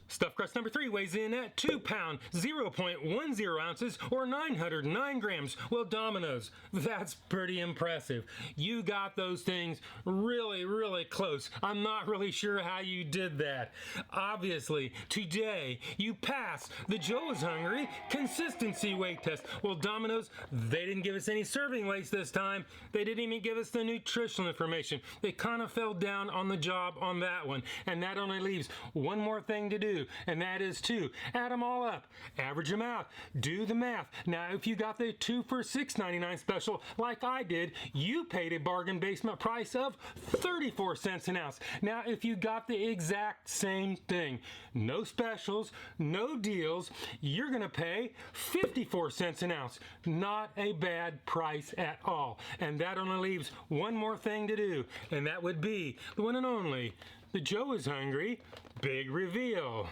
Stuffed crust number 3 weighs in at 2 pounds, 0.10 ounces, or 909 grams. Well, Domino's, that's pretty impressive. You got those things really, really close. I'm not really sure how you did that. Obviously, today, you passed the Joe is Hungry consistency weight test. Well, Domino's, they didn't give us any serving weights this time. They didn't even give us the nutritional information. They kind of fell down on the job on that one. And that only leaves one more thing to do. And that is to add them all up, average them out, do the math. Now, if you got the 2 for $6.99 special like I did, you paid a bargain basement price of 34 cents an ounce. Now, if you got the exact same thing, no specials, no deals, you're going to pay 54 cents an ounce. Not a bad price at all. And that only leaves one more thing to do, and that would be the one and only the Joe is Hungry big reveal.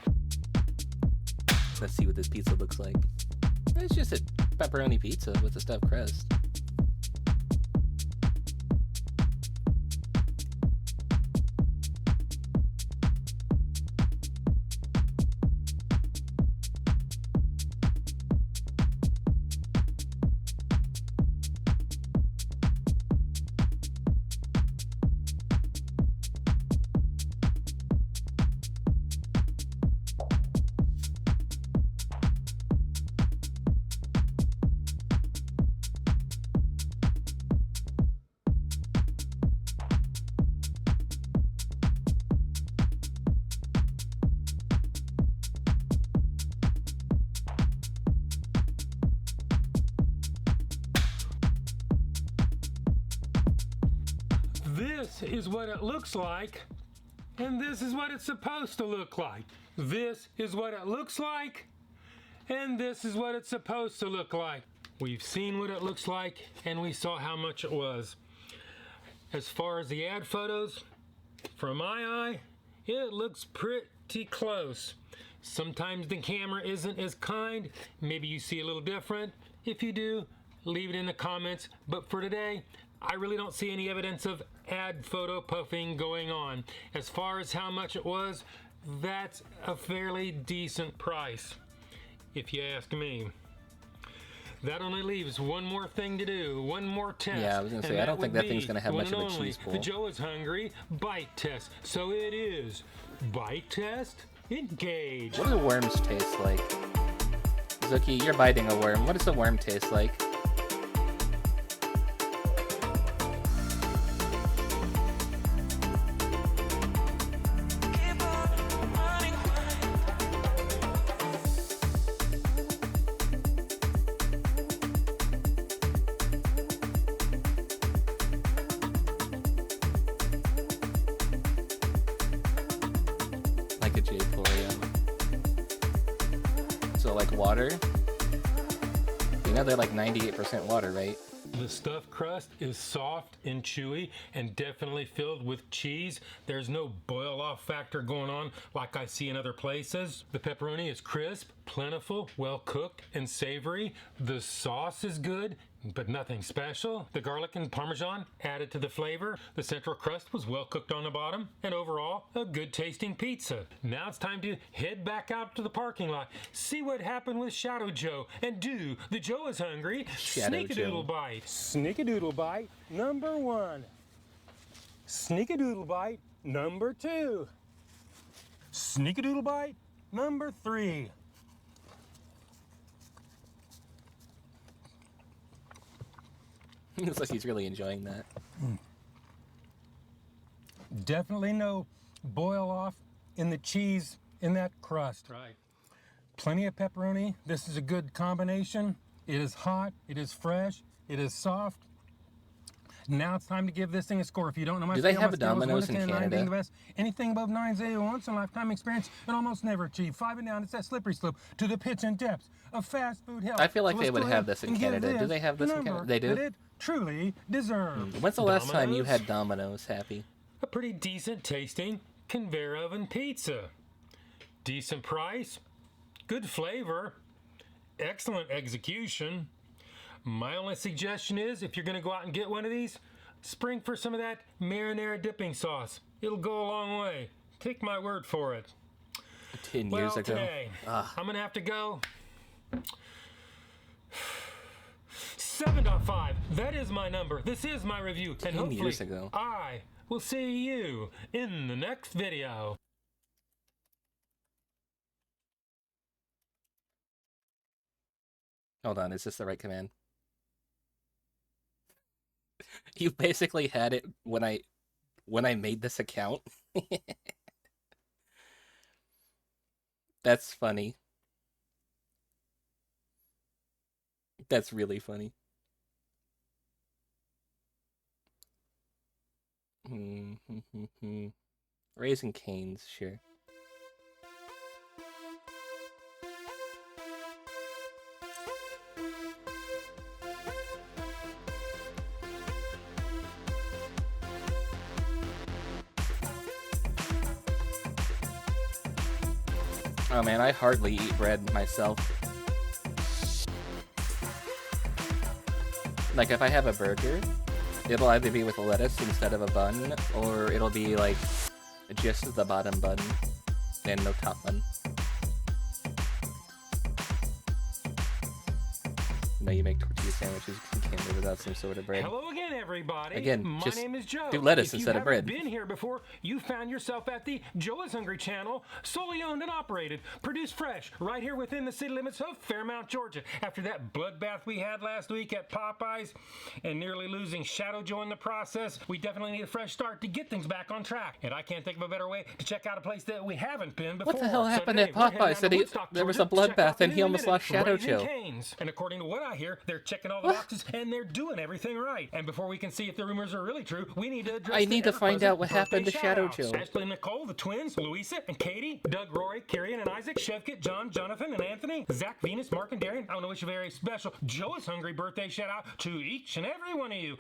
Let's see what this pizza looks like. It's just a pepperoni pizza with a stuffed crust. This is what it looks like, and this is what it's supposed to look like. This is what it looks like, and this is what it's supposed to look like. We've seen what it looks like, and we saw how much it was. As far as the ad photos, from my eye, it looks pretty close. Sometimes the camera isn't as kind. Maybe you see a little different. If you do, leave it in the comments. But for today, I really don't see any evidence of ad photo puffing going on. As far as how much it was, that's a fairly decent price, if you ask me. That only leaves one more thing to do, one more test. Yeah, I was gonna say, I don't think that thing's gonna have much of a cheese The pull. Joe is Hungry bite test. So it is bite test, engage. What do worms taste like? Zuki, you're biting a worm. What does the worm taste like? like a J4, yeah. So like water, you know they're like 98% water, right? The stuffed crust is soft and chewy and definitely filled with cheese. There's no boil-off factor going on like I see in other places. The pepperoni is crisp, plentiful, well-cooked, and savory. The sauce is good, but nothing special. The garlic and Parmesan added to the flavor. The central crust was well cooked on the bottom, and overall, a good tasting pizza. Now it's time to head back out to the parking lot, see what happened with Shadow Joe, and do the Joe is Hungry Sneakadoodle Bite. Sneakadoodle Bite number 1. Sneakadoodle Bite number 2. Sneakadoodle Bite number 3. Looks like he's really enjoying that. Definitely no boil off in the cheese in that crust. Right. Plenty of pepperoni. This is a good combination. It is hot, it is fresh, it is soft. Now it's time to give this thing a score. If you don't know my Do they scale, have my a scale is 1 Domino's to in 10, 9 Canada? being the best. Anything above 9 is a once in a lifetime experience and almost never achieved. 5 and down, it's that slippery slope to the pits and depths of fast food hell. I feel like So they let's would go have ahead this in and give Canada. Do they have this the in Canada? number They do? that it truly deserves. When's the last time you Domino's? had Domino's, Happy? A pretty decent tasting conveyor oven pizza. Decent price, good flavor, excellent execution. My only suggestion is if you're going to go out and get one of these, spring for some of that marinara dipping sauce. It'll go a long way. Take my word for it. 10 years ago. Today, I'm going to have to go 7.5. That is my number. This is my review. And 10 hopefully years ago. I will see you in the next video. Hold on, is this the right command? You basically had it when I made this account. That's funny. That's really funny. Raising Cane's, sure. Oh man, I hardly eat bread myself. Like if I have a burger, it'll either be with lettuce instead of a bun, or it'll be like just the bottom bun and no top bun. No, you make tortilla sandwiches in Canada without some sort of bread. Hello again, everybody. Again, my just name is Joe. do lettuce instead of bread. If you haven't been here before, you found yourself at the Joe is Hungry channel, solely owned and operated, produced fresh, right here within the city limits of Fairmount, Georgia. After that bloodbath we had last week at Popeyes and nearly losing Shadow Joe in the process, we definitely need a fresh start to get things back on track. And I can't think of a better way to check out a place that we haven't been before. What the hell happened today, at Popeyes? There was a bloodbath and he almost lost Shadow Joe. And according to what I hear, they're checking all the boxes and they're doing everything right. And before we can see if the rumors are really true, we need to address I need to find out what happened to Shadow Joe. Ashley and Nicole, the twins, Louisa and Katie, Doug, Rory, Kirian and Isaac, Shevkit, John, Jonathan and Anthony, Zach, Venus, Mark and Darian. I want to wish a very special Joe is Hungry birthday shout out to each and every one of you.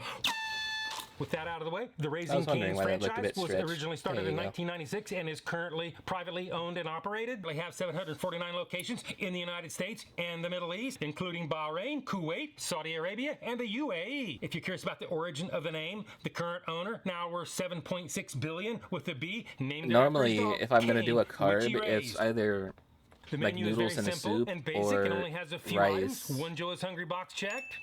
With that out of the way, the Raising Cane's franchise was originally started in 1996 and is currently privately owned and operated. They have 749 locations in the United States and the Middle East, including Bahrain, Kuwait, Saudi Arabia, and the UAE. If you're curious about the origin of the name, the current owner, now worth $7.6 billion with a B, named normally if I'm going to do a carb, it's either the like menu noodles is in very a simple soup and basic or and only has a few rice. items. One Joe is Hungry box checked.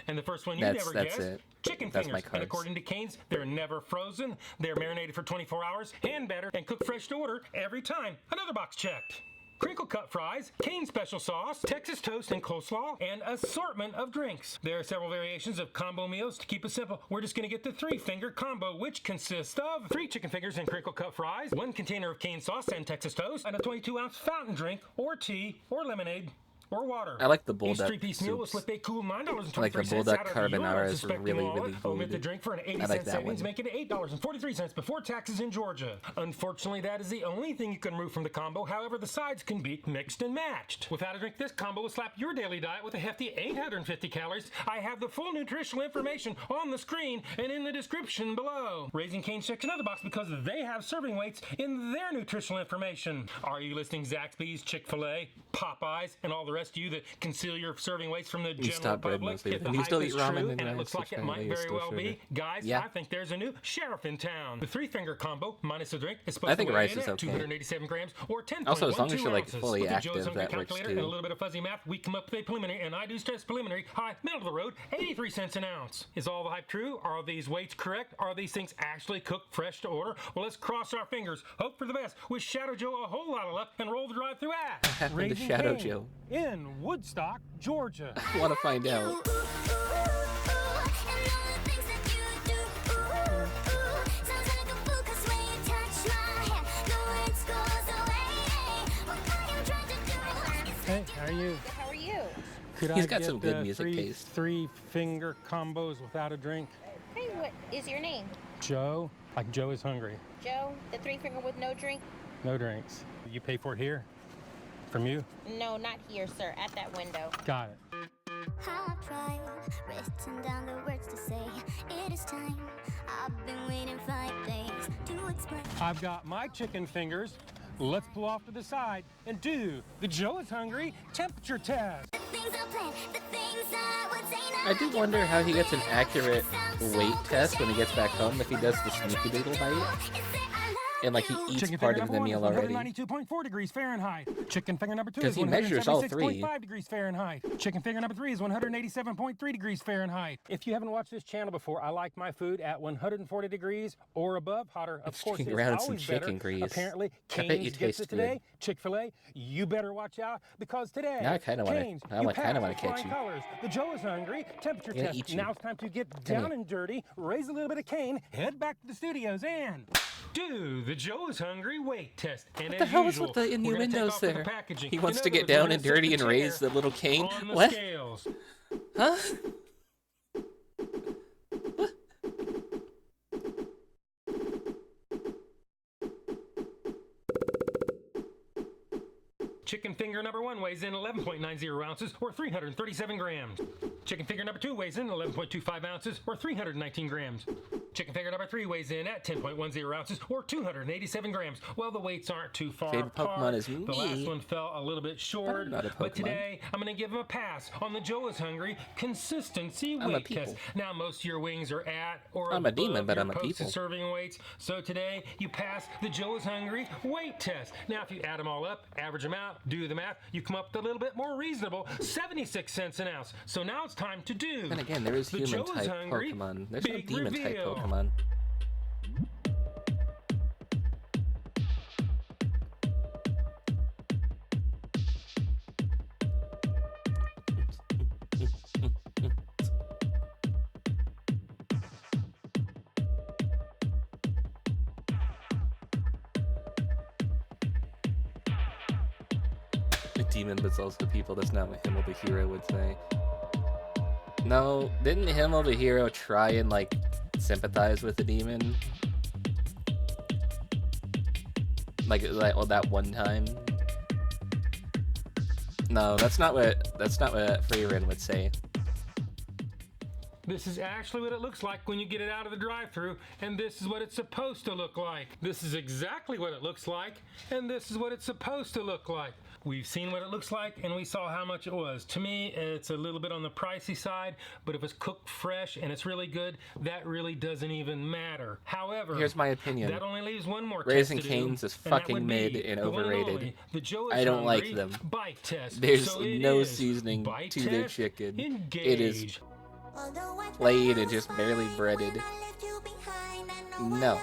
And the first one you That's never guessed, it. chicken That's fingers. my And carbs. according to Cane's, they're never frozen. They're marinated for 24 hours, hand battered, and cooked fresh to order every time. Another box checked. Crinkle cut fries, Cane's special sauce, Texas toast and coleslaw, and assortment of drinks. There are several variations of combo meals. To keep it simple, we're just going to get the 3-finger combo, which consists of 3 chicken fingers and crinkle cut fries, 1 container of Cane's sauce and Texas toast, and a 22-ounce fountain drink, or tea, or lemonade, or water. I like the Each bulldog 3-piece meal will soups. slip a cool $9.23 I like the bulldog out of your carbonara is unsuspecting really, wallet. really Omit the good. drink for an 80 I like cent that savings, one. making it $8.43 before taxes in Georgia. Unfortunately, that is the only thing you can remove from the combo. However, the sides can be mixed and matched. Without a drink, this combo will slap your daily diet with a hefty 850 calories. I have the full nutritional information on the screen and in the description below. Raising Cane's checks another box because they have serving weights in their nutritional information. Are you listing Zaxby's, Chick-fil-A, Popeyes, and all the rest of you that conceal your serving weights from the general stop bread public? mostly. If the You hype still is eat ramen true, and and it rice, looks like which it might is very still well be, sugar. guys, Yeah. I think there's a new sheriff in town. The 3-finger combo minus a drink is supposed I think to weigh rice in is at okay. 287 grams or 10.12 Also, as long as you're like ounces. fully With the Joe's active, Hungry that works calculator and a too. little bit of fuzzy math, we come up with a preliminary, and I do stress preliminary, high, middle of the road, 83 cents an ounce. Is all the hype true? Are these weights correct? Are these things actually cooked fresh to order? Well, let's cross our fingers, hope for the best, wish Shadow Joe a whole lot of luck, and roll the drive-through app. Happened to Shadow Joe. In Woodstock, Georgia. I want to find out. Hey, how are you? How are you? Could He's I got get some good the music taste. three-finger combos without a drink? Hey, what is your name? Joe, like Joe is hungry. Joe, the 3-finger with no drink? No drinks. You pay for it here? From you? No, not here, sir. At that window. Got it. I've tried written down the words to say. It is time. I've been waiting 5 days to explain. I've got my chicken fingers. Let's pull off to the side and do the Joe is hungry temperature test. The things I planned, the things I would say now. I do wonder how he gets an accurate weight test when he gets back home if he does the sneaky doodle bite. And like he eats Chicken part finger of the number meal one is already. 192.4 degrees Fahrenheit. Chicken finger number two 'Cause is he measures all three. 176.5 degrees Fahrenheit. Chicken finger number three is 187.3 degrees Fahrenheit. If you haven't watched this channel before, I like my food at 140 degrees or above, hotter. Of course, Sticking it's around some always chicken better. grease. Apparently, I bet you Cane's gets taste it today. good. Chick-fil-A, you better watch out because today, Now I kinda wanna- Cane's, now you I kinda pass wanna with catch flying you. colors. The Joe is hungry temperature I'm gonna test. eat you. Now it's time to get Come down here. and dirty, raise a little bit of cane, head back to the studios, and do the Joe is hungry weight test. And What the hell is with the innuendos there? He wants to get down and dirty and raise the little cane. What? Scales. Huh? Chicken finger number one weighs in 11.90 ounces or 337 grams. Chicken finger number two weighs in 11.25 ounces or 319 grams. Chicken finger number three weighs in at 10.10 ounces or 287 grams. Well, the weights aren't too far Favorite apart. Pokemon is The me. last one fell a little bit short. not a But Pokemon. today, I'm going to give him a pass on the Joe is Hungry consistency I'm a weight people. test. Now, most of your wings are at or I'm a above demon, but your I'm a posted people. serving weights. So today, you pass the Joe is Hungry weight test. Now, if you add them all up, average them out, do the math, you come up with a little bit more reasonable, 76 cents an ounce. So now it's time to do. And again, there is the human Joe is type Hungry Pokemon. There's no big demon type reveal. Pokemon. A demon, but it's also people. That's not what Himmel the Hero would say. No, didn't Himmel the Hero try and like sympathize with the demon? Like well, that one time. No, that's not what Freerin would say. This is actually what it looks like when you get it out of the drive-thru, and this is what it's supposed to look like. This is exactly what it looks like, and this is what it's supposed to look like. We've seen what it looks like, and we saw how much it was. To me, it's a little bit on the pricey side, but if it's cooked fresh and it's really good, that really doesn't even matter. However, Here's my opinion. that only leaves one more Raising test to do, Cane's is and that fucking would mid be and the one overrated. only, the Joe is I don't like Hungry them. Bite test. There's So it no is seasoning bite to their test, chicken. Engage. It is plain and just barely breaded. No.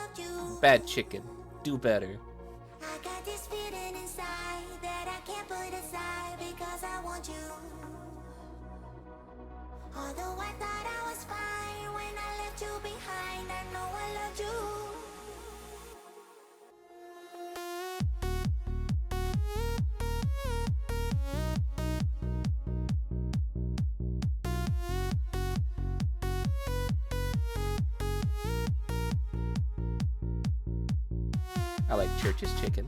Bad chicken. Do better. I got this feeling inside that I can't put aside because I want you. Although I thought I was fine when I left you behind, I know I loved you. I like Church's chicken.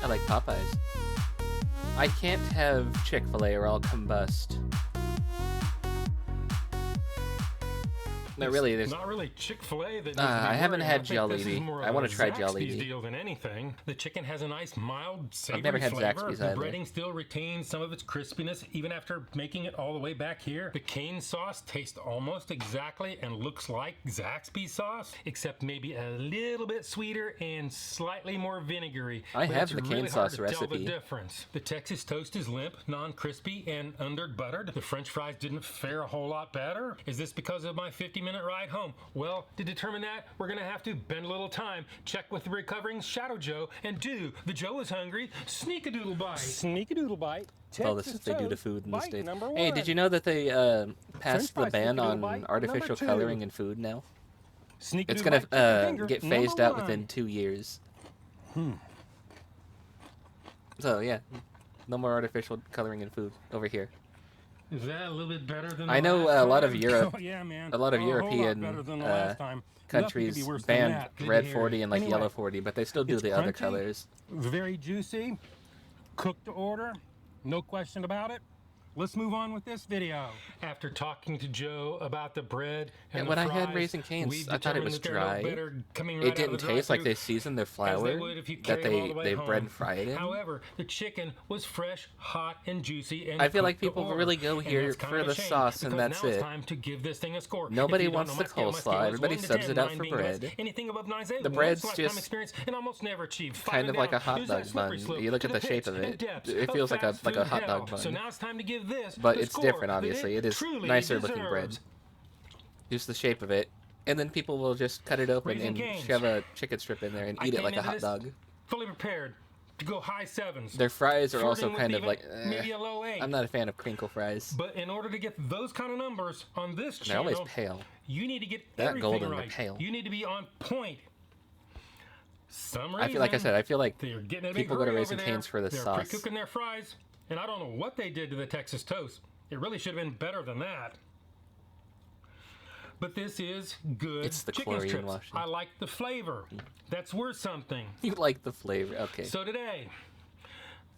I like Popeyes. I can't have Chick-fil-A or I'll combust. No, really, there's not really Chick-fil-A that needs I haven't had Jollibee. I want to try Zaxby's Jollibee. deal than anything. The chicken has a nice, mild, savory I've never had flavor. Zaxby's The either. breading still retains some of its crispiness even after making it all the way back here. The cane sauce tastes almost exactly and looks like Zaxby's sauce, except maybe a little bit sweeter and slightly more vinegary. I But have it's the cane really sauce hard to tell recipe. the difference. The Texas toast is limp, non-crispy, and under-buttered. The French fries didn't fare a whole lot better. Is this because of my 50-minute ride home? Well, to determine that, we're going to have to bend a little time, check with the recovering Shadow Joe, and do the Joe is hungry sneak-a-doodle bite. Sneak-a-doodle bite. All this they do to food in the Bite States. number Hey, one. did you know that they passed the fries, ban sneak-a-doodle on bite. artificial Number two. coloring in food now? It's Sneak-a-doodle gonna bite, chicken finger, get number phased out one. within 2 years. So yeah, no more artificial coloring in food over here. Is that a little bit better than I the know last a lot time? of Europe, Oh, yeah, man. a lot of A whole lot European better than the last time. countries Nothing could be worse than banned that. Good to red hear. 40 and like Anyway, yellow 40, but they still do it's the other crunchy. colors. Very juicy. Cooked to order. No question about it. Let's move on with this video. After talking to Joe about the bread and Yeah, the when I fries, had Raising Cane's, we've I thought it determined was that they're no dry. better coming right It out didn't of the taste like drive-thru they seasoned their as flour they would if you that carried them all the way they home. bread and fried it in. However, the chicken was fresh, hot, and juicy. And I feel like cooked to people order. really go And here that's kind for of a the shame, sauce and because that's now it's it. time to give this thing a score. Nobody If you don't wants know the my scale, my coleslaw. scale is Everybody 1 to subs 10, it out 9 for being the best. bread. Anything above 9 is a The once bread's lifetime just experience and almost never achieved. kind of like a hot There's that dog slippery bun. slope You look to at the shape pits of and it, depths it of feels like a fast food hot hell. dog bun. So now it's time to give this But the it's score different, that obviously. It is truly nicer looking bread. deserves. Just the shape of it. And then people will just cut it open Raising and Cane's. shove a chicken strip in there and I eat it came like a into hot this dog. fully prepared to go high sevens. Their fries are also flirting with kind of even like, maybe a low 8. I'm not a fan of crinkle fries. But in order to get those kind of numbers on this They're channel, always pale. you need to get They're not everything golden, they're right. pale. You need to be on point. Some I feel like I reason, said, I feel like they're getting a big people go to hurry Raising over there. Cane's for the they're sauce. pre-cooking their fries, and I don't know what they did to the Texas toast. It really should have been better than that. But this is good It's the chicken chlorine strips. washing. I like the flavor. That's worth something. You like the flavor. Okay. So today,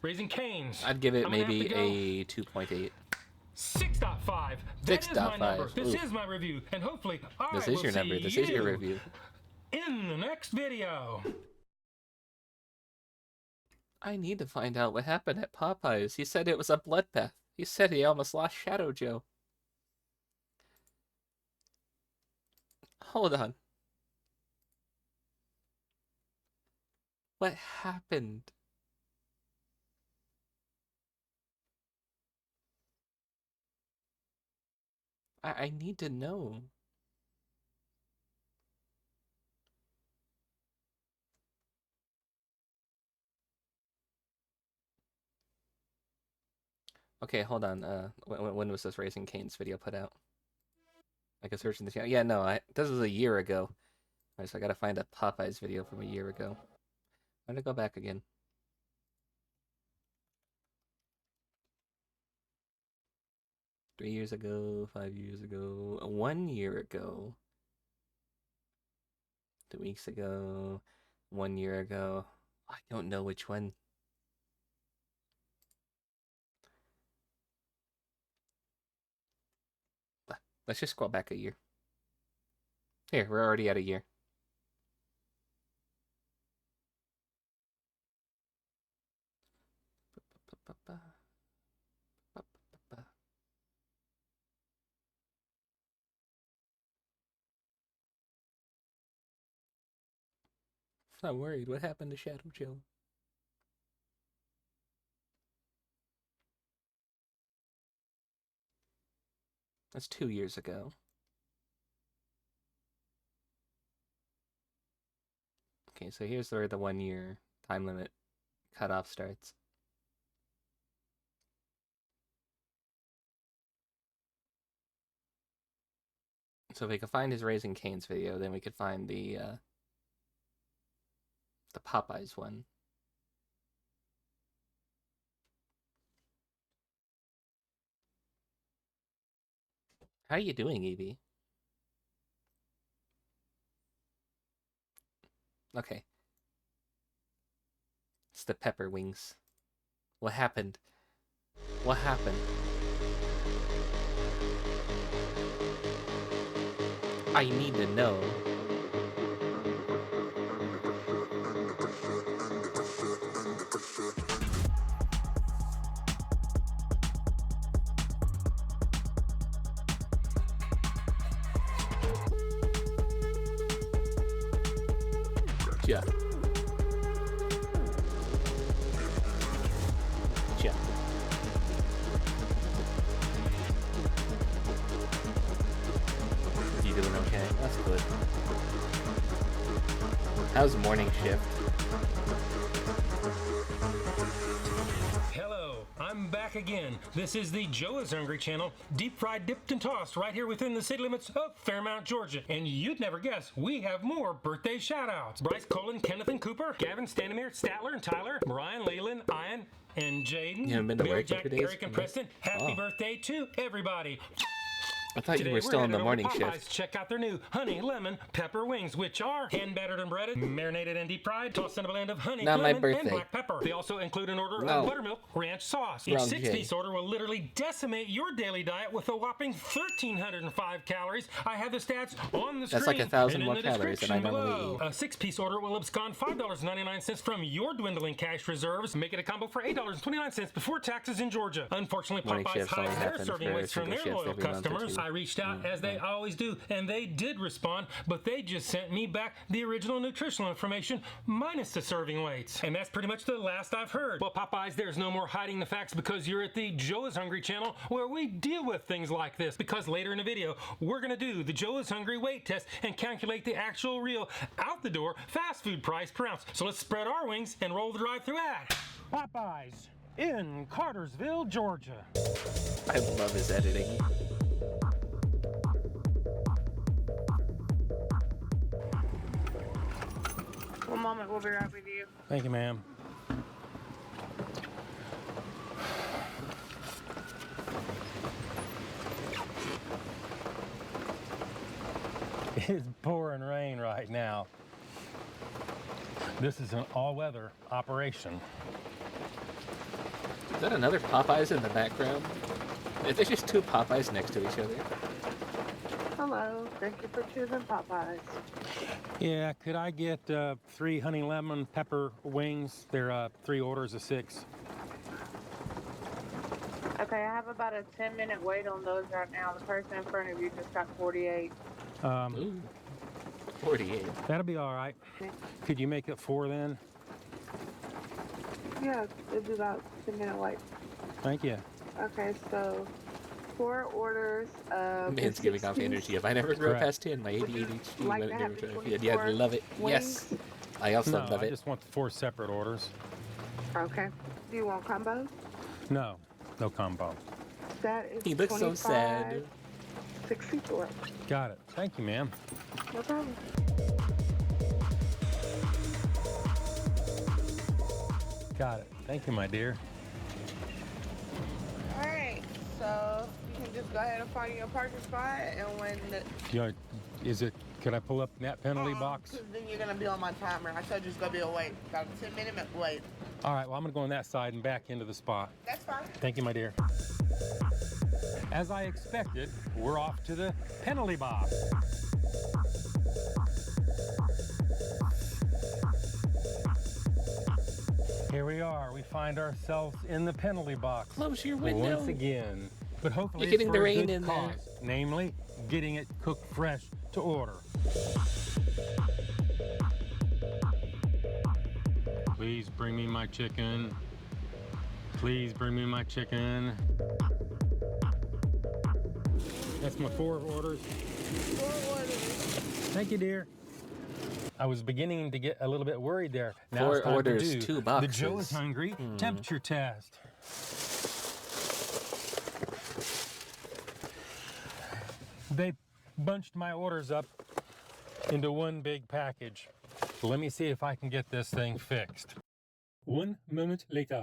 Raising Cane's. I'd give it I'm gonna have maybe to go a 2.8. 6.5. That is my 6.5. number. This Ooh. is my review, and hopefully This I is will your number. see This is your you review. in the next video. I need to find out what happened at Popeyes. He said it was a bloodbath. He said he almost lost Shadow Joe. Hold on. What happened? I need to know. Okay, hold on. When was this Raising Cane's video put out? I can search in the channel. Yeah, no, this was a year ago. Alright, so I gotta find a Popeyes video from a year ago. I'm gonna go back again. Three years ago, 5 years ago, 1 year ago, 2 weeks ago, 1 year ago. I don't know which one. Let's just scroll back a year. Here, we're already at a year. I'm worried. What happened to Shadow Joe? That's 2 years ago. Okay, so here's where the 1 year time limit cutoff starts. So if we could find his Raising Cane's video, then we could find the Popeyes one. How are you doing, Evie? Okay. It's the pepper wings. What happened? What happened? I need to know. Yeah. Yeah. You doing okay? That's good. How's morning shift? Hello, I'm back again. This is the Joe is Hungry channel, deep fried, dipped, and tossed right here within the city limits of Fairmount, Georgia. And you'd never guess, we have more birthday shout-outs. Bryce, Colin, Kenneth, and Cooper, Gavin, Stanimir, Statler, and Tyler, Brian, Leland, Ian, and Jaden, You haven't been to Mary, work in Jack, 2 days? Eric, and Preston. Happy Oh. birthday to everybody. I thought you were still on the morning shift. Check out their new honey lemon pepper wings, which are hand battered and breaded, marinated and deep fried, tossed in a blend of honey, Not my lemon, and birthday. black pepper. They also include an order No. of buttermilk ranch sauce. Each Wrong 6-piece order will literally decimate your daily diet with a whopping 1,305 calories. I have the stats on the screen. That's like 1,000 and in more the calories than I description normally below. eat. A 6-piece order will abscond $5.99 from your dwindling cash reserves. Make it a combo for $8.29 before taxes in Georgia. Unfortunately, Morning Popeyes shifts only hides their happen serving for weights from single their shifts loyal every month or customers. two. I reached out as they always do, and they did respond, but they just sent me back the original nutritional information minus the serving weights. And that's pretty much the last I've heard. Well, Popeyes, there's no more hiding the facts because you're at the Joe is Hungry channel where we deal with things like this. Because later in the video, we're gonna do the Joe is Hungry weight test and calculate the actual real out the door fast food price per ounce. So let's spread our wings and roll the drive-through ad. Popeyes in Cartersville, Georgia. I love his editing. One moment, we'll be right with you. Thank you, ma'am. It's pouring rain right now. This is an all-weather operation. Is that another Popeyes in the background? Is there just two Popeyes next to each other? Hello, thank you for choosing Popeyes. Yeah, could I get 3 honey lemon pepper wings? They're 3 orders of 6. Okay, I have about a 10-minute wait on those right now. The person in front of you just got 48. Ooh. 48. That'll be all right. Could you make it 4 then? Yeah, it'll be about a 10-minute wait. Thank you. Okay, so 4 orders of Man's giving off 16 energy. If I never grow Correct. past 10, my ADHD like won't to never have the try to feed. Yeah, I 24 love it. Yes. wings? I also No, love I it. just want the 4 separate orders. Okay. Do you want combos? No, no combo. That is He looks so sad. 64. Got it. Thank you, ma'am. No problem. Got it. Thank you, my dear. Alright, so you can just go ahead and find your parking spot, and when the You know, could I pull up that penalty box? 'cause then you're gonna be on my timer. I told you it's gonna be a wait. Got a 10-minute wait. All right, well, I'm going to go on that side and back into the spot. That's fine. Thank you, my dear. As I expected, we're off to the penalty box. Here we are. We find ourselves in the penalty box. Close your window. Once again. But hopefully You're getting it's for the a rain good in there. cause, namely, getting it cooked fresh to order. Please bring me my chicken. Please bring me my chicken. That's my 4 orders. 4 orders. Thank you, dear. I was beginning to get a little bit worried there. Now 4 it's time orders, to do 2 the boxes. Joe is Hungry temperature test. They bunched my orders up into one big package. Let me see if I can get this thing fixed. 1 moment later.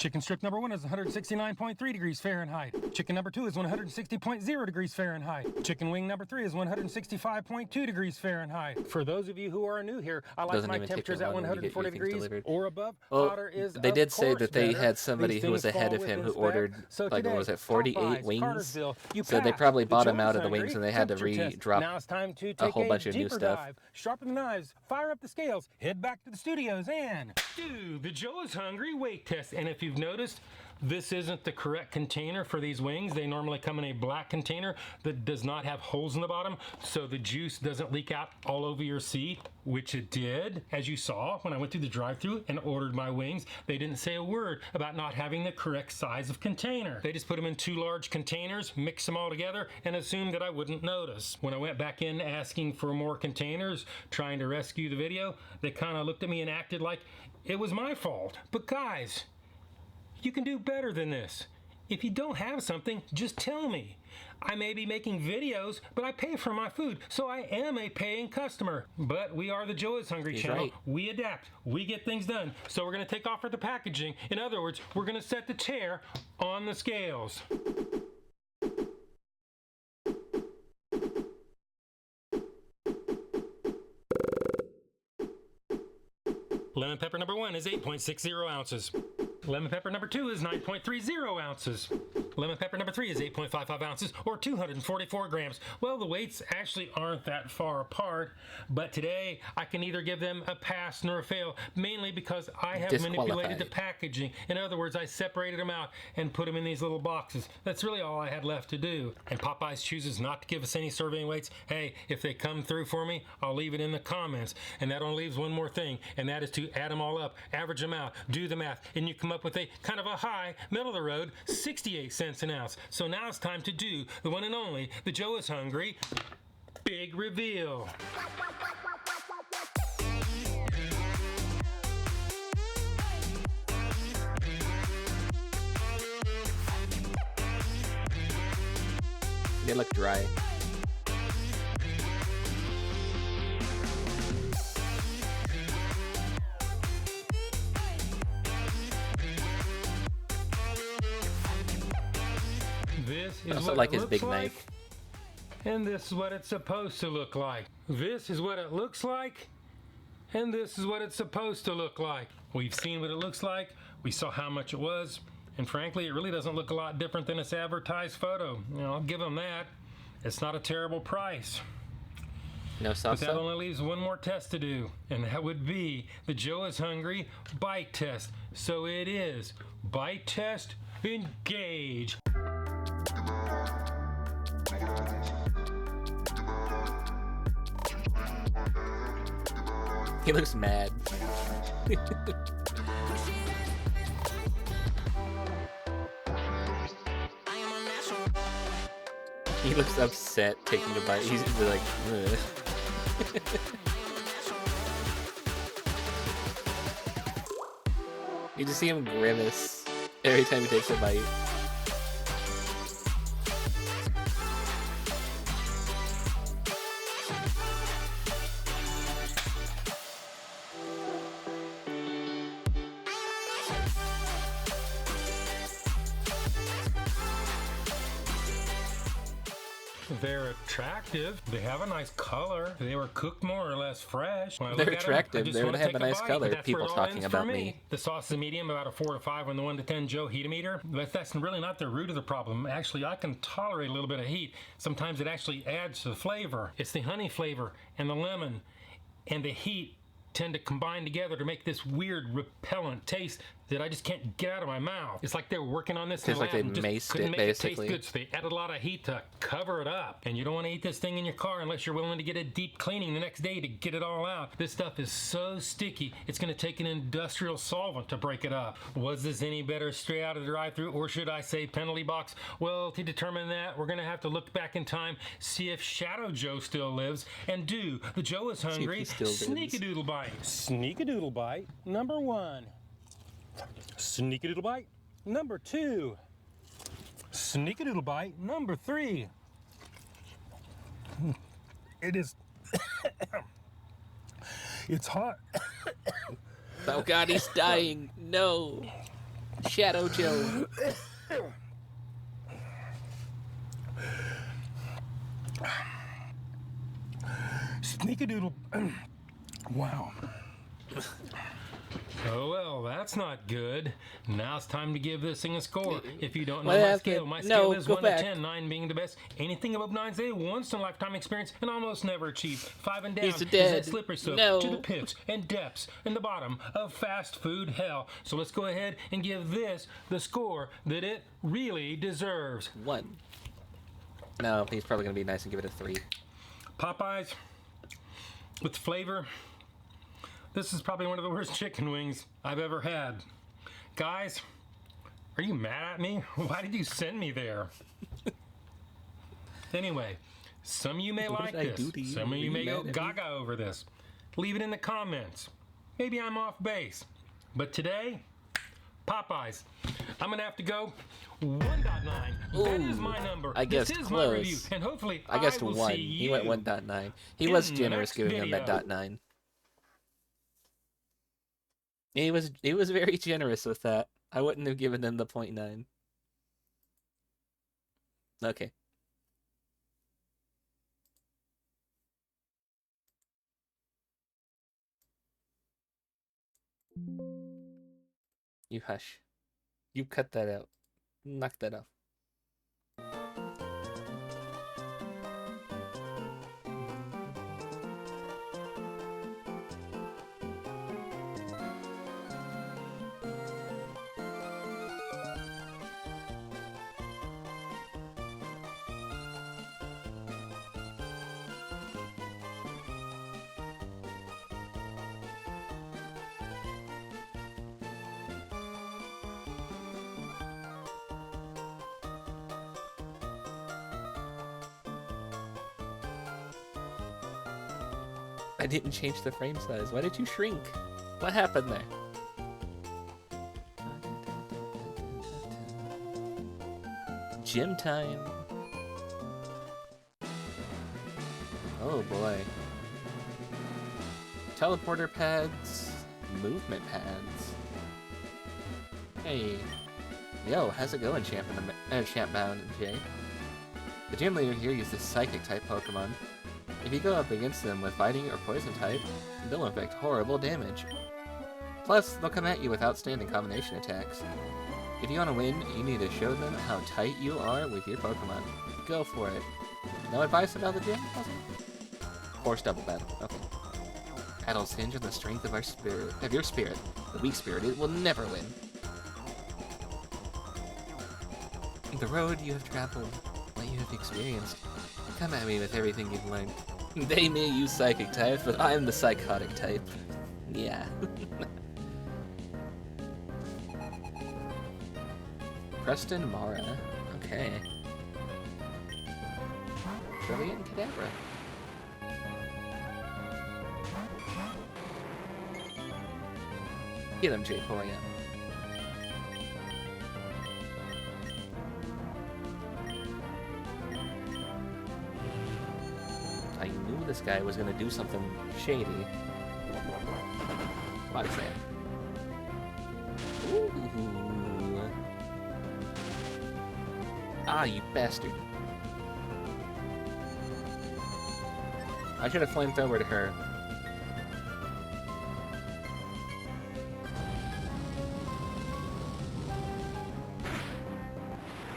Chicken strip number 1 is 169.3 degrees Fahrenheit. Chicken number 2 is 160.0 degrees Fahrenheit. Chicken wing number 3 is 165.2 degrees Fahrenheit. For those of you who are new here, I like my temperatures at 140 degrees or above. Hotter is, they did say that they better. had somebody These who was things ahead fall of him who within ordered, spec. like, what was it, 48 Popeyes, wings? Cartersville, you So they passed. probably The bought him Joe's out of the hungry. wings and they had to Temperature test. re-drop Now it's time to a take whole bunch of new deeper stuff. dive. Sharpen the knives, fire up the scales, head back to the studios, and Do the Joe is Hungry weight test. And if you've noticed, this isn't the correct container for these wings. They normally come in a black container that does not have holes in the bottom, so the juice doesn't leak out all over your seat, which it did. As you saw, when I went through the drive-thru and ordered my wings, they didn't say a word about not having the correct size of container. They just put them in 2 large containers, mixed them all together, and assumed that I wouldn't notice. When I went back in asking for more containers, trying to rescue the video, they kind of looked at me and acted like it was my fault. But guys, you can do better than this. If you don't have something, just tell me. I may be making videos, but I pay for my food, so I am a paying customer. But we are the Joe is Hungry channel. Right. We adapt. We get things done. So we're going to take off with the packaging. In other words, we're going to set the chair on the scales. Lemon pepper number 1 is 8.60 ounces. Lemon pepper number 2 is 9.30 ounces. Lemon pepper number 3 is 8.55 ounces, or 244 grams. Well, the weights actually aren't that far apart, but today I can neither give them a pass nor a fail, mainly because I have manipulated the packaging. In other words, I separated them out and put them in these little boxes. That's really all I had left to do. And Popeyes chooses not to give us any serving weights. Hey, if they come through for me, I'll leave it in the comments. And that only leaves one more thing, and that is to add them all up, average them out, do the math, and you come up with a kind of a high, middle of the road, 68 cents an ounce. So now it's time to do the one and only, the Joe is Hungry big reveal. They look dry. This is Also what like it his looks big like, knife. and this is what it's supposed to look like. This is what it looks like, and this is what it's supposed to look like. We've seen what it looks like. We saw how much it was, and frankly, it really doesn't look a lot different than its advertised photo. You know, I'll give them that. It's not a terrible price. No But that salsa? only leaves one more test to do, and that would be the Joe is Hungry bite test. So it is bite test, engage. He looks mad. He looks upset taking a bite. He's like, ugh. You just see him grimace every time he takes a bite. They're attractive. They have a nice color. They were cooked more or less fresh. When I They're look at 'em, attractive. I just They wanna have take a nice bite, color. but that's People where it all talking ends about for me. The sauce is medium, about a 4 to 5 on the 1 to 10 Joe heat-o-meter. But that's really not the root of the problem. Actually, I can tolerate a little bit of heat. Sometimes it actually adds to the flavor. It's the honey flavor and the lemon and the heat tend to combine together to make this weird repellent taste that I just can't get out of my mouth. It's like they were working on this in Tastes the like lab they and just maced couldn't it, make basically. it taste good, so they added a lot of heat to cover it up. And you don't want to eat this thing in your car unless you're willing to get a deep cleaning the next day to get it all out. This stuff is so sticky, it's going to take an industrial solvent to break it up. Was this any better straight out of the drive-thru, or should I say penalty box? Well, to determine that, we're going to have to look back in time, see if Shadow Joe still lives, and do the Joe is Hungry Sneak-a-Doodle Bite. Sneak-a-doodle bite number 1. Sneak-a-doodle bite number 2. Sneak-a-doodle bite number 3. It is it's hot. Oh god, he's dying. No. Shadow Joe. Sneakadoodle. Wow. Oh well, that's not good. Now it's time to give this thing a score. If you don't know What my happened? scale, my No, scale is go 1 back. to 10, 9 being the best. Anything above 9 is a once-in-a-lifetime experience and almost never achieved. 5 and down He's is dead. that slippery slope No. to the pits and depths and the bottom of fast food hell. So let's go ahead and give this the score that it really deserves. 1. No, he's probably gonna be nice and give it a 3. Popeyes, with flavor, this is probably one of the worst chicken wings I've ever had. Guys, are you mad at me? Why did you send me there? Anyway, some of you may What like did I this. do to you? Some of Are you you may go mad at me? gaga over this. Leave it in the comments. Maybe I'm off base. But today, Popeyes. I'm gonna have to go 1.9. That is my number. I guessed this is close. my review, and hopefully I guessed will 1. see He you went 1.9. He in was the generous next giving him that video. .9. He was very generous with that. I wouldn't have given him the 0.9. Okay. You hush. You cut that out. Knock that off. I didn't change the frame size. Why did you shrink? What happened there? Gym time. Oh boy. Teleporter pads. Movement pads. Hey. Yo, how's it going, Champ Bound and Jay? The gym leader here uses Psychic type Pokemon. If you go up against them with Fighting or Poison type, they'll inflict horrible damage. Plus, they'll come at you with outstanding combination attacks. If you want to win, you need to show them how tight you are with your Pokemon. Go for it. No advice about the gym? Horse double battle. Okay. Battles hinge on the strength of your spirit. The weak spirited will never win. The road you have traveled, what you have experienced. Come at me with everything you've learned. They may use psychic types, but I'm the psychotic type. Yeah. Preston Mara. Okay. Brilliant Kadabra. Get him, JayKayVT. I knew this guy was gonna do something shady. Body slam. Ooh. Ah, you bastard. I should have flamethrowered to her.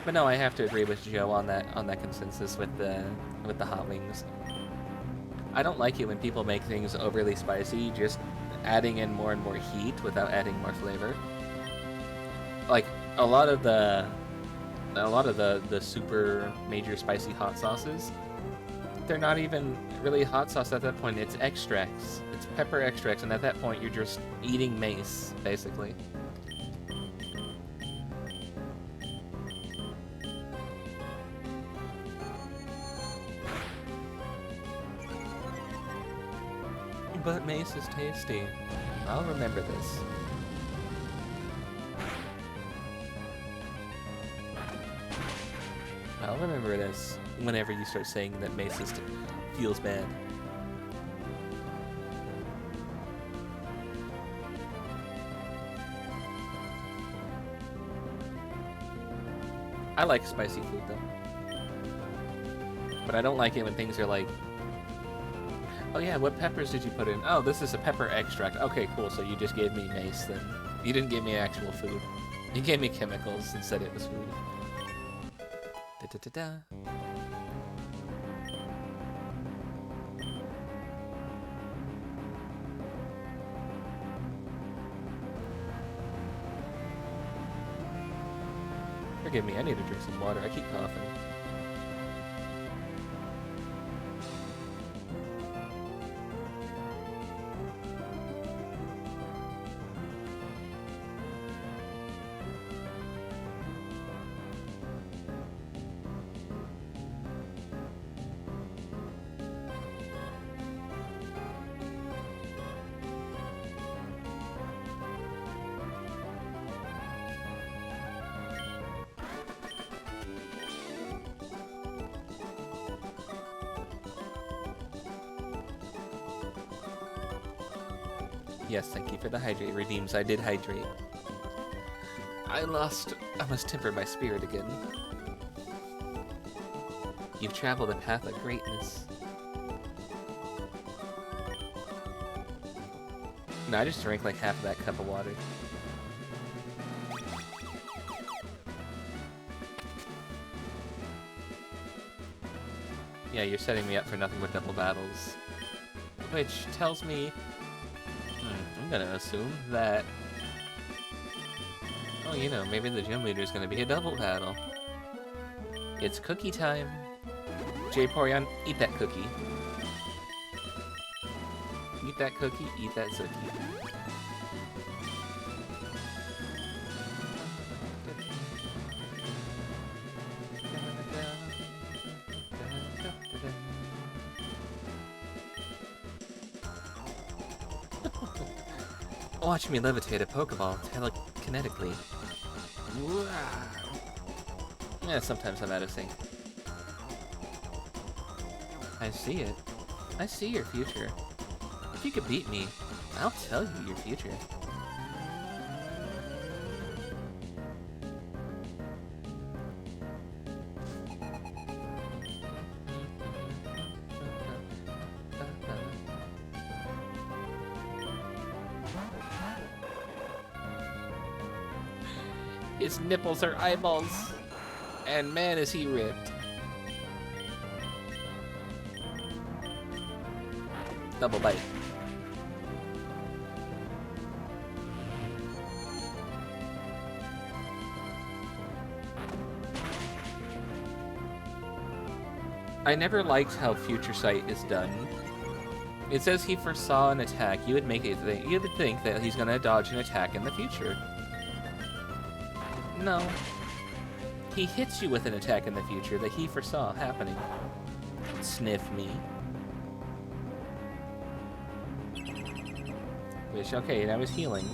But no, I have to agree with Joe on that consensus with the hot wings. I don't like it when people make things overly spicy, just adding in more and more heat without adding more flavor. Like a lot of the super major spicy hot sauces, they're not even really hot sauce at that point. It's extracts. It's pepper extracts, and at that point you're just eating mace, basically. But mace is tasty. I'll remember this. I'll remember this whenever you start saying that mace feels bad. I like spicy food though. But I don't like it when things are like, oh yeah, what peppers did you put in? Oh, this is a pepper extract. Okay, cool, so you just gave me mace then. You didn't give me actual food. You gave me chemicals and said it was food. Da-da-da-da. Forgive me, I need to drink some water. I keep coughing. Yes, thank you for the hydrate redeems. I did hydrate. I must temper my spirit again. You've traveled a path of greatness. No, I just drank like half of that cup of water. Yeah, you're setting me up for nothing but double battles. Which tells me... I'm gonna assume that... Oh, you know, maybe the gym leader is gonna be a double battle. It's cookie time. Jayporion, eat that cookie. Eat that cookie, eat that cookie. Watch me levitate a Pokeball telekinetically. Yeah, sometimes I'm out of sync. I see it. I see your future. If you could beat me, I'll tell you your future. His nipples are eyeballs, and man is he ripped. Double bite. I never liked how Future Sight is done. It says he foresaw an attack. You would think that he's gonna dodge an attack in the future. No. He hits you with an attack in the future that he foresaw happening. Sniff me. Which, okay, that was healing.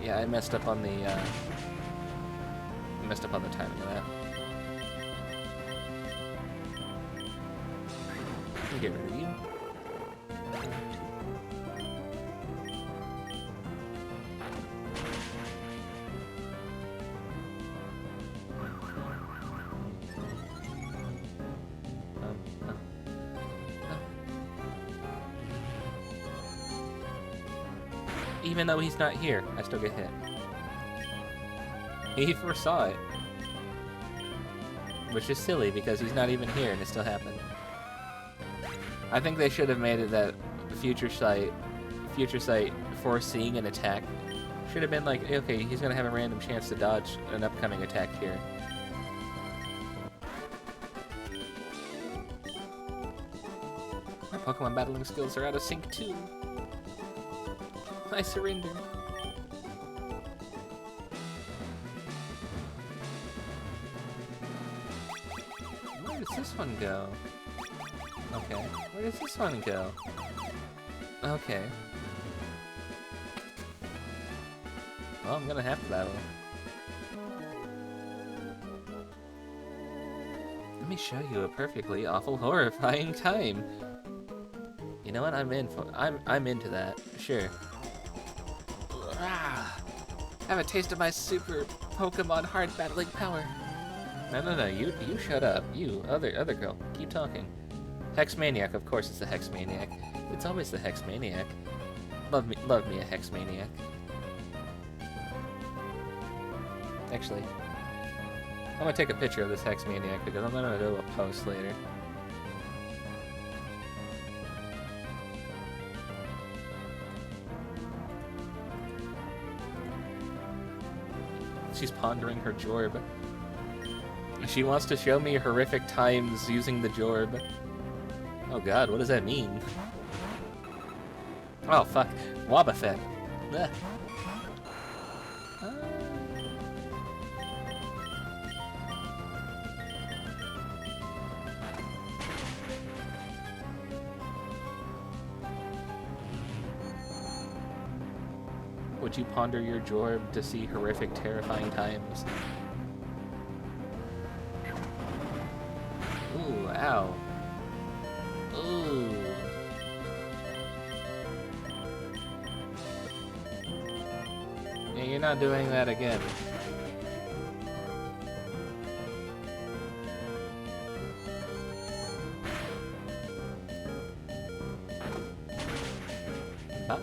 Yeah, I messed up on the timing of that. Let me get rid of you. Even though he's not here, I still get hit. He foresaw it. Which is silly, because he's not even here and it still happened. I think they should have made it that Future Sight foreseeing an attack should have been like, okay, he's gonna have a random chance to dodge an upcoming attack here. My Pokemon battling skills are out of sync too. I surrender. Where does this one go? Okay. Where does this one go? Okay. Well, I'm gonna have to battle. Let me show you a perfectly awful, horrifying time. You know what? I'm into that. Sure. Have a taste of my super Pokemon hard battling power. No, you shut up. You, other girl, keep talking. Hex Maniac, of course it's the Hex Maniac. It's always the Hex Maniac. Love me a Hex Maniac. Actually, I'm gonna take a picture of this Hex Maniac because I'm gonna do a post later. She's pondering her Jorb. She wants to show me horrific times using the Jorb. Oh god, what does that mean? Oh fuck, Wobbuffet. Ugh. Would you ponder your Jorb to see horrific, terrifying times? Ooh, ow. Ooh. Yeah, you're not doing that again. Bye.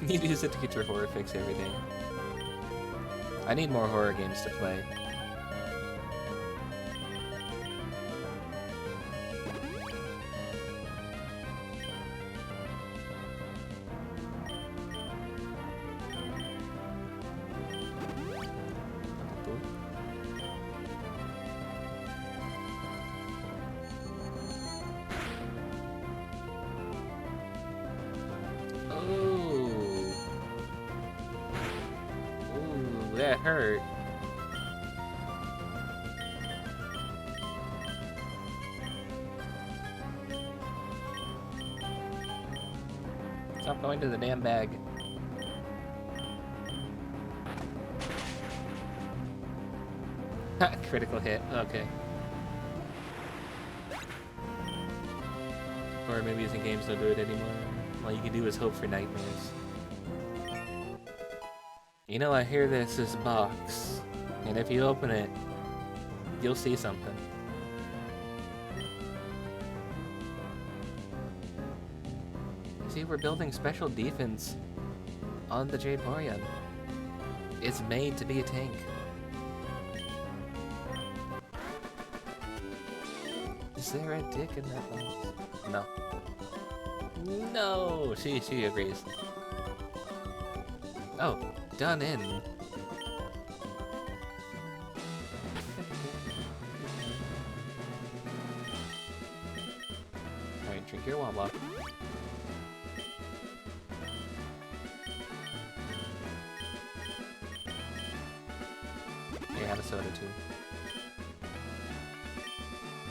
You use it to get your horror fix every day. I need more horror games to play. That hurt. Stop going to the damn bag. Critical hit, okay. Or maybe using games don't do it anymore. All you can do is hope for nightmares. You know, I hear this box, and if you open it, you'll see something. See, we're building special defense on the Jade Vaporeon. It's made to be a tank. Is there a dick in that box? No. No! She agrees. Oh. Done in. Alright, drink your Wawa. Here, have a soda too.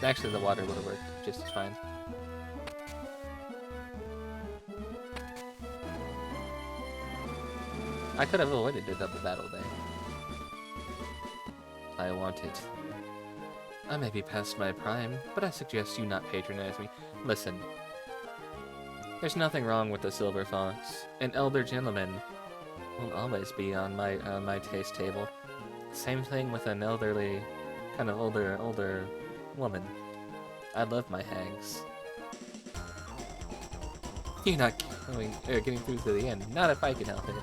Actually, the water would have worked just as fine. I could have avoided a double battle day. I want it. I may be past my prime, but I suggest you not patronize me. Listen. There's nothing wrong with the Silver Fox. An elder gentleman will always be on my taste table. Same thing with an elderly, kind of older woman. I love my hags. You're not getting through to the end. Not if I can help it.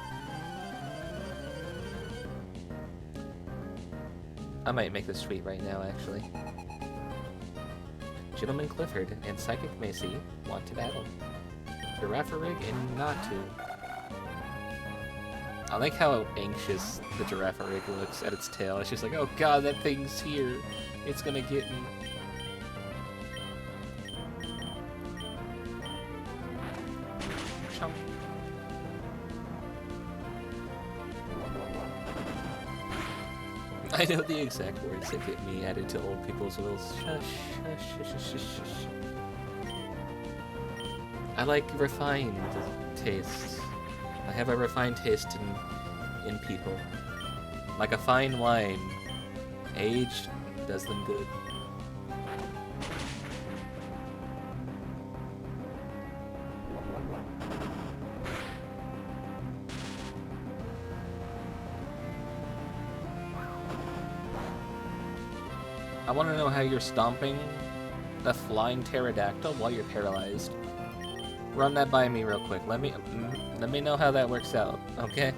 I might make this tweet right now, actually. Gentleman Clifford and Psychic Macy want to battle. Girafarig and Natu. I like how anxious the Girafarig looks at its tail. It's just like, oh god, that thing's here. It's gonna get me. Chomp. I know the exact words that get me added to old people's wills. Shush, shush, shush, shush, shush. I like refined tastes. I have a refined taste in people. Like a fine wine. Age does them good. I want to know how you're stomping the flying pterodactyl while you're paralyzed. Run that by me real quick. Let me know how that works out, okay?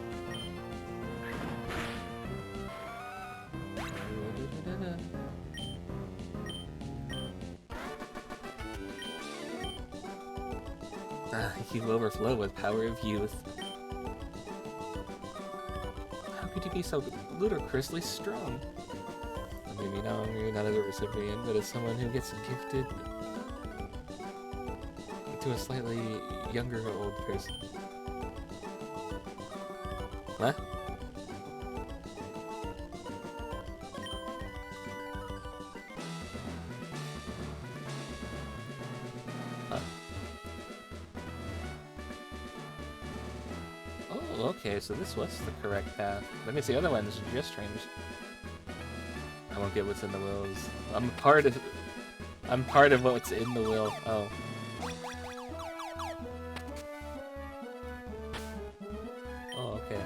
You overflow with power of youth. How could you be so ludicrously strong? Maybe no, maybe not as a recipient, but as someone who gets gifted to a slightly younger or old person. What? Huh. Oh, okay, so this was the correct path. That means the other ones just changed. I won't get what's in the wills. I'm part of what's in the will. Oh. Oh, okay.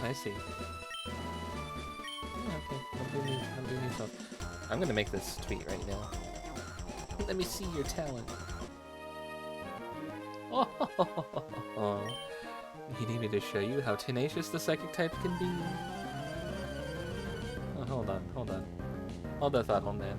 I see. Yeah, okay. I'm doing stuff. I'm gonna make this tweet right now. Let me see your talent. Oh. You need me to show you how tenacious the psychic type can be? Oh, hold on. Hold that thought, old man.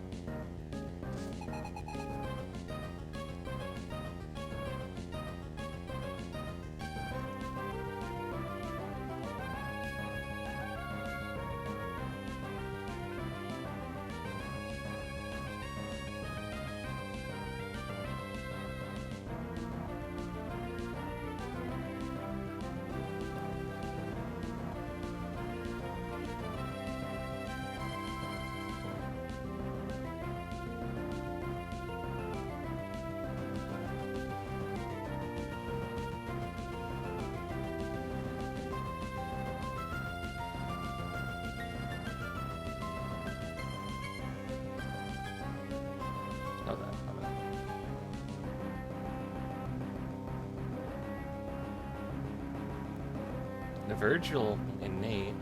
Virgil and Nate.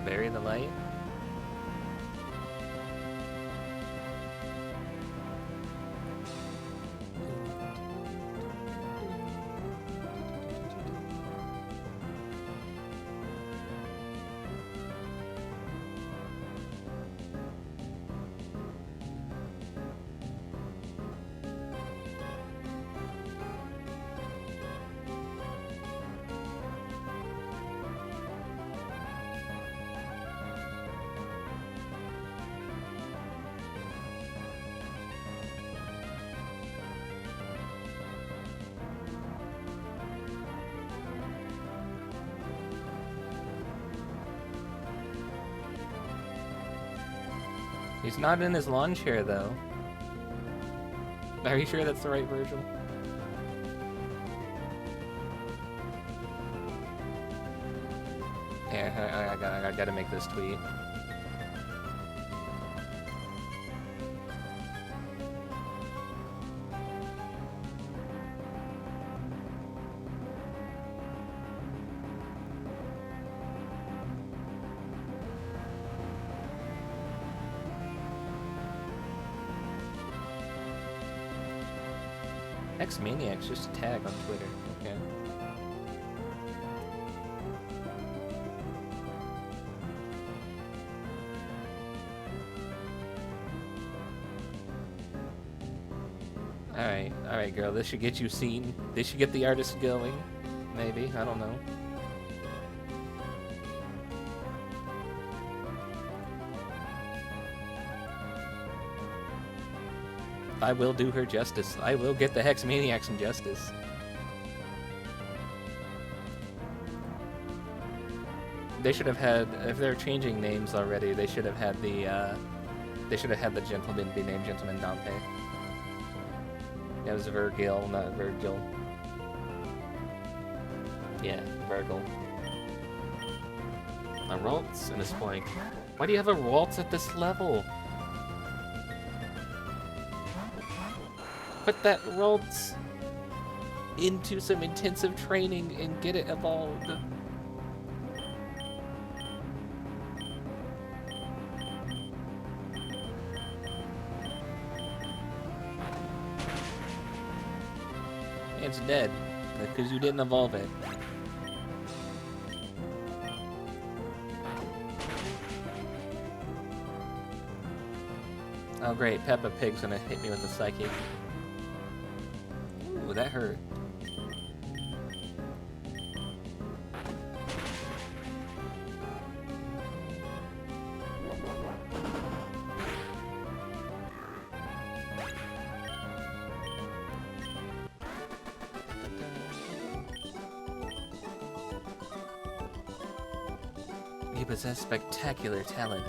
Bury the light. He's not in his lawn chair, though. Are you sure that's the right Virgil? Yeah, I gotta make this tweet. X-Maniac's just a tag on Twitter. Okay. Alright, girl. This should get you seen. This should get the artist going. Maybe. I don't know. I will do her justice. I will get the Hex Maniac some justice. They should have had, if they're changing names already, they should have had the gentleman be named Gentleman Dante. It was Virgil, not Virgil. Yeah, Virgil. A Ralts and a Splank. Why do you have a Ralts at this level? Put that Ralts into some intensive training and get it evolved. It's dead. Because you didn't evolve it. Oh great, Peppa Pig's gonna hit me with a psychic. Ooh, that hurt. You possess spectacular talent.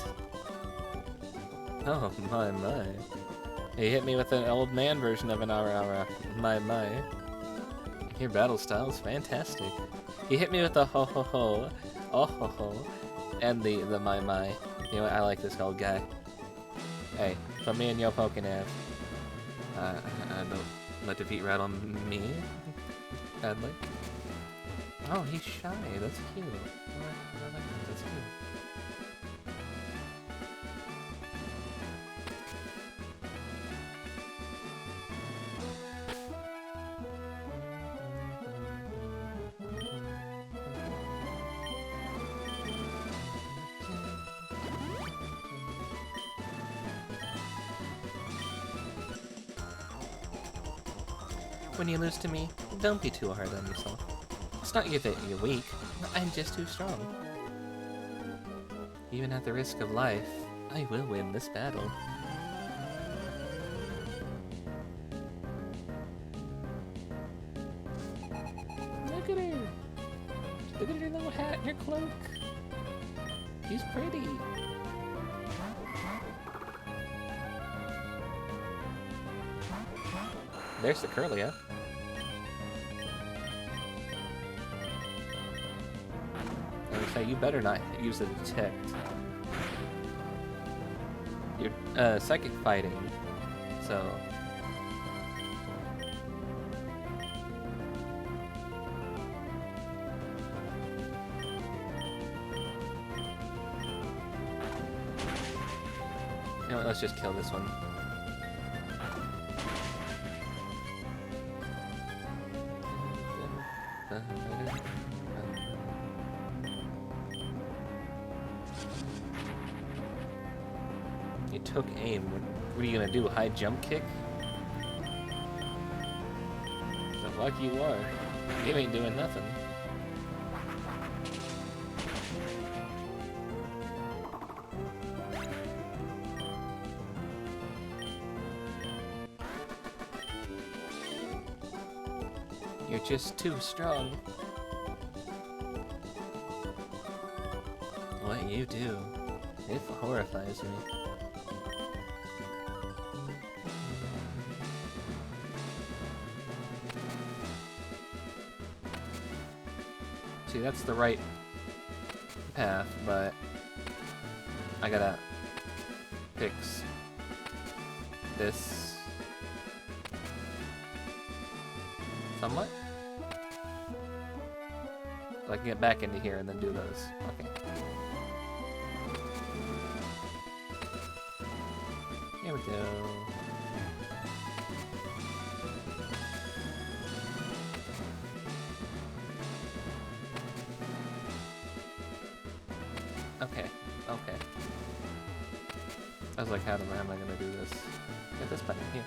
Oh, my. He hit me with an old man version of an aura. My. Your battle style is fantastic. He hit me with a ho. Oh ho. And the my. You know what? I like this old guy. Hey, put me in your Pokénav. I don't let defeat rattle me. Badly. Oh, he's shy. That's cute. I like that. That's cute. When you lose to me, don't be too hard on yourself. It's not that you're weak, I'm just too strong. Even at the risk of life, I will win this battle. Look at her! Look at her little hat and her cloak! She's pretty! There's the Curlia. I would say you better not use the detect. You're psychic fighting, so. You know what, let's just kill this one. You took aim. What are you gonna do? High jump kick? The fuck you are. You ain't doing nothing. You're just too strong. What you do, it horrifies me. See, that's the right path, but I gotta fix this somewhat. So I can get back into here and then do those. Okay. Here we go. Okay. I was like, how am I gonna do this? Get this button here.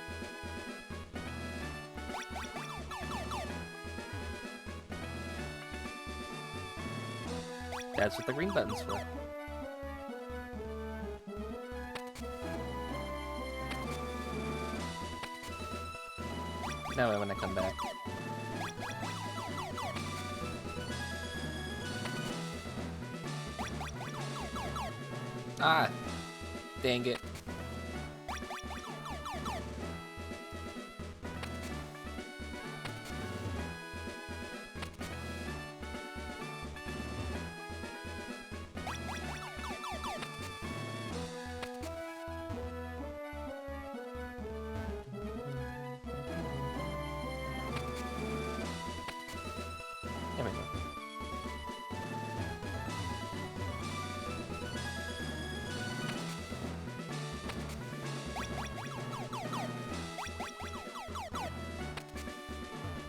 That's what the green button's for. Now when I come back. Ah! Dang it. There we go.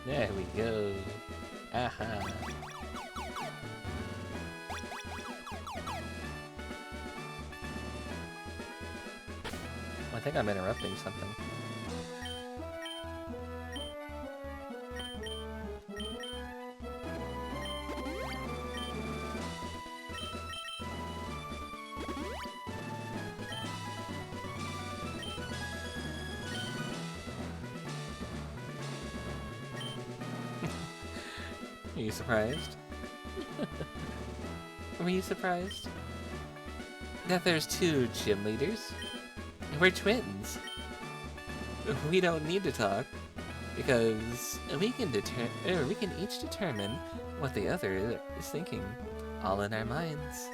There we go. Aha. I think I'm interrupting something. Are you surprised? Were you surprised? That there's two gym leaders? We're twins. We don't need to talk, because we can each determine what the other is thinking, all in our minds.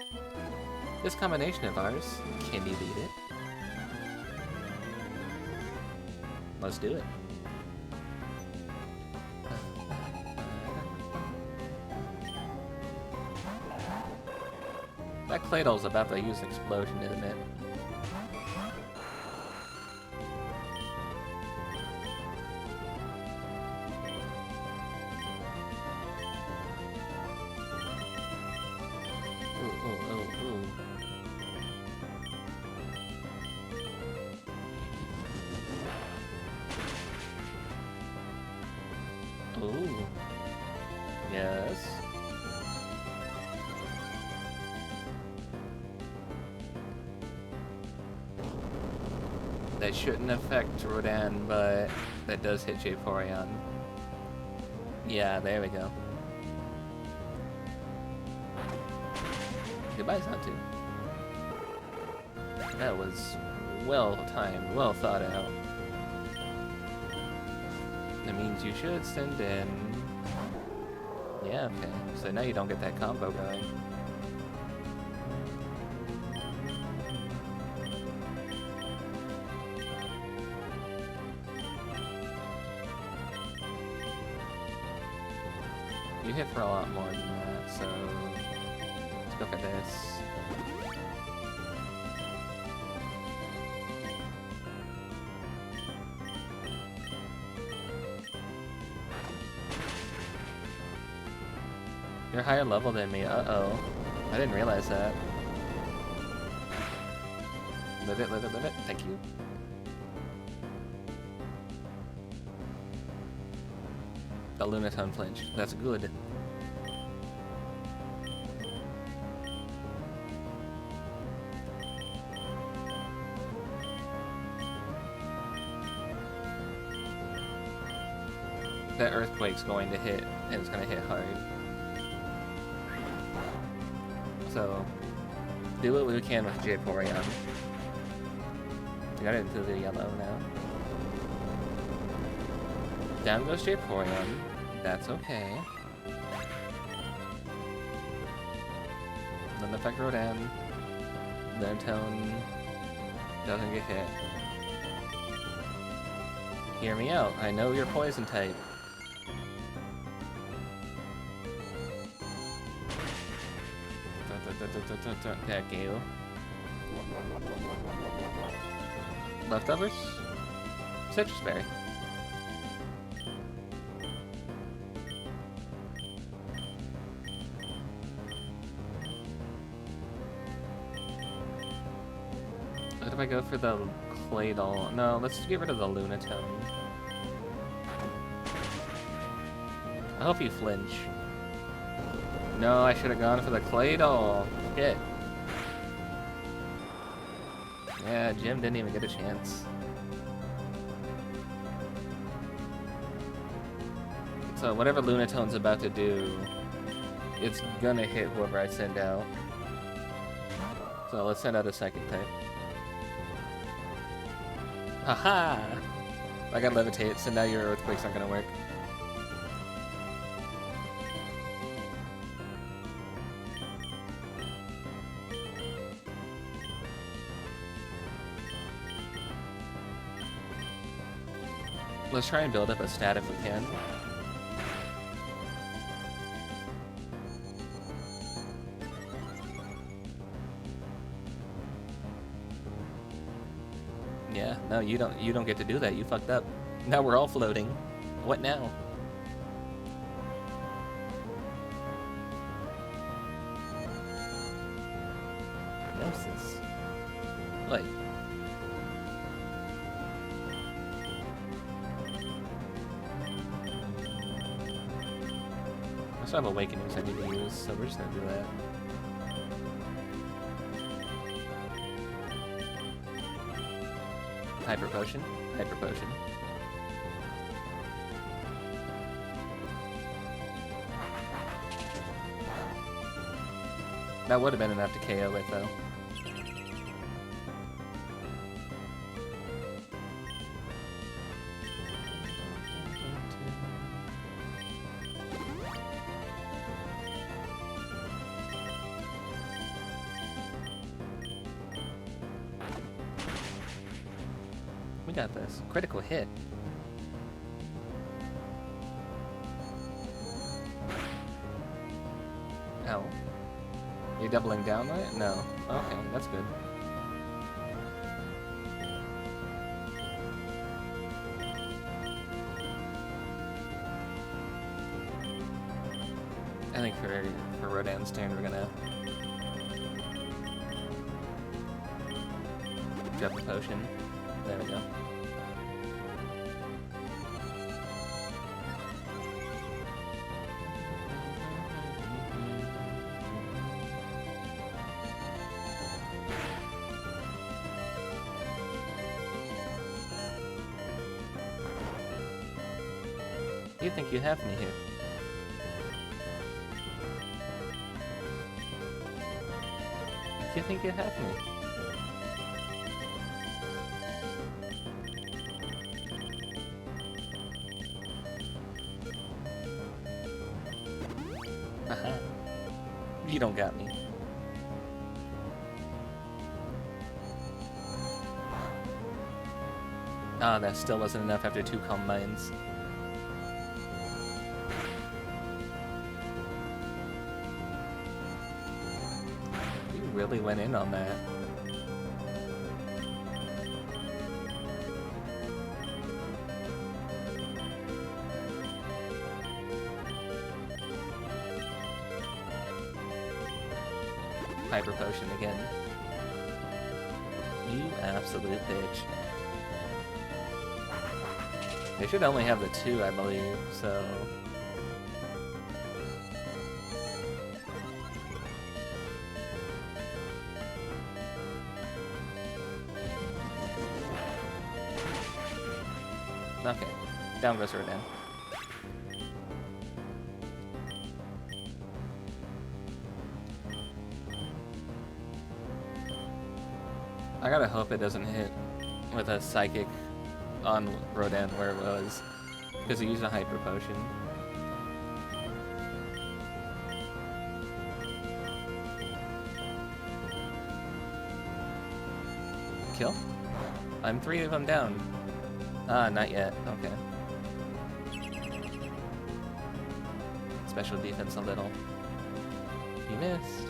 This combination of ours, can you beat it? Let's do it. That Claydol's about to use explosion, isn't it? Ooh. Yes. That shouldn't affect Rodan, but that does hit Vaporeon. Yeah, there we go. Goodbye, Zantu. That was well timed, well thought out. That means you should send in... Yeah, okay. So now you don't get that combo going. You hit for a lot more than that, so... Let's go for this. You're higher level than me, uh-oh. I didn't realize that. Live it, live it, live it. Thank you. The Lunatone flinch. That's good. That Earthquake's going to hit, and it's going to hit hard. So, do what we can with Vaporeon. Got it into the yellow now. Down goes Vaporeon. That's okay. Doesn't affect Rodan. Lunatone doesn't get hit. Hear me out. I know you're poison type. Thank you. Leftovers? Citrus berry. What if I go for the Claydol? No, let's get rid of the Lunatone. I hope you flinch. No, I should have gone for the Claydol. Shit. Yeah, Jim didn't even get a chance. So whatever Lunatone's about to do, it's gonna hit whoever I send out. So let's send out a second type. Haha! I got Levitate, so now your Earthquake's not gonna work. Let's try and build up a stat if we can. Yeah, no, you don't get to do that. You fucked up. Now we're all floating. What now? I still have Awakenings I need to use, so we're just gonna do that. Hyper Potion. Hyper Potion. That would have been enough to KO it, though. We got this. Critical hit. Ow. You doubling down on it? No. Okay, that's good. I think for Rodan's turn, we're gonna drop the potion. There we go. You think you have me here? You think you have me? Aha. You don't got me. Ah, that still wasn't enough after 2 Calm Minds. Really went in on that. Hyper Potion again. You absolute bitch. They should only have the 2, I believe, so... Okay, down goes Rodan. I gotta hope it doesn't hit with a Psychic on Rodan where it was, because he used a Hyper Potion. Kill? I'm 3 of them down. Ah, not yet. Okay. Special defense a little. You missed.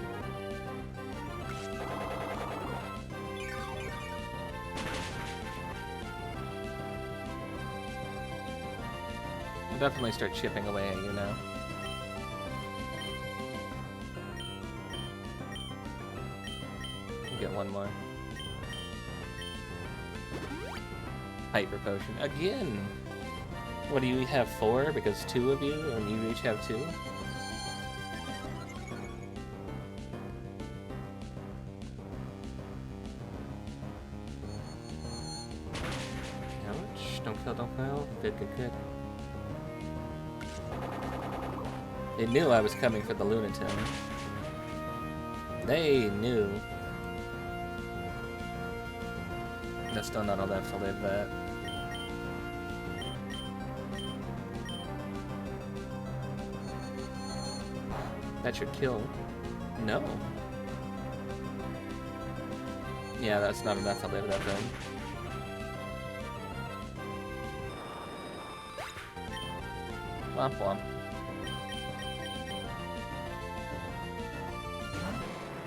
I'll definitely start chipping away at you now. Get one more. Hyper Potion. Again! What do you have, 4? Because 2 of you, and you each have 2? Ouch. Don't fail, don't fail. Good, good, good. They knew I was coming for the Lunaton. They knew. That's still not enough to live that. That should kill. No. Yeah, that's not enough to live that then. Womp womp.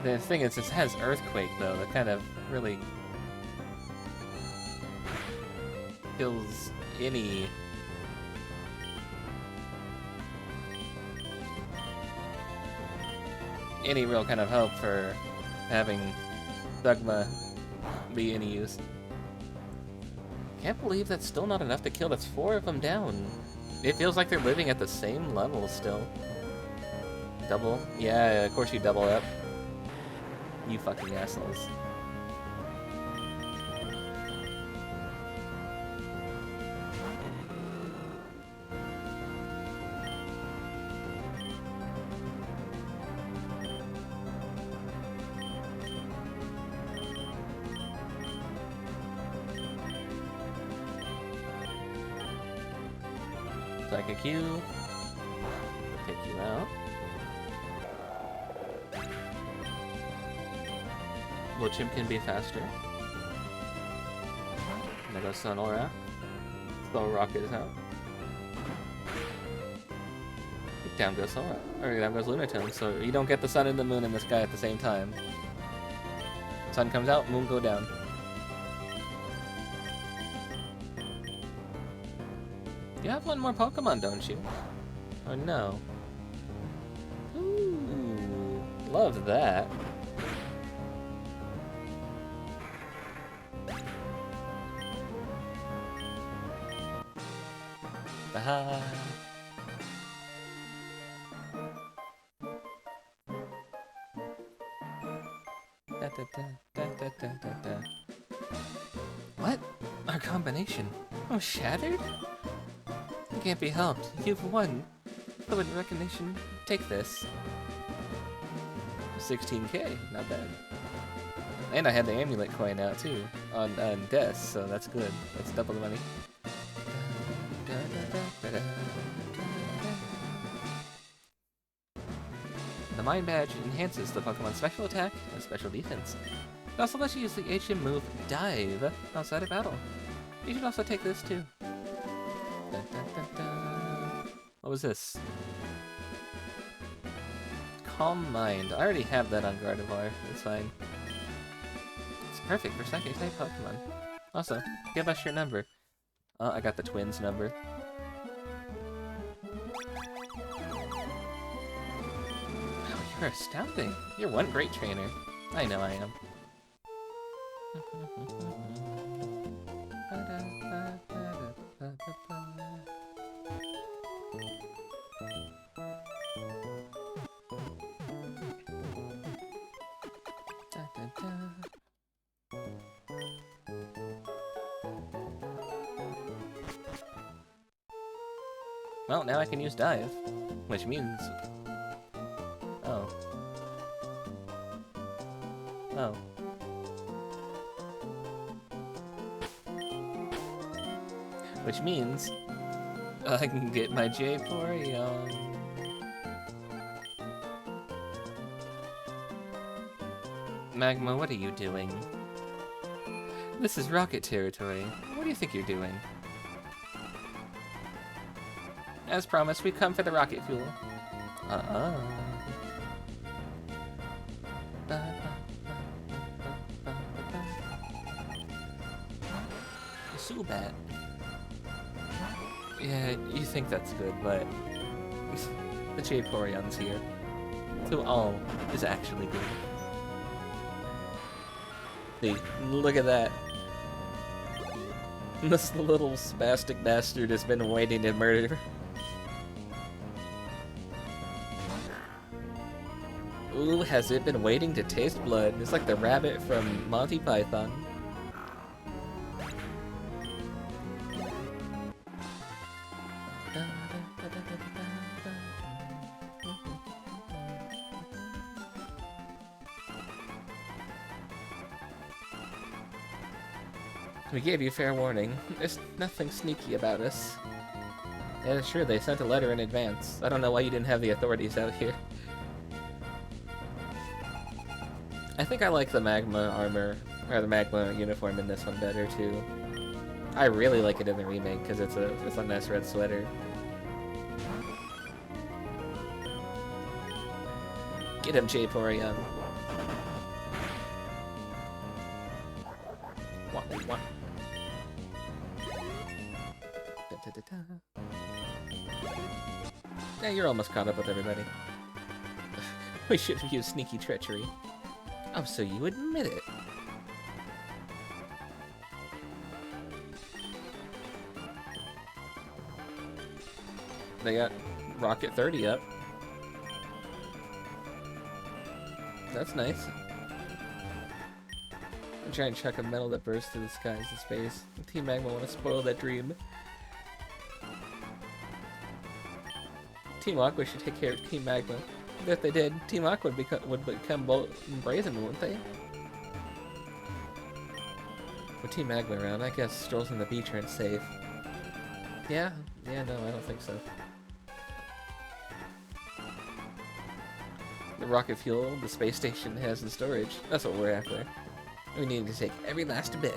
The thing is, this has Earthquake though, that kind of really kills any real kind of hope for having Dogma be any use. Can't believe that's still not enough to kill. That's 4 of them down. It feels like they're living at the same level still. Double? Yeah, of course you double up. You fucking assholes. Psychic Q. Take you out. Little Chimp can be faster. And there goes Sun Aura. Slow Rocket is out. Down goes Sun Aura. Or down goes Lunatone, so you don't get the sun and the moon in the sky at the same time. Sun comes out, moon go down. You have one more Pokemon, don't you? Or no? Ooh, love that. Aha. Da, da, da, da, da, da, da, da. What? Our combination? Oh, shattered? It can't be helped. You've won. So in recognition, take this. 16k, not bad. And I had the amulet coin out too, on Death, so that's good. That's double the money. The Mind Badge enhances the Pokemon's special attack and special defense. It also lets you use the HM move Dive outside of battle. You should also take this too. Dun, dun, dun, dun. What was this? Calm Mind. I already have that on Gardevoir. It's fine. It's perfect for Psychic type Pokemon. Also, give us your number. Oh, I got the twins' number. Wow, you're astounding. You're one great trainer. I know I am. Well, now I can use Dive, which means... Oh. Oh. Which means... I can get my Vaporeon. Magma, what are you doing? This is rocket territory. What do you think you're doing? As promised, we come for the rocket fuel. Zubat. Yeah, you think that's good, but the Vaporeon's here. So all is actually good. See, look at that. This little spastic bastard has been waiting to murder. Ooh, has it been waiting to taste blood? It's like the rabbit from Monty Python. We gave you fair warning. There's nothing sneaky about us. Yeah, sure, they sent a letter in advance. I don't know why you didn't have the authorities out here. I think I like the Magma armor, or the Magma uniform in this one better, too. I really like it in the remake, because it's a nice red sweater. Get him, Vaporeon. Wah. Yeah, you're almost caught up with everybody. We should have used sneaky treachery. Oh, so you admit it. They got Rocket 30 up. That's nice. A giant chunk of metal that bursts through the skies and space. Team Magma want to spoil that dream. Team Aqua should take care of Team Magma. If they did, Team Aqua would become bold and brazen, wouldn't they? With Team Magma around, I guess strolls on the beach aren't safe. Yeah? Yeah, no, I don't think so. The rocket fuel the space station has in storage. That's what we're after. We need to take every last bit.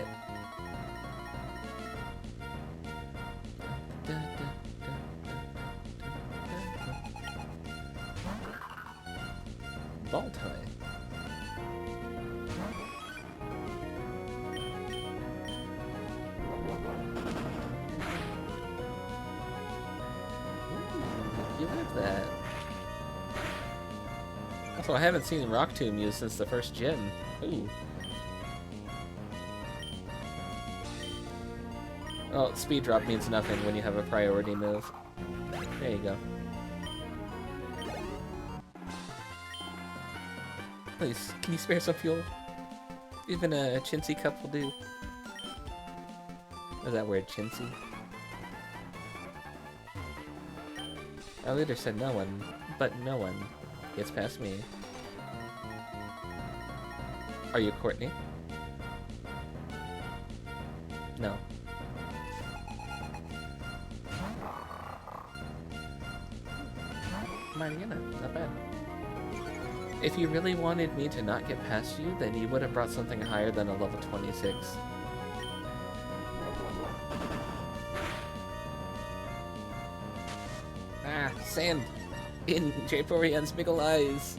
Ball tie. You have that. Also, I haven't seen Rock Tomb used since the first gym. Ooh. Well, speed drop means nothing when you have a priority move. There you go. Please, can you spare some fuel? Even a chintzy cup will do. Is that word, chintzy? Our leader said no one, but no one gets past me. Are you Courtney? No. Mariana, not bad. If you really wanted me to not get past you, then you would have brought something higher than a level 26. Ah, sand! In Japorian's big ol' eyes!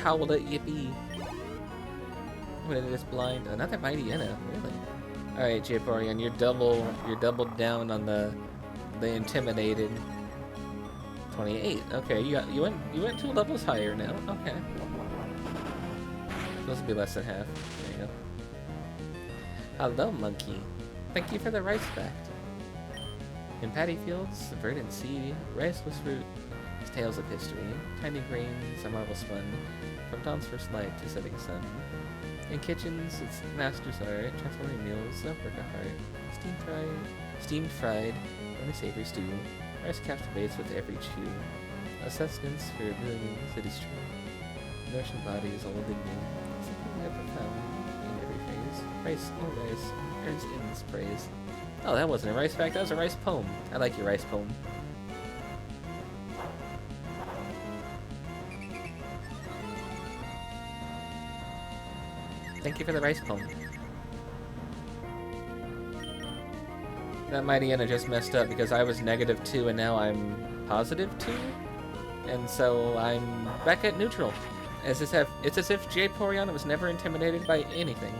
Howl at Yippee! When it is blind. Another Mightyena, really? Alright, Japorian, you're double down on the intimidated. 28. Okay, you went 2 levels higher now. Okay. Those will be less than half. There you go. Hello, monkey. Thank you for the rice fact. In paddy fields, the verdant sea, rice was fruit. It's tales of history. Tiny grains, a marvel's fun. From dawn's first light to setting sun. In kitchens, its masters are transforming meals that work a heart. Steamed fried, and a savory stew. Rice captivates with every chew. A sustenance for billions, it is true. Nourishing bodies old and new. Something that profound in every phrase. Rice, oh rice, earns endless praise. Oh, that wasn't a rice fact, that was a rice poem. I like your rice poem. Thank you for the rice poem. That Mightyena just messed up because I was -2 and now I'm +2? And so I'm back at neutral. It's as if Japorian was never intimidated by anything.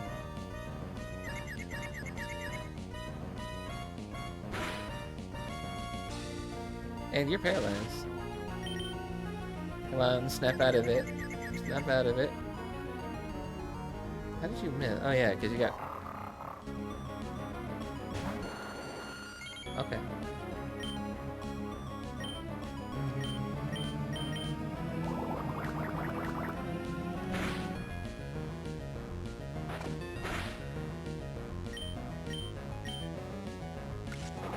And you're paralyzed. Come on, snap out of it. Snap out of it. How did you miss? Oh yeah, because you got... Okay.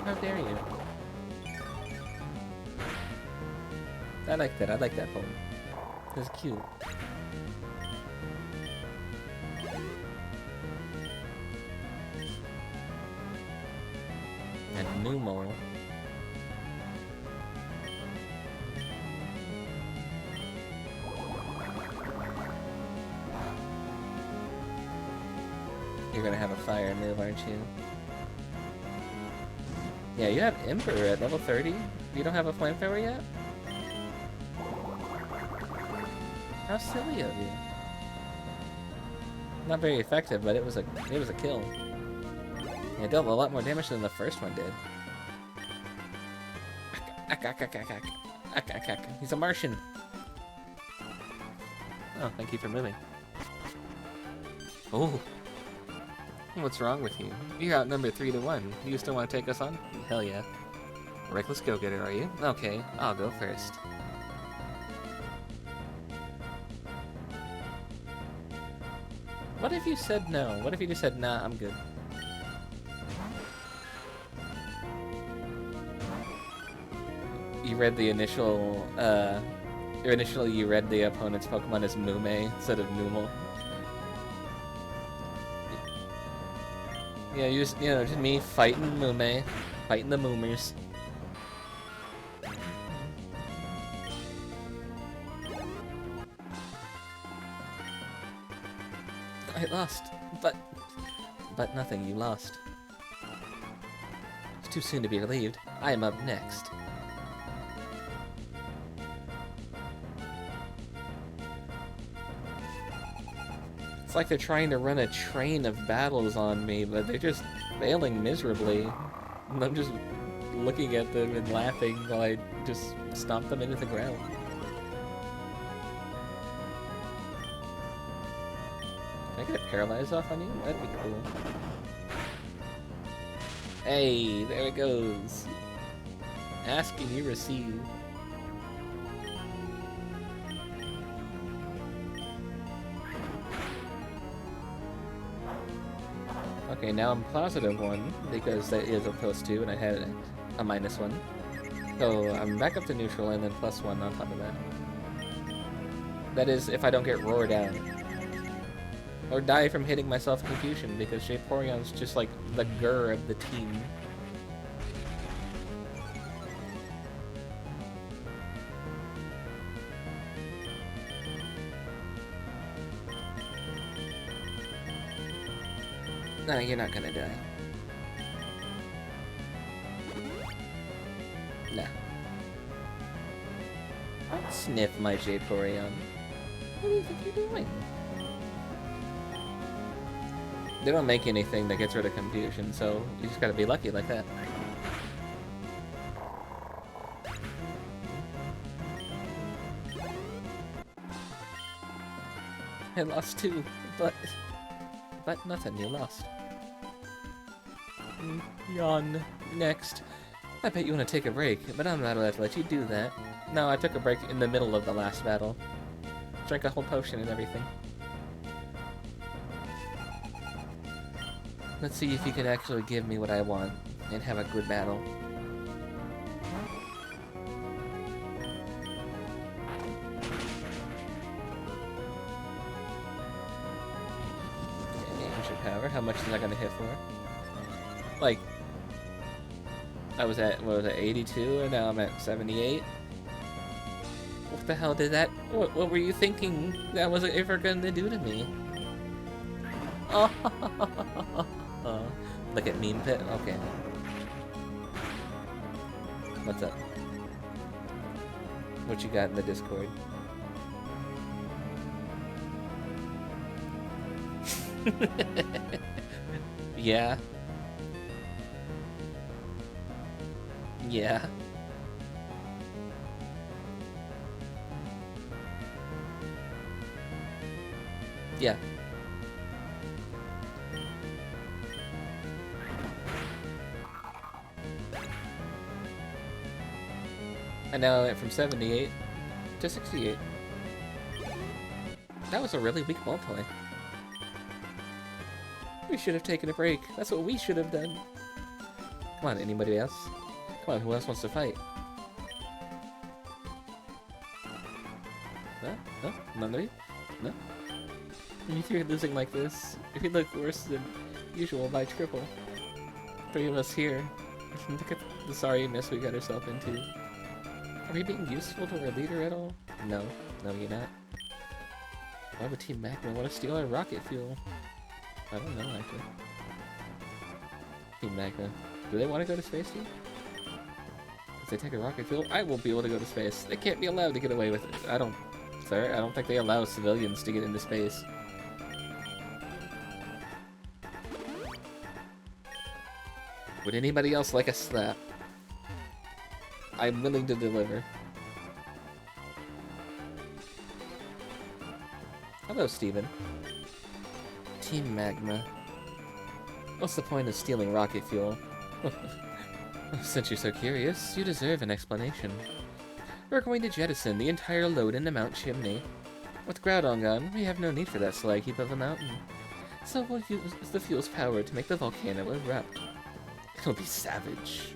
How dare you? I like that. I like that poem. It's cute. And Numo. You're gonna have a fire move, aren't you? Yeah, you have Emperor at level 30? You don't have a flamethrower yet? How silly of you. Not very effective, but it was a kill. It dealt a lot more damage than the first one did. He's a Martian. Oh, thank you for moving. Oh. What's wrong with you? You're outnumbered 3-1. You still want to take us on? Hell yeah. Reckless go-getter, are you? Okay, I'll go first. What if you said no? What if you just said, nah, I'm good? You read the initial, initially you read the opponent's Pokemon as Mume instead of Numel. Yeah, just me fighting Mume, fighting the Moomers. I lost, but nothing, you lost. It's too soon to be relieved. I am up next. It's like they're trying to run a train of battles on me, but they're just failing miserably. And I'm just looking at them and laughing while I just stomp them into the ground. Can I get a paralyze off on you? That'd be cool. Hey, there it goes. Ask and you receive. Okay, now I'm +1 because that is a +2 and I had a -1. So I'm back up to neutral and then +1 on top of that. That is if I don't get roared out. Or die from hitting myself in confusion because Vaporeon's just like the grr of the team. No, you're not gonna die. Nah. Sniff my Vaporeon. What do you think you're doing? They don't make anything that gets rid of confusion, so you just gotta be lucky like that. I lost too, but nothing, you lost. Yawn. Next. I bet you want to take a break, but I'm not allowed to let you do that. No, I took a break in the middle of the last battle. Drank a whole potion and everything. Let's see if you can actually give me what I want and have a good battle. Power. How much is that gonna hit for? Like, I was at, what was it, 82, and now I'm at 78? What the hell did that, what were you thinking that was ever gonna do to me? Oh, look at Meme Pit? Okay. What's up? What you got in the Discord? Yeah. Yeah. Yeah. And now I went from 78 to 68. That was a really weak ball play. We should have taken a break. That's what we should have done. Come on, anybody else? Come on, who else wants to fight? No? None of you? No? If you're losing like this, if you look worse than usual by triple. 3 of us here. Look at the sorriness we got ourselves into. Are we being useful to our leader at all? No. No, you're not. Why would Team Magma want to steal our rocket fuel? I don't know, actually. Team Magma. Do they want to go to space, team? If they take a rocket fuel, I won't be able to go to space. They can't be allowed to get away with it. Sir, I don't think they allow civilians to get into space. Would anybody else like a slap? I'm willing to deliver. Hello, Steven. Team Magma. What's the point of stealing rocket fuel? Since you're so curious, you deserve an explanation. We're going to jettison the entire load into Mount Chimney. With Groudon gone, we have no need for that slag heap of a mountain. So we'll use the fuel's power to make the volcano erupt. It'll be savage.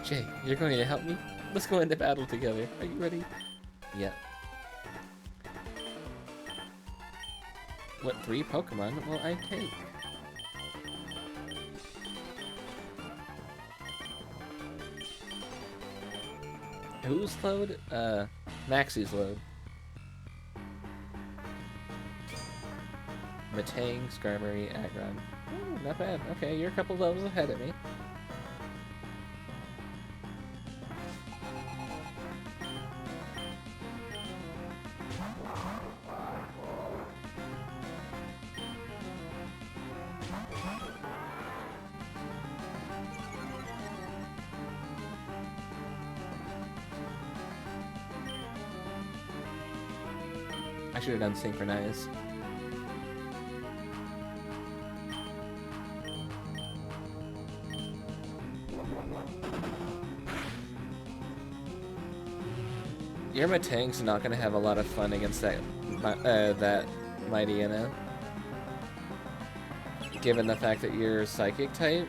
Jay, you're going to help me? Let's go into battle together. Are you ready? Yeah. What 3 Pokemon will I take? Whose load? Maxie's load. Matang, Skarmory, Aggron. Ooh, not bad. Okay, you're a couple levels ahead of me. I should have done synchronize. Your Matang's not gonna have a lot of fun against that Mightyena. Given the fact that you're Psychic type.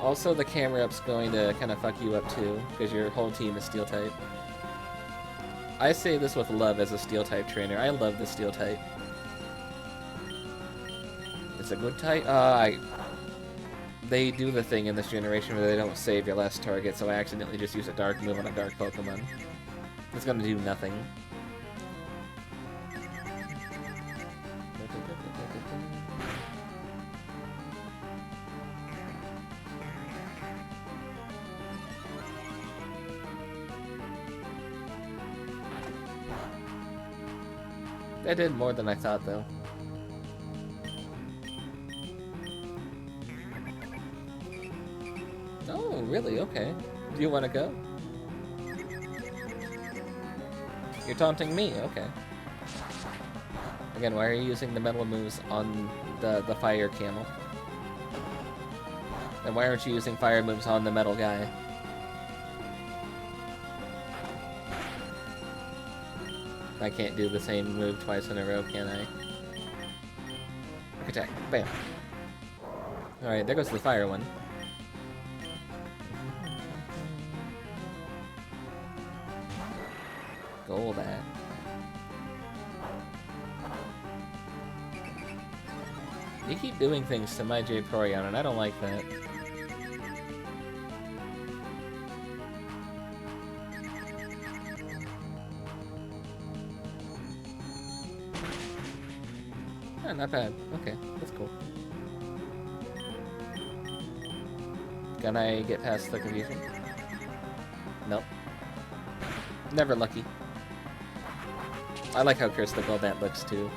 Also, the camera up's going to kind of fuck you up too, because your whole team is Steel type. I say this with love as a Steel type trainer. I love the Steel type. It's a good type. They do the thing in this generation where they don't save your last target, so I accidentally just use a Dark move on a Dark Pokemon. It's gonna do nothing. That did more than I thought, though. Oh, really? Okay. Do you want to go? You're taunting me? Okay. Again, why are you using the metal moves on the fire camel? And why aren't you using fire moves on the metal guy? I can't do the same move twice in a row, can I? Quick attack. Bam. Alright, there goes the fire one. Golbat. You keep doing things to my Vaporeon, and I don't like that. Oh, not bad. Okay, that's cool. Can I get past the confusion? Nope. Never lucky. I like how cursed the Golbat looks, too.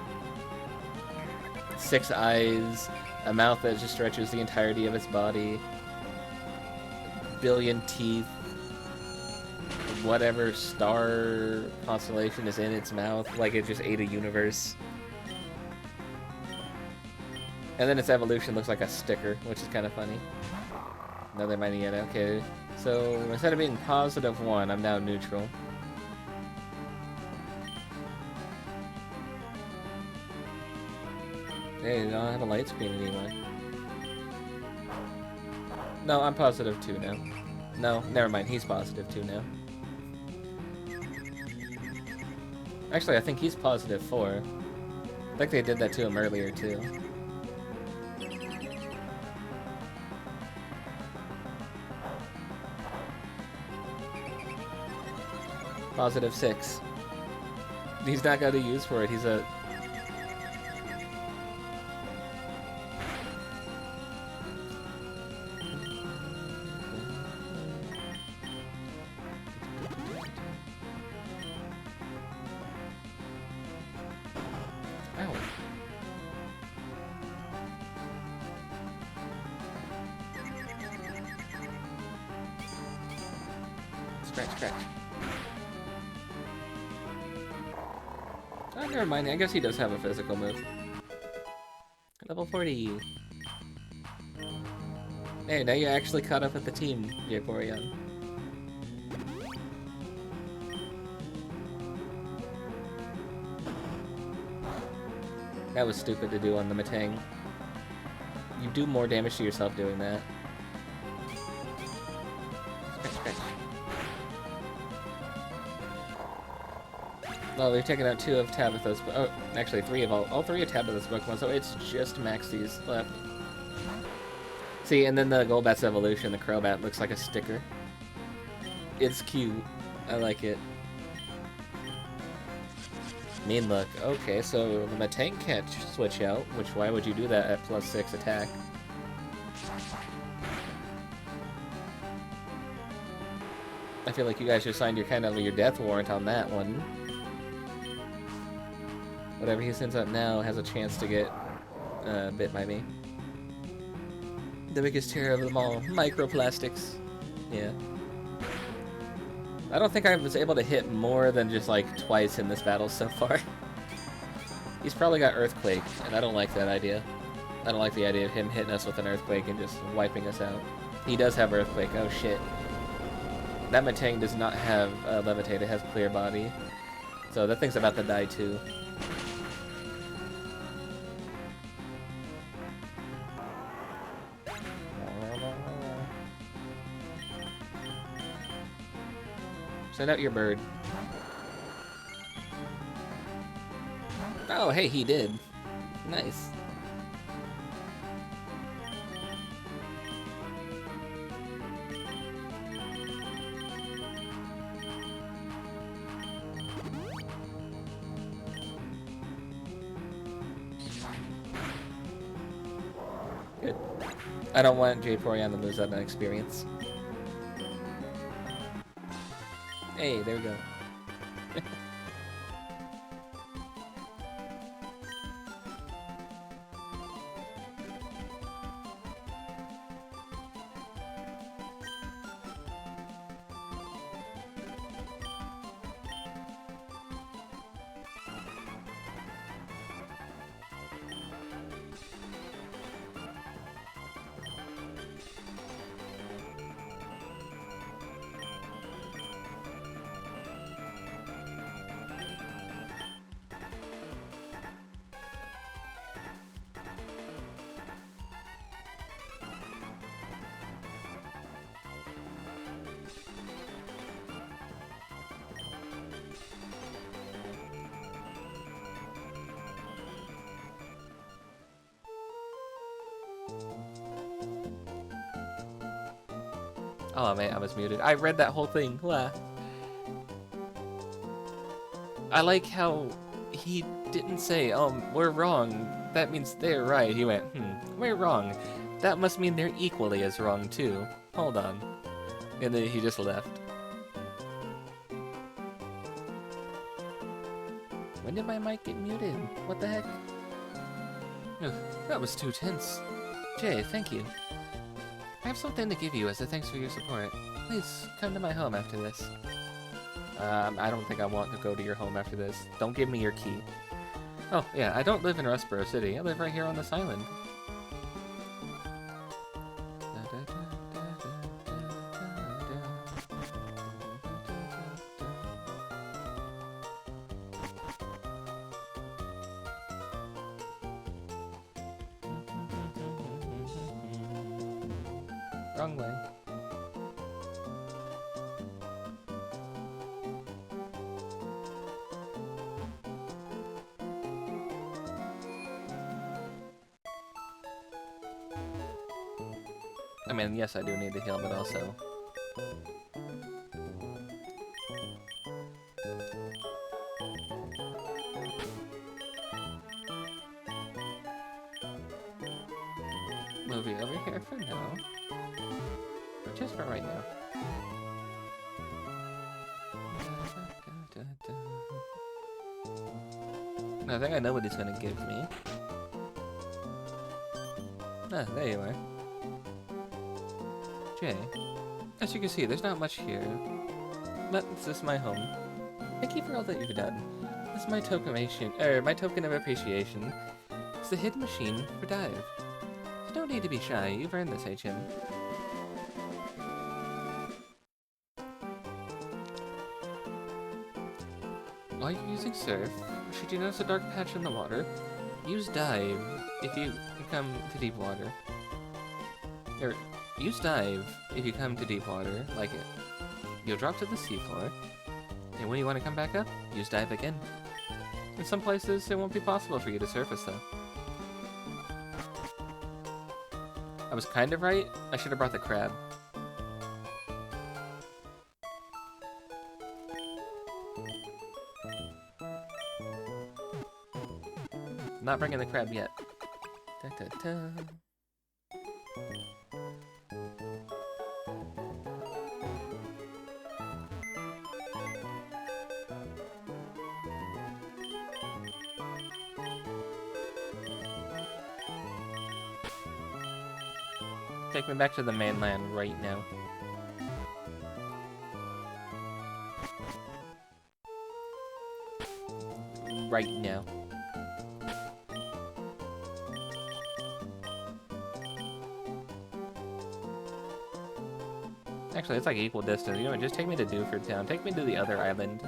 6 eyes, a mouth that just stretches the entirety of its body, billion teeth, whatever star constellation is in its mouth, like it just ate a universe. And then its evolution looks like a sticker, which is kind of funny. Another Mightyena, okay. So, instead of being +1, I'm now neutral. Hey, I don't have a light screen anymore. No, I'm +2 now. No, never mind, he's +2 now. Actually, I think he's +4. I think they did that to him earlier, too. +6. He's not got a use for it, he's a... Ow. Scratch, scratch. Oh, never mind. I guess he does have a physical move. Level 40. Hey, now you're actually caught up with the team, JayKayVT. That was stupid to do on the Matang. You do more damage to yourself doing that. Scratch, scratch. Well, we've taken out 2 of Tabitha's, oh, actually 3 of all 3 of Tabitha's Pokemon, so it's just Maxie's left. See, and then the Golbat's evolution, the Crobat, looks like a sticker. It's cute. I like it. Mean look. Okay, so the Matang can't switch out, which why would you do that at +6 attack? I feel like you guys just signed your kind of your death warrant on that one. Whatever he sends out now has a chance to get bit by me. The biggest terror of them all, microplastics. Yeah. I don't think I was able to hit more than just like twice in this battle so far. He's probably got Earthquake, and I don't like that idea. I don't like the idea of him hitting us with an Earthquake and just wiping us out. He does have Earthquake, oh shit. That Matang does not have Levitate, it has Clear Body. So that thing's about to die too. Send out your bird. Oh, hey, he did. Nice. Good. I don't want JayKayVT to lose that experience. Hey, there we go. Oh man, I was muted. I read that whole thing. Wow. I like how he didn't say, we're wrong. That means they're right. He went, we're wrong. That must mean they're equally as wrong too. Hold on. And then he just left. When did my mic get muted? What the heck? Ugh, that was too tense. Jay, thank you. I have something to give you as a thanks for your support. Please, come to my home after this. I don't think I want to go to your home after this. Don't give me your key. Oh, yeah, I don't live in Rustboro City. I live right here on this island. Wrong way. I mean, yes, I do need to heal, but also... Movie over here for now. Just for right now. I think I know what he's gonna give me. Ah, there you are. Jay, as you can see, there's not much here. But this is my home. Thank you for all that you've done. This is my token of appreciation. the hidden machine for dive. You don't need to be shy, you've earned this, HM. While you're using surf, should you notice a dark patch in the water, use dive if you come to deep water. Or, use dive if you come to deep water, like it. You'll drop to the seafloor, and when you want to come back up, use dive again. In some places, it won't be possible for you to surface, though. I was kind of right. I should have brought the crab. Not bringing the crab yet. Da, da, da. Take me back to the mainland right now. Right now. Actually, it's like equal distance. You know what? Just take me to Dewford Town. Take me to the other island.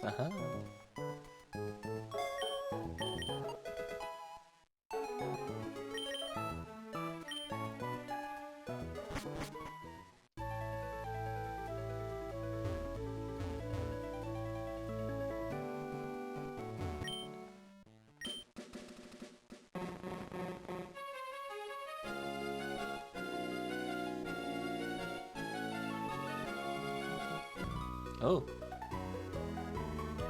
Uh-huh. Oh.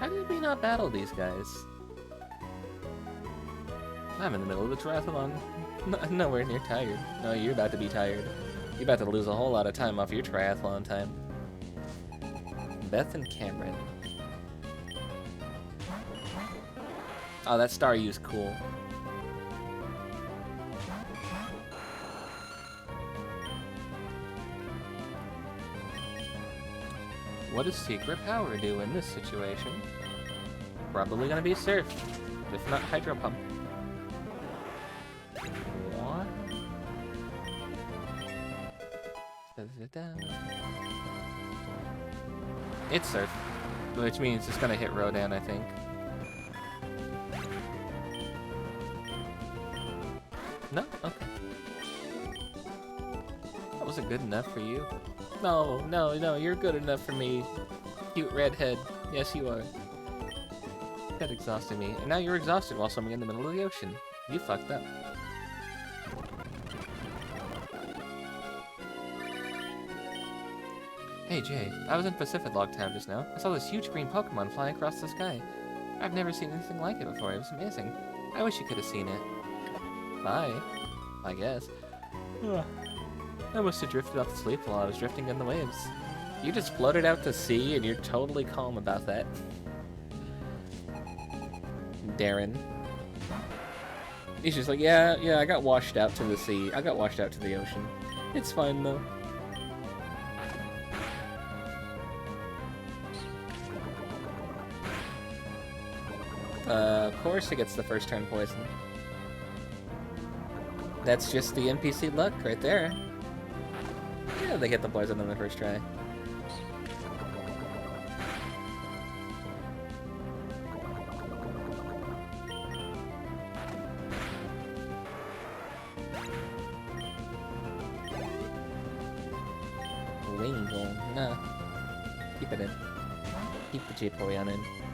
How did we not battle these guys? I'm in the middle of the triathlon. Nowhere near tired. No, you're about to be tired. You're about to lose a whole lot of time off your triathlon time. Beth and Cameron. Oh, that star U's cool. What does secret power do in this situation? Probably gonna be surf, if not hydro pump. What? It's surf, which means it's gonna hit Rodan, I think. No? Okay. That wasn't good enough for you. No, no, no, you're good enough for me. Cute redhead. Yes, you are. That exhausted me. And now you're exhausted while swimming in the middle of the ocean. You fucked up. Hey, Jay. I was in Pacific Log Town just now. I saw this huge green Pokemon fly across the sky. I've never seen anything like it before. It was amazing. I wish you could have seen it. Bye. I guess. Ugh. I must have drifted off to sleep while I was drifting in the waves. You just floated out to sea and you're totally calm about that. Darren. He's just like, yeah, I got washed out to the sea. I got washed out to the ocean. It's fine though. Of course it gets the first turn poison. That's just the NPC luck right there. Yeah, they get the poison on the first try. Wingle. Nah. Keep it in. Keep the J-Poyan in.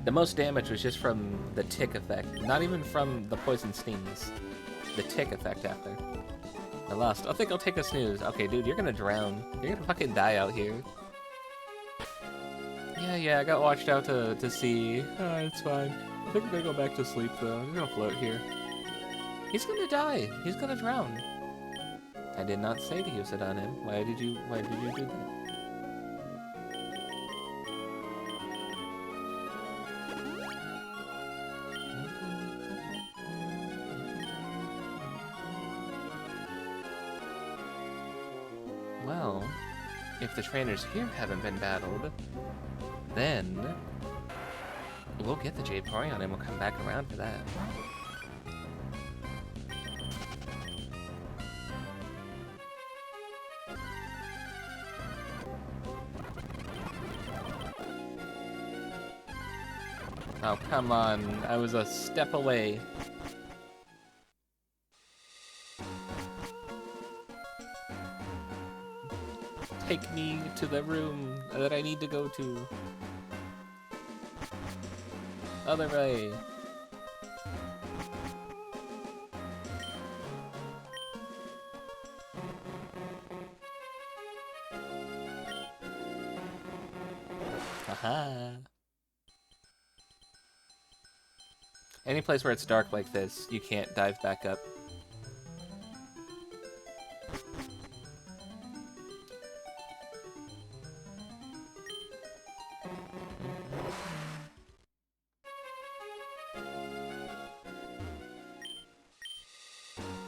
The most damage was just from the tick effect, not even from the poison stings. The tick effect after. I lost. I think I'll take a snooze. Okay, dude, you're gonna drown. You're gonna fucking die out here. Yeah, I got washed out to sea. It's fine. I think I'm gonna go back to sleep though. I'm gonna float here. He's gonna die. He's gonna drown. I did not say to use it on him. Why did you do that? Well, if the trainers here haven't been battled, then we'll get the JayKayVT and we'll come back around for that. Oh, come on. I was a step away. Take me to the room that I need to go to. Other way. Haha. Any place where it's dark like this, you can't dive back up.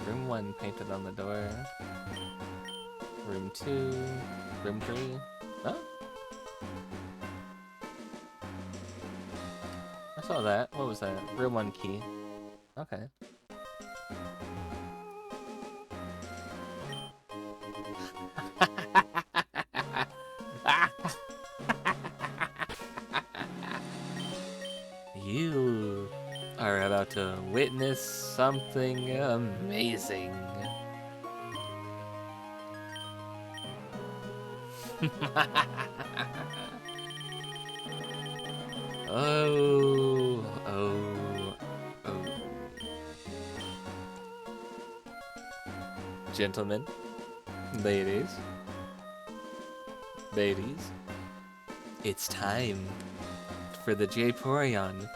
Room 1 painted on the door. Room 2. Room 3. Oh? I saw that. What was that? Room 1 key. Okay. You are about to witness something amazing. Oh. Gentlemen, ladies, it's time for the JayKayVT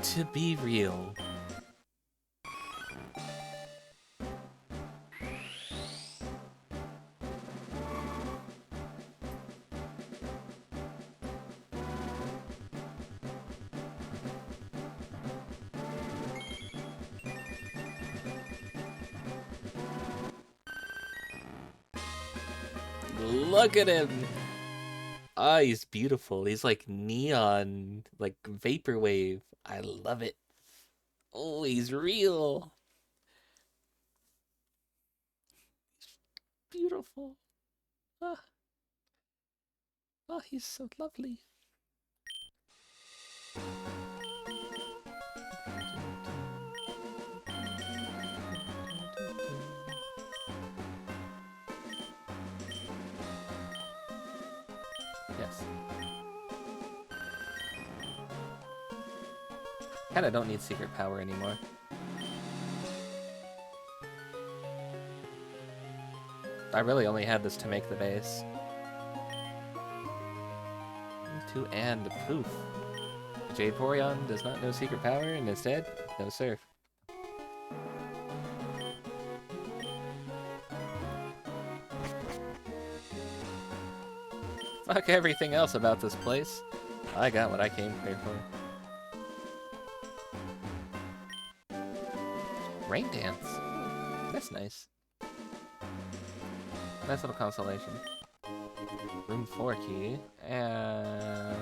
to be real. Look at him! Ah, he's beautiful. He's like neon, like vaporwave. I love it. Oh, he's real. Beautiful. Ah. Oh, he's so lovely. Yes. Kinda don't need secret power anymore. I really only had this to make the base. 2 and poof. JayKayVT does not know secret power and instead, no surf. Fuck everything else about this place. I got what I came here for. Rain dance. That's nice. Nice little consolation. Room 4 key. And...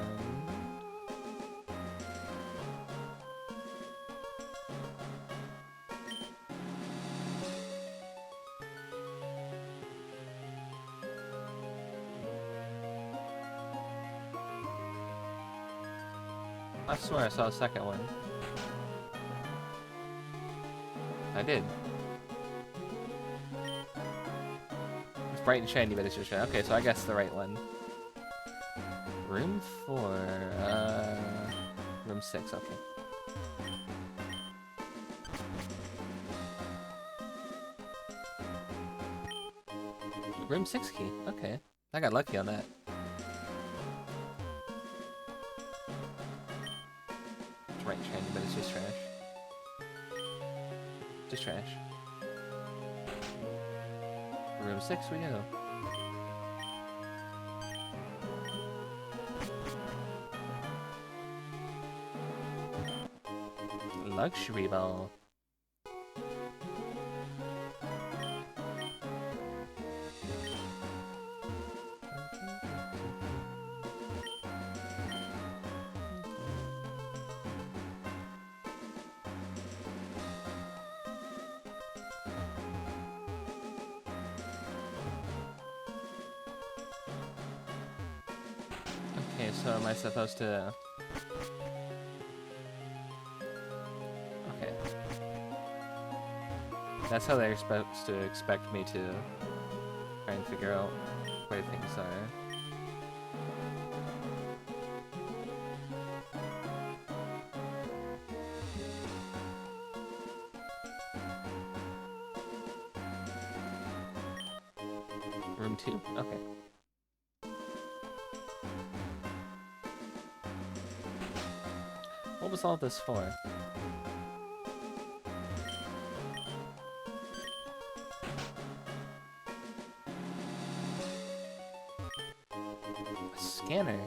I swear I saw a second one. I did. It's bright and shiny, but it's just shiny. Okay, so I guess the right one. Room 4. Room 6, okay. Room 6 key, okay. I got lucky on that. It's right shiny, but it's just trash. Just trash. Room 6 we go. Luxury ball. Okay, so am I supposed to... Okay. That's how they're supposed to expect me to try and figure out where things are. Room 2? Okay. What was all this for? A scanner?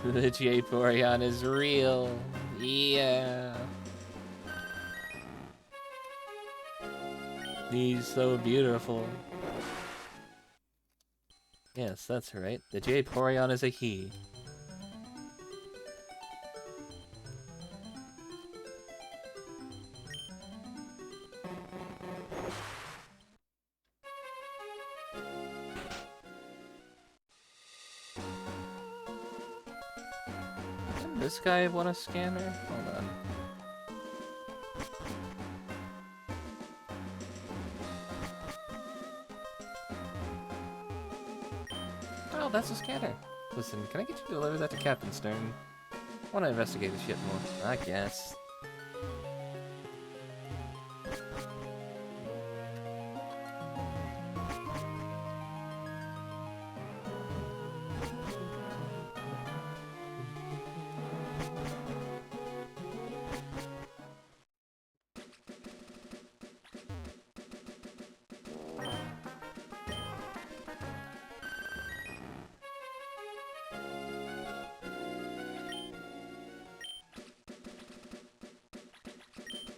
The J is real. Yeah. He's so beautiful. Yes, that's right. The J is a he. This guy want a scanner? Hold on. Oh, that's a scanner. Listen, can I get you to deliver that to Captain Stern? I want to investigate this shit more. I guess.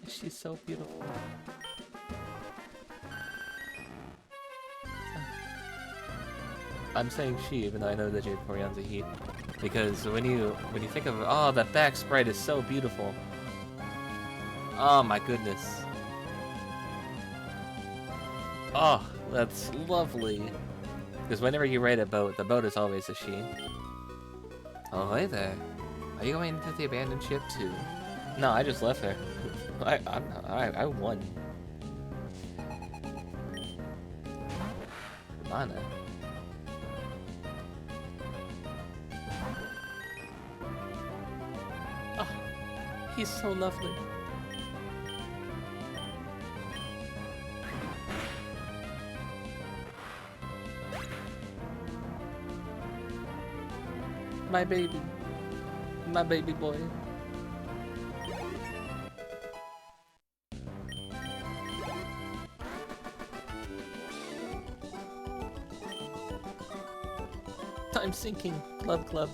She's so beautiful. I'm saying she, even though I know that J-Poryon's a he, because when you think of that back sprite is so beautiful. Oh my goodness. Oh, that's lovely. Because whenever you ride a boat, the boat is always a she. Oh, hey there. Are you going into the abandoned ship too? No, I just left her. I won. Mana. Oh, he's so lovely. My baby. My baby boy. I'm sinking. Club club.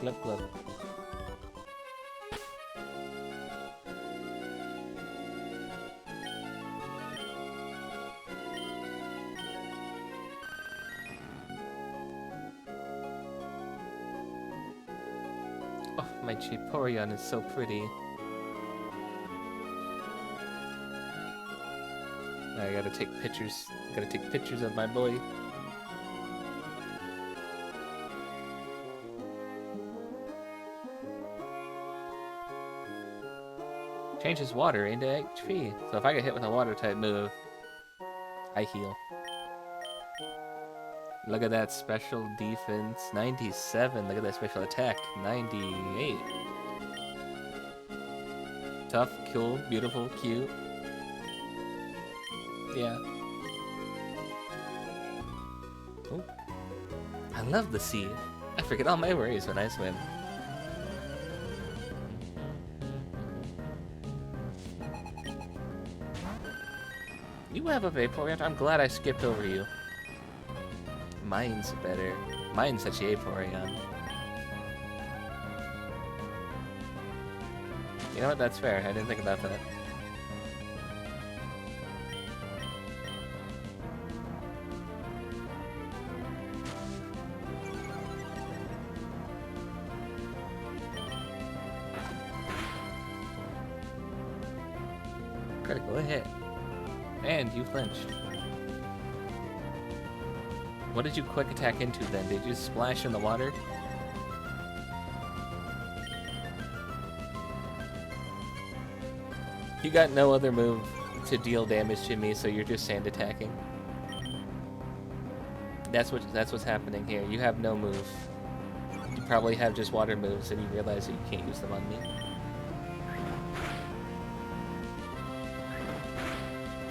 glub glub. Oh, my Vaporeon is so pretty. I gotta take pictures. Gotta take pictures of my boy. Changes water into HP. So if I get hit with a water type move, I heal. Look at that special defense, 97. Look at that special attack, 98. Tough, cool, beautiful, cute. Yeah. Oh. I love the sea. I forget all my worries when I swim. You have a Vaporeon? I'm glad I skipped over you. Mine's better. Mine's a Vaporeon. You know what? That's fair. I didn't think about that. Critical hit. And you flinched. What did you quick attack into then? Did you splash in the water? You got no other move to deal damage to me, so you're just sand attacking. That's what's happening here. You have no move. You probably have just water moves, and you realize that you can't use them on me.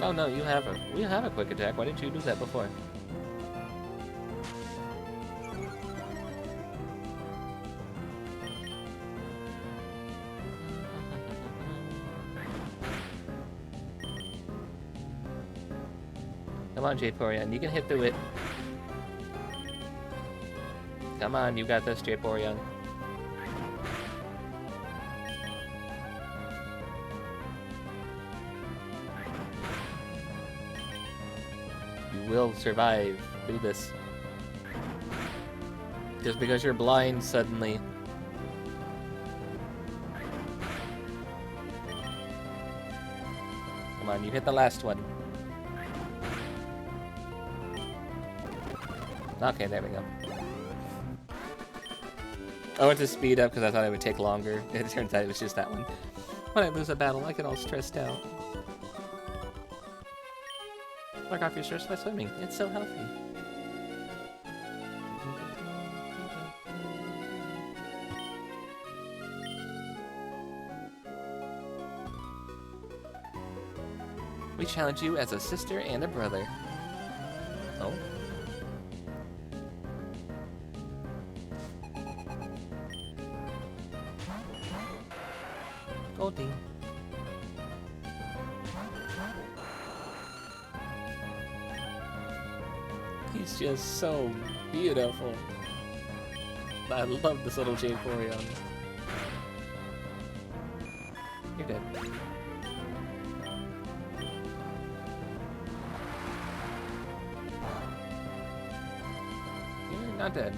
Oh no, you have a quick attack. Why didn't you do that before? Come on, Vaporeon, you can hit through it. Come on, you got this, Vaporeon. You will survive. Do this. Just because you're blind suddenly. Come on, you hit the last one. Okay, there we go. I went to speed up because I thought it would take longer. It turns out it was just that one. When I lose a battle, I get all stressed out. Knock off your stress by swimming. It's so healthy. We challenge you as a sister and a brother. Oh? Goldie. He's just so beautiful. I love this little Vaporeon. You're dead. You're not dead.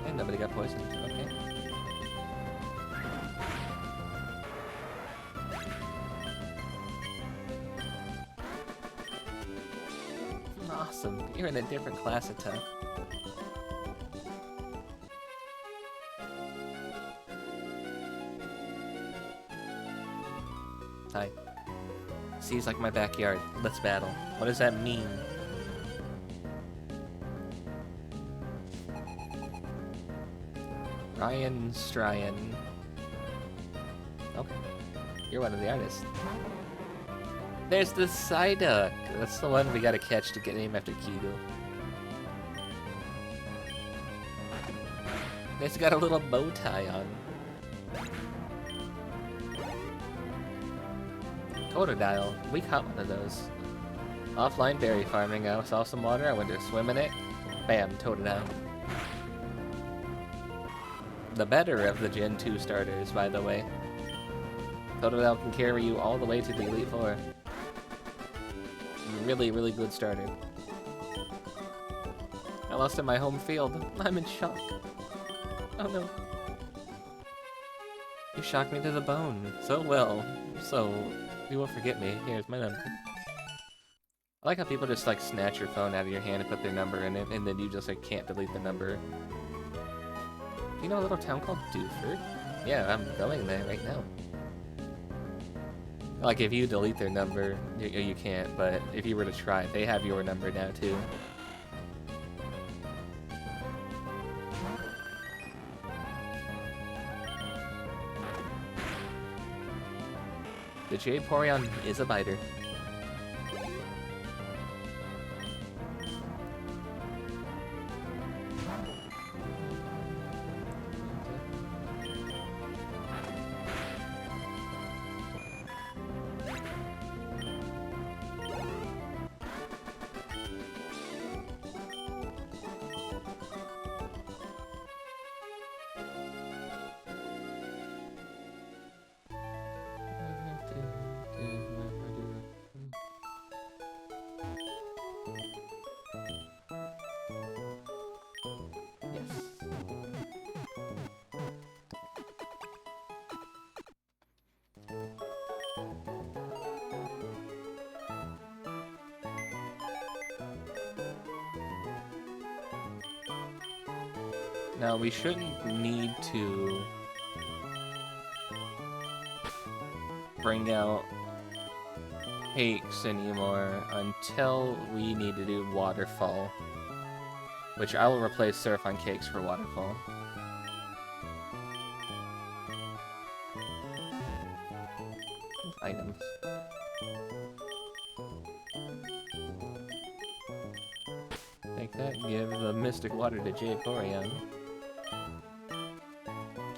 And nobody got poisoned. Okay. Awesome. You're in a different class of tough. Hi. Seems like my backyard. Let's battle. What does that mean? Ryan Stryan. Okay. You're one of the artists. There's the Psyduck. That's the one we gotta catch to get named after Kigo. It's got a little bow tie on. Totodile. We caught one of those. Offline berry farming. I saw some water. I went to swim in it. Bam, towed it out. The better of the Gen 2 starters, by the way. Totodile can carry you all the way to the Elite Four. Really, really good starter. I lost in my home field. I'm in shock. Oh no. You shocked me to the bone. So well. So, you won't forget me. Here's my number. I like how people just like snatch your phone out of your hand and put their number in it, and then you just like can't delete the number. You know a little town called Dewford? Yeah, I'm going there right now. Like, if you delete their number, you can't, but if you were to try, they have your number now, too. The Jayporion is a biter. Now, we shouldn't need to bring out cakes anymore until we need to do Waterfall, which I will replace Surf on Cakes for Waterfall. Items. Take that, give the Mystic Water to Jayporion.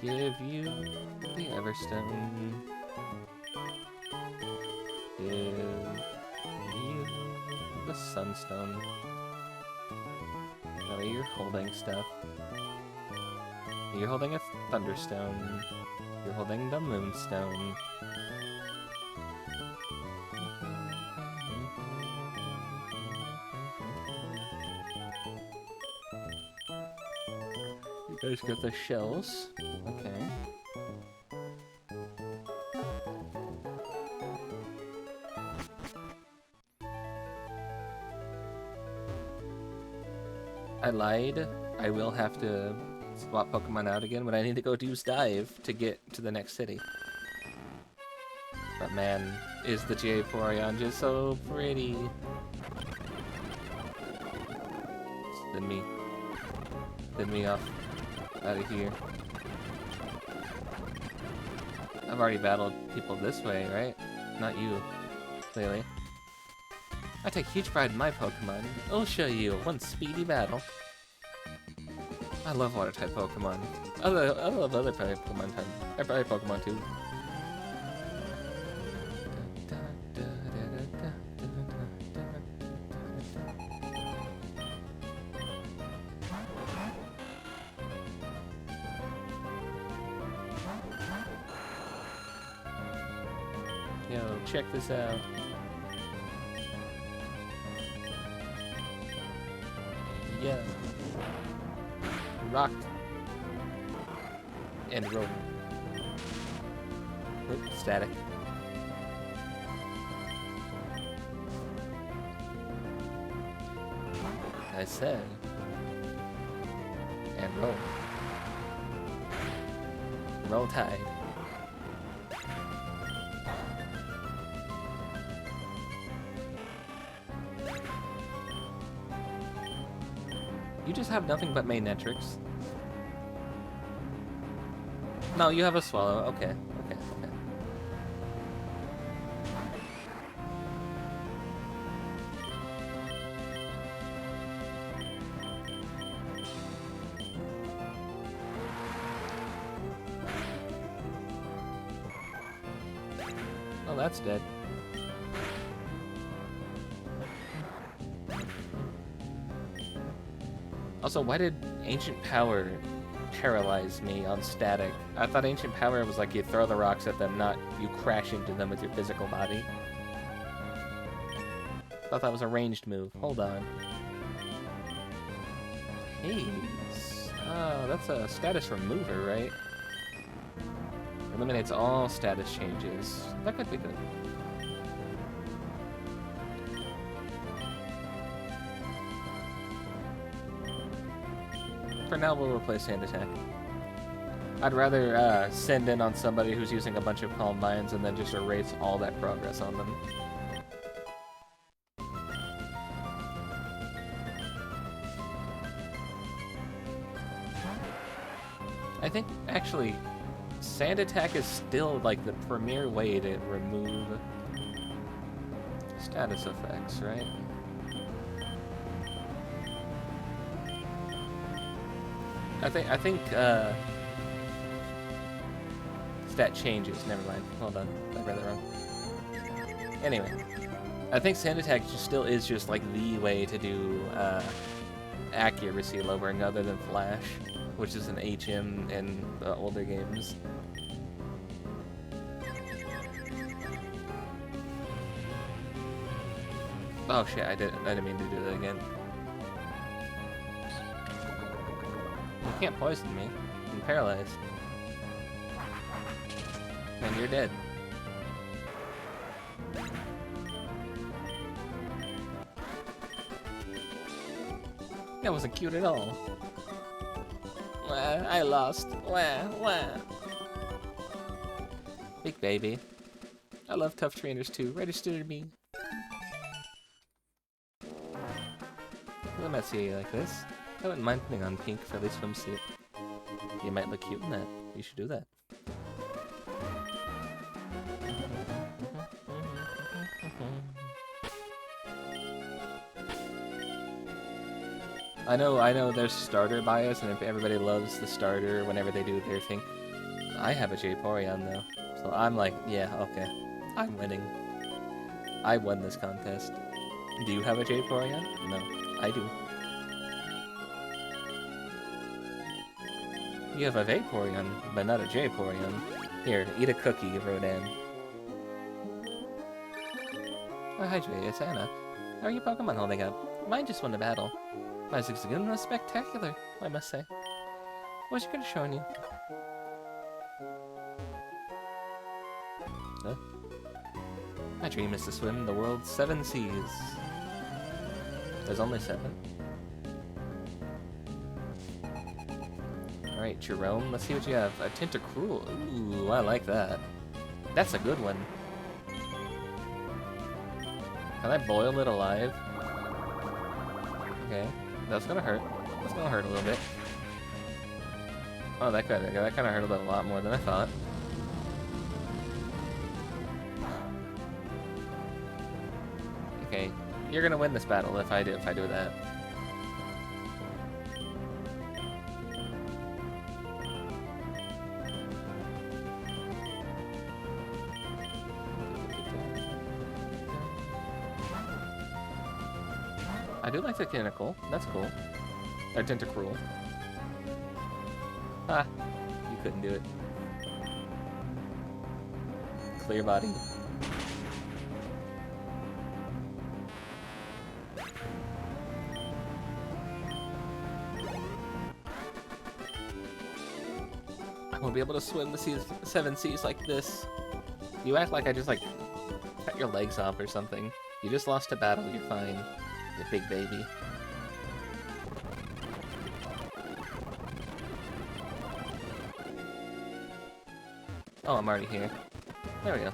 Give you the Everstone. Give you the Sunstone. Oh, you're holding stuff. You're holding a Thunderstone. You're holding the Moonstone. You guys got the shells. Okay. I lied. I will have to swap Pokemon out again, but I need to go do Dive to get to the next city. But man, is the Jayporion just so pretty. Spin me off out of here. I've already battled people this way, right? Not you, clearly. I take huge pride in my Pokemon. I'll show you one speedy battle. I love water-type Pokemon. I love other type Pokemon type. I probably Pokemon too. Yo, check this out. Yeah. Rocked. And roll. Oop, static. I said. And roll. Roll Tide. You just have nothing but Manetrix. No, you have a Swallow. Okay. Oh, that's dead. Also, why did Ancient Power paralyze me on static? I thought Ancient Power was like you throw the rocks at them, not you crash into them with your physical body. Thought that was a ranged move. Hold on. Haze. Oh, that's a status remover, right? Eliminates all status changes. That could be good. For now, we'll replace Sand Attack. I'd rather send in on somebody who's using a bunch of Calm Minds and then just erase all that progress on them. I think, actually, Sand Attack is still, like, the premier way to remove status effects, right? I think, stat changes, never mind, hold on, I read that wrong. Anyway, I think Sand Attack still is just, like, the way to do, accuracy lowering other than Flash, which is an HM in the older games. Oh shit, I didn't mean to do that again. You can't poison me. I'm paralyzed. And you're dead. That wasn't cute at all. Wah, I lost. Wah, wah. Big baby. I love tough trainers too. Register to me. I might see you like this. I wouldn't mind putting on pink for the swimsuit. You might look cute in that. You should do that. I know there's starter bias, and if everybody loves the starter whenever they do their thing. I have a Vaporeon though, so I'm like, yeah, okay. I'm winning. I won this contest. Do you have a Vaporeon? No, I do. You have a Vaporeon, but not a Vaporeon. Here, eat a cookie, Rodan. Oh, hi Jay, it's Anna. How are your Pokemon holding up? Mine just won the battle. Isaac's good and was spectacular, I must say. What's good showing you? Huh? My dream is to swim the world's 7 seas. There's only 7. Alright, Jerome, let's see what you have. A Tentacruel. Ooh, I like that. That's a good one. Can I boil it alive? Okay. That's gonna hurt. That's gonna hurt a little bit. Oh, that kind of hurt a lot more than I thought. Okay, you're gonna win this battle if I do that. I do like the Tentacle. That's cool. Or Tentacruel. Ah, you couldn't do it. Clear body. I won't be able to swim the 7 seas like this. You act like I just, like, cut your legs off or something. You just lost a battle, you're fine. You big baby. Oh, I'm already here. There we go.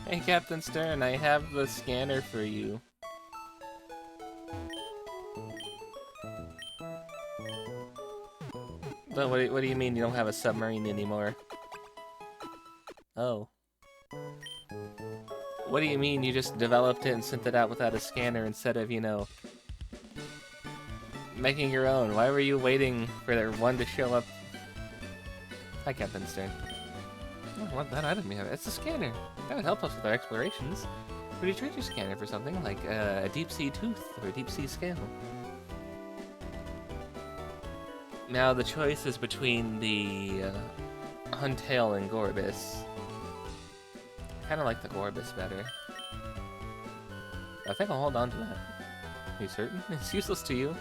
Hey, Captain Stern, I have the scanner for you. But what do you mean you don't have a submarine anymore? Oh. What do you mean you just developed it and sent it out without a scanner instead of, you know, making your own? Why were you waiting for one to show up? Hi, Captain Stern. What that item we have? It's a scanner. That would help us with our explorations. Would you trade your scanner for something like a deep sea tooth or a deep sea scale? Now the choice is between the Huntail and Gorbis. Kind of like the Gorbis better. I think I'll hold on to that. Are you certain? It's useless to you.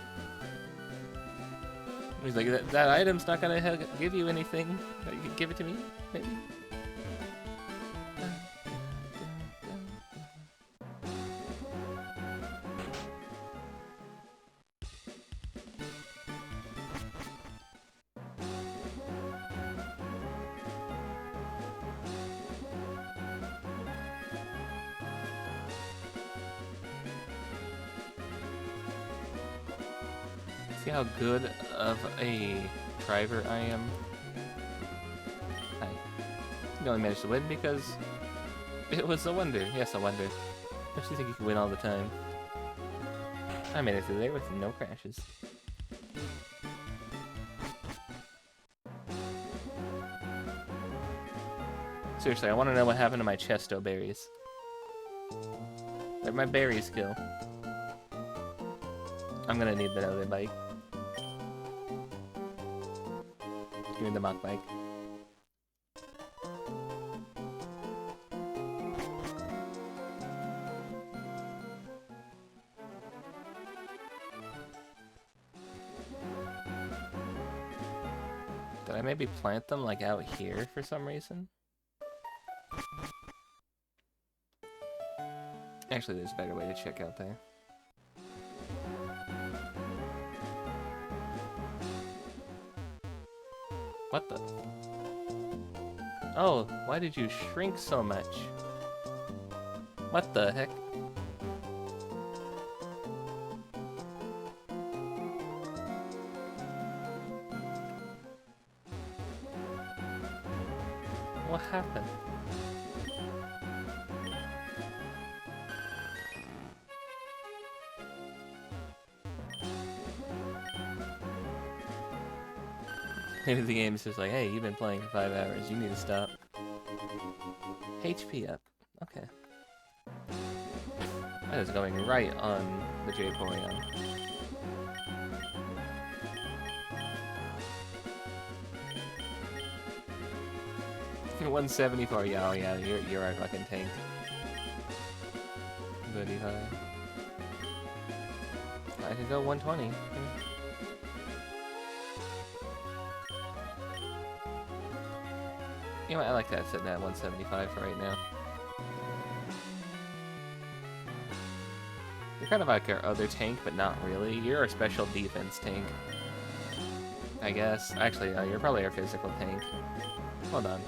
He's like, that item's not gonna give you anything. You can give it to me, maybe? See how good of a driver I am? Hi. You only managed to win because it was a wonder. Yes, a wonder. Don't you think you can win all the time? I made it through there with no crashes. Seriously, I want to know what happened to my chesto berries. Where'd my berries go? I'm gonna need that other bike. Give me the mock bike. Did I maybe plant them like out here for some reason? Actually, there's a better way to check out there. What the? Oh, why did you shrink so much? What the heck? What happened? Maybe the game's just like, hey, you've been playing for 5 hours, you need to stop. HP up. Okay. That is going right on the JayKayVT. 174, yeah, oh yeah, you're our fucking tank. Goody high. I could go 120. Yeah. You know what, I like that sitting at 175 for right now. You're kind of like our other tank, but not really. You're our special defense tank. I guess. Actually, you're probably our physical tank. Hold on.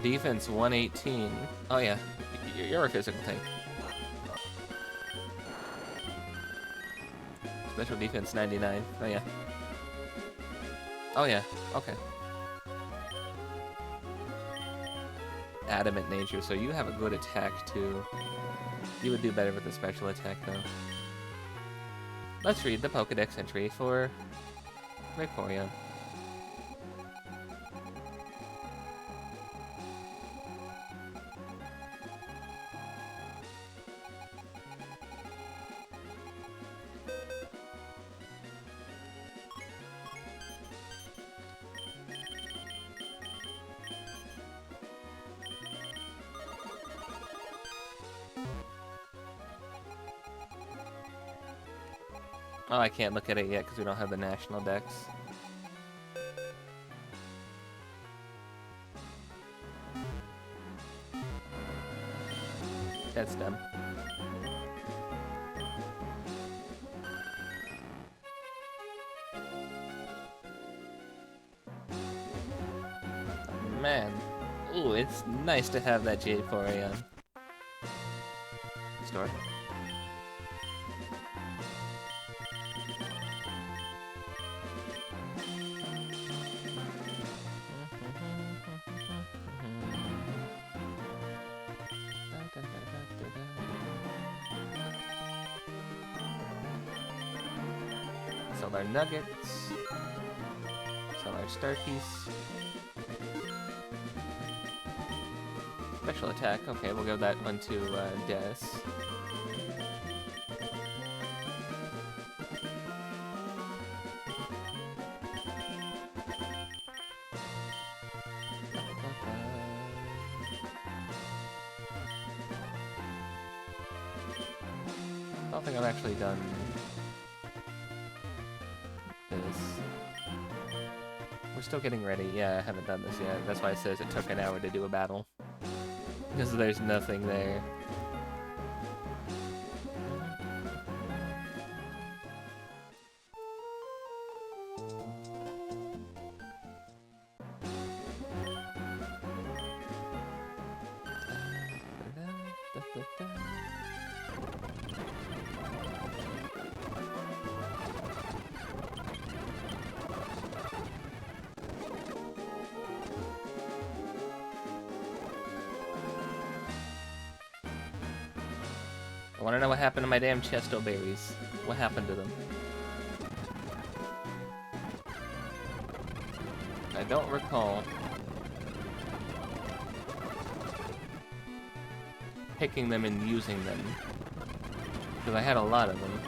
Defense 118. Oh yeah, you're a physical tank. Special defense 99. Oh yeah. Oh yeah, okay. Adamant nature, so you have a good attack too. You would do better with the special attack though. Let's read the Pokedex entry for Vaporeon. Oh, I can't look at it yet because we don't have the national dex. That's dumb. Man. Ooh, it's nice to have that JayKayVT. Store. Sell our nuggets. Sell our star piece. Special attack. Okay, we'll give that one to Des. I don't think I've actually done this. We're still getting ready. Yeah, I haven't done this yet. That's why it says it took an hour to do a battle. Because there's nothing there. I want to know what happened to my damn chesto berries. What happened to them? I don't recall picking them and using them, because I had a lot of them.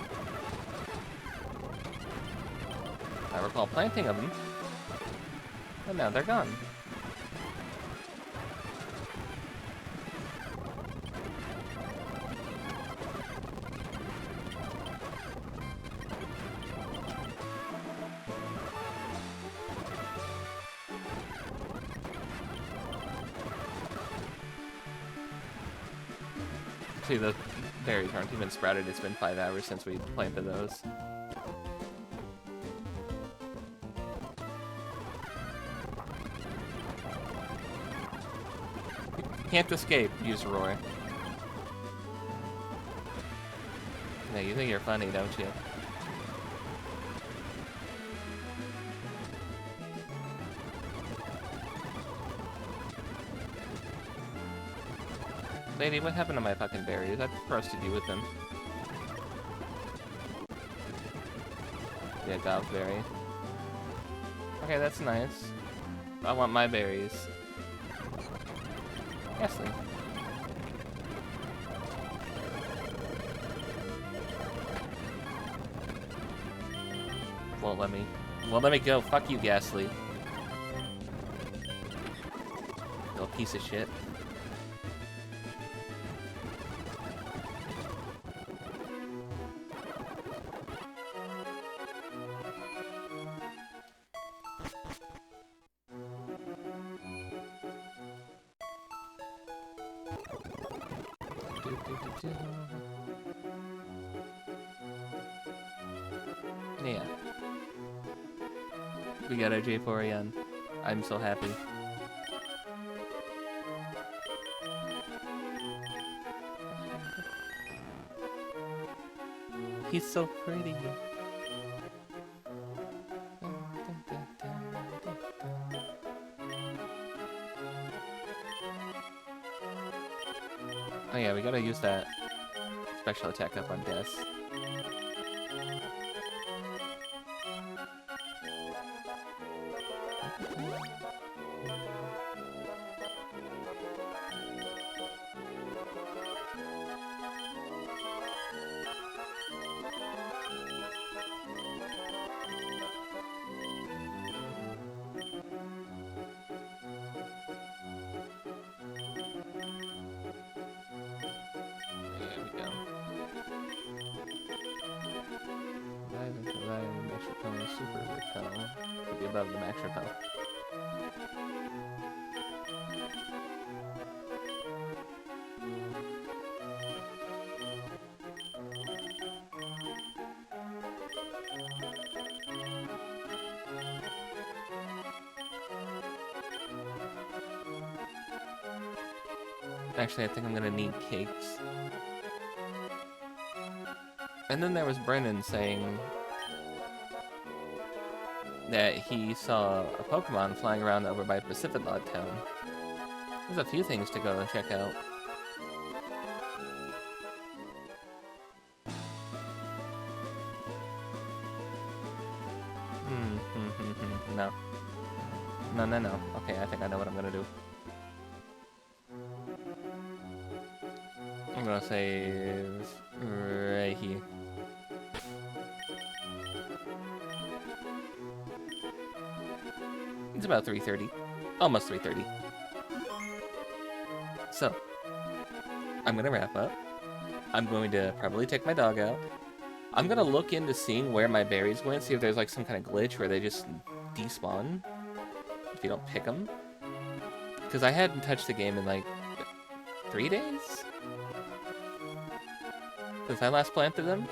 I recall planting them, but now they're gone. See, the berries aren't even sprouted. It's been 5 hours since we planted those. Can't escape, use Roy. Yeah, you think you're funny, don't you? Lady, what happened to my fucking berries? I trusted you with them. Yeah, Gobberry. Okay, that's nice. I want my berries. Ashley. Won't let me. Won't let me go. Fuck you, Ghastly. Little piece of shit. Yeah. We got our J4 again. I'm so happy. He's so pretty. Oh yeah, we gotta use that special attack up on Des. Super repel. Could be above the max repel. Actually, I think I'm gonna need cakes. And then there was Brennan saying that he saw a Pokemon flying around over by Pacific Lot Town. There's a few things to go and check out. No. Okay, I think I know what I'm gonna do. I'm gonna save right here. It's about 3:30. Almost 3:30. So, I'm gonna wrap up. I'm going to probably take my dog out. I'm gonna look into seeing where my berries went, see if there's like some kind of glitch where they just despawn if you don't pick them. Because I hadn't touched the game in like 3 days? Since I last planted them?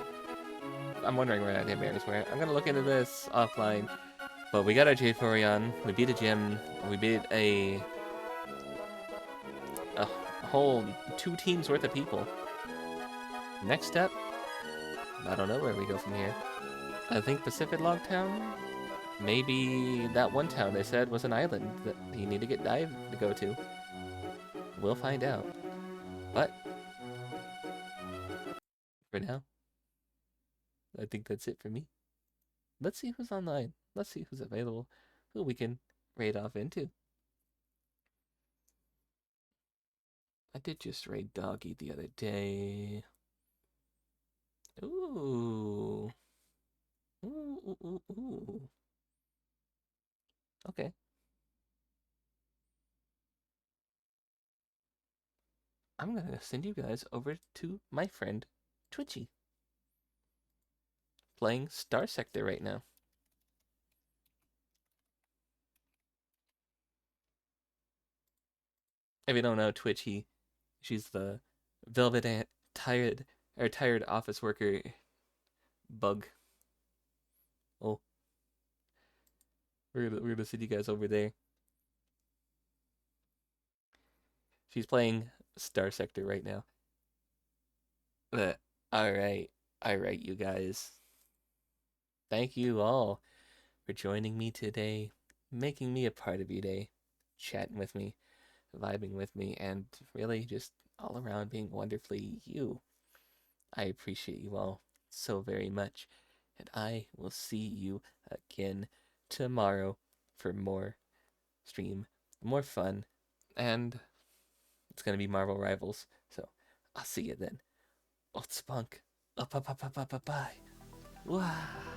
I'm wondering where the berries were. I'm gonna look into this offline. But we got our J4 we beat a gym, we beat a whole 2 teams worth of people. Next step, I don't know where we go from here. I think Pacific Log Town? Maybe that one town they said was an island that you need to get dive to go to. We'll find out. But for now, I think that's it for me. Let's see who's online. Let's see who's available, who we can raid off into. I did just raid Doggy the other day. Ooh. Ooh. Okay. I'm gonna send you guys over to my friend Twitchy, playing Star Sector right now. If you don't know Twitchy, she's the velvet tired office worker bug. Oh, we're gonna send you guys over there. She's playing Star Sector right now. But all right, you guys. Thank you all for joining me today, making me a part of your day, chatting with me, vibing with me, and really just all around being wonderfully you. I appreciate you all so very much, and I will see you again tomorrow for more stream, more fun, and it's gonna be Marvel Rivals. So I'll see you then. Old spunk. Up, bye. Wow.